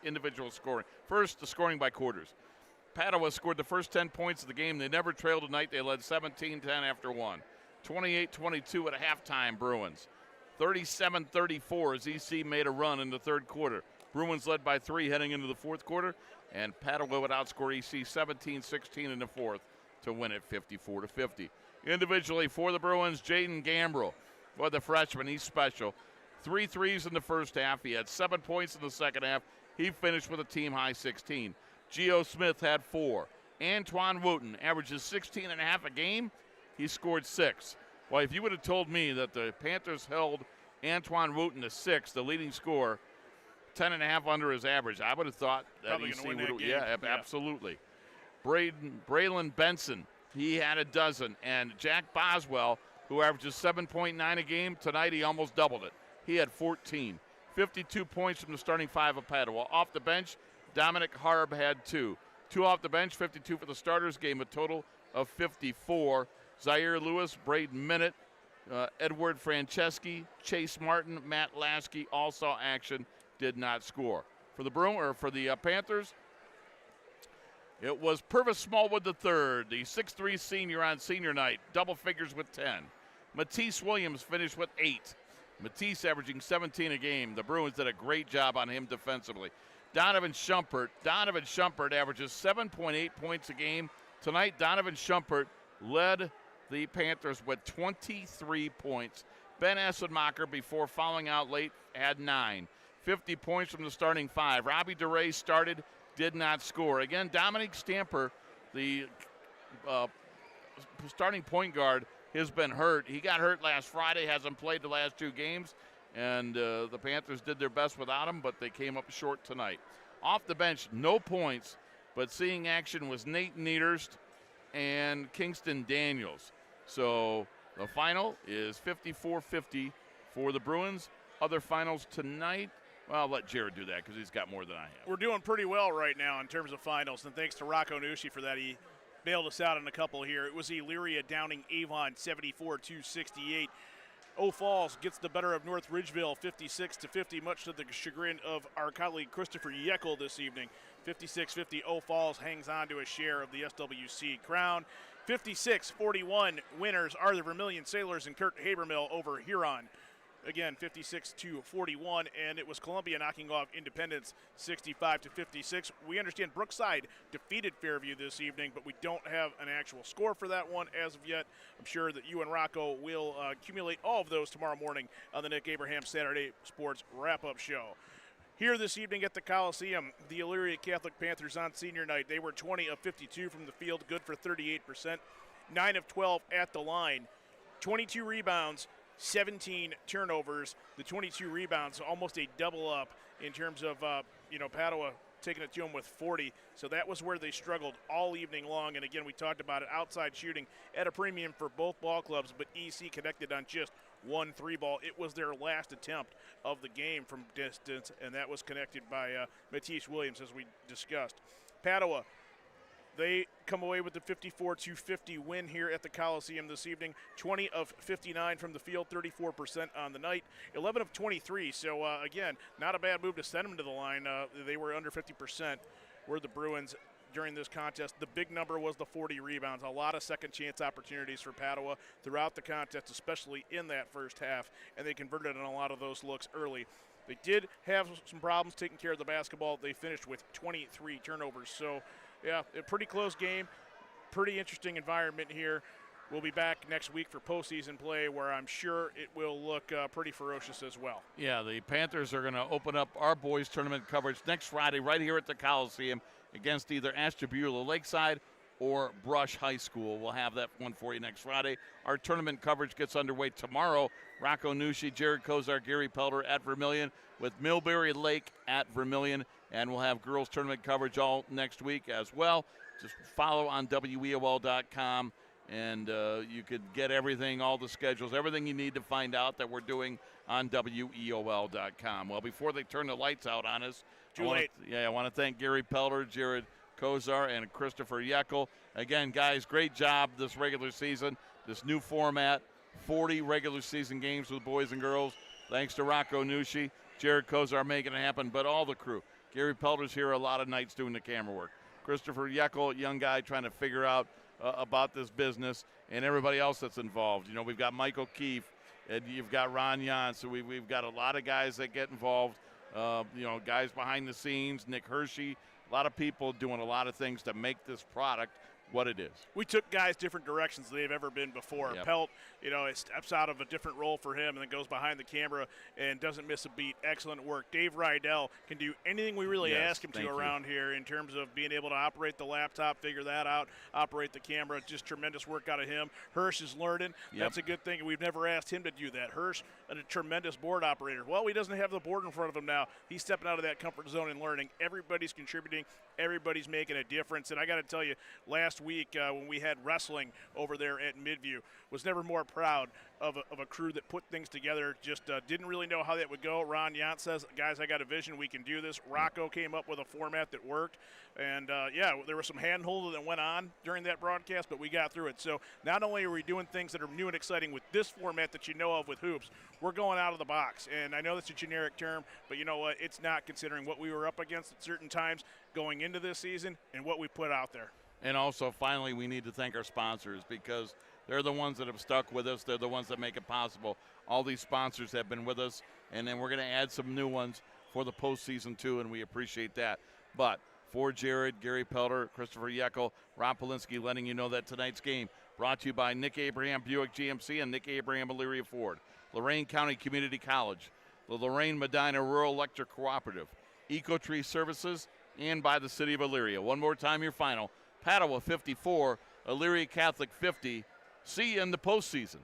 S1: individual scoring. First, the scoring by quarters. Padua scored the first 10 points of the game. They never trailed tonight. They led 17-10 after one. 28-22 at halftime, Bruins. 37-34 as EC made a run in the third quarter. Bruins led by 3 heading into the fourth quarter, and Padua would outscore EC 17-16 in the fourth to win it 54-50. Individually for the Bruins, Jaden Gambrell, boy, the freshman, he's special. 3 threes in the first half. He had 7 points in the second half. He finished with a team-high 16. Geo Smith had 4. Antoine Wooten averages 16.5 a game. He scored 6. Well, if you would have told me that the Panthers held Antoine Wooten to 6, the leading scorer, 10.5 under his average, I would have thought that
S4: probably
S1: EC
S4: would
S1: have.
S4: Yeah,
S1: Absolutely. Braylon Benson, he had a dozen. And Jack Boswell, who averages 7.9 a game, tonight he almost doubled it. He had 14. 52 points from the starting 5 of Padua. Off the bench, Dominic Harb had 2. 2 off the bench, 52 for the starters, gave a total of 54. Zaire Lewis, Braden Minute, Edward Franceschi, Chase Martin, Matt Lasky all saw action, did not score. For the Panthers, it was Purvis Smallwood III, the 6'3 senior on senior night, double figures with 10. Matisse Williams finished with 8. Matisse averaging 17 a game. The Bruins did a great job on him defensively. Donovan Schumpert averages 7.8 points a game. Tonight, Donovan Schumpert led the Panthers with 23 points. Ben Essenmacher, before fouling out late, had 9. 50 points from the starting 5. Robbie DeRay started, did not score. Again, Dominique Stamper, the starting point guard, has been hurt. He got hurt last Friday, hasn't played the last 2 games, and the Panthers did their best without him, but they came up short tonight. Off the bench, no points, but seeing action was Nate Niederst and Kingston Daniels. So the final is 54-50 for the Bruins. Other finals tonight, well, I'll let Jared do that because he's got more than I have.
S4: We're doing pretty well right now in terms of finals, and thanks to Rocco Nucci for that. He bailed us out on a couple here. It was Elyria downing Avon 74-68. Eau Falls gets the better of North Ridgeville 56-50, much to the chagrin of our colleague Christopher Yeckel this evening. 56-50, Eau Falls hangs on to a share of the SWC crown. 56-41 winners are the Vermilion Sailors and Kurt Habermill over Huron. Again, 56-41, and it was Columbia knocking off Independence 65-56. We understand Brookside defeated Fairview this evening, but we don't have an actual score for that one as of yet. I'm sure that you and Rocco will accumulate all of those tomorrow morning on the Nick Abraham Saturday Sports Wrap-Up Show. Here this evening at the Coliseum, the Elyria Catholic Panthers on senior night. They were 20 of 52 from the field, good for 38%. 9 of 12 at the line. 22 rebounds, 17 turnovers. The 22 rebounds, almost a double up in terms of, Padua taking it to them with 40. So that was where they struggled all evening long. And again, we talked about it, outside shooting at a premium for both ball clubs, but EC connected on just 1 3-ball. It was their last attempt of the game from distance, and that was connected by Matisse Williams, as we discussed. Padua They come away with the 54-50 win here at the Coliseum this evening. 20 of 59 from the field, 34% on the night, 11 of 23. So, again, not a bad move to send them to the line. They were under 50%, were the Bruins during this contest. The big number was the 40 rebounds. A lot of second chance opportunities for Padua throughout the contest, especially in that first half, and they converted on a lot of those looks early. They did have some problems taking care of the basketball. They finished with 23 turnovers. So, yeah, a pretty close game, pretty interesting environment here. We'll be back next week for postseason play, where I'm sure it will look pretty ferocious as well.
S1: Yeah, the Panthers are going to open up our boys tournament coverage next Friday right here at the Coliseum against either Ashtabula Lakeside or Brush High School. We'll have that one for you next Friday. Our tournament coverage gets underway tomorrow. Rocco Nushi, Jared Kozar, Gary Pelder at Vermilion with Millbury Lake at Vermilion. And we'll have girls tournament coverage all next week as well. Just follow on WEOL.com, and you could get everything, all the schedules, everything you need to find out that we're doing on WEOL.com. Well, before they turn the lights out on us, I want to thank Gary Pelder, Jared Kozar, and Christopher Yeckel. Again, guys, great job this regular season, this new format, 40 regular season games with boys and girls. Thanks to Rocco Nushi, Jared Kozar making it happen, but all the crew. Gary Pelder's here a lot of nights doing the camera work. Christopher Yeckel, young guy trying to figure out about this business, and everybody else that's involved. You know, we've got Michael Keefe, and you've got Ron Jan, so we've got a lot of guys that get involved. You know, guys behind the scenes, Nick Hershey, a lot of people doing a lot of things to make this product what it is.
S4: We took guys different directions than they've ever been before.
S1: Yep.
S4: Pelt, you know, it steps out of a different role for him and then goes behind the camera and doesn't miss a beat. Excellent work. Dave Rydell can do anything we really ask him to around here in terms of being able to operate the laptop, figure that out, operate the camera. Just tremendous work out of him. Hirsch is learning.
S1: Yep.
S4: That's a good thing. We've never asked him to do that. Hirsch, a tremendous board operator. Well, he doesn't have the board in front of him now. He's stepping out of that comfort zone and learning. Everybody's contributing. Everybody's making a difference. And I got to tell you, last week when we had wrestling over there at Midview, was never more proud of a crew that put things together. Just didn't really know how that would go. Ron Yant says, guys, I got a vision. We can do this. Rocco came up with a format that worked. And, there was some hand-holding that went on during that broadcast, but we got through it. So not only are we doing things that are new and exciting with this format that you know of with hoops, we're going out of the box. And I know that's a generic term, but you know what? It's not, considering what we were up against at certain times going into this season and what we put out there.
S1: And also, finally, we need to thank our sponsors, because they're the ones that have stuck with us. They're the ones that make it possible. All these sponsors have been with us, and then we're going to add some new ones for the postseason, too, and we appreciate that. But for Jared, Gary Pelder, Christopher Yeckel, Rob Polinsky, letting you know that tonight's game brought to you by Nick Abraham Buick GMC and Nick Abraham Elyria Ford, Lorain County Community College, the Lorain Medina Rural Electric Cooperative, EcoTree Services, and by the City of Elyria. One more time, your final. Padua 54, Elyria Catholic 50. See you in the postseason.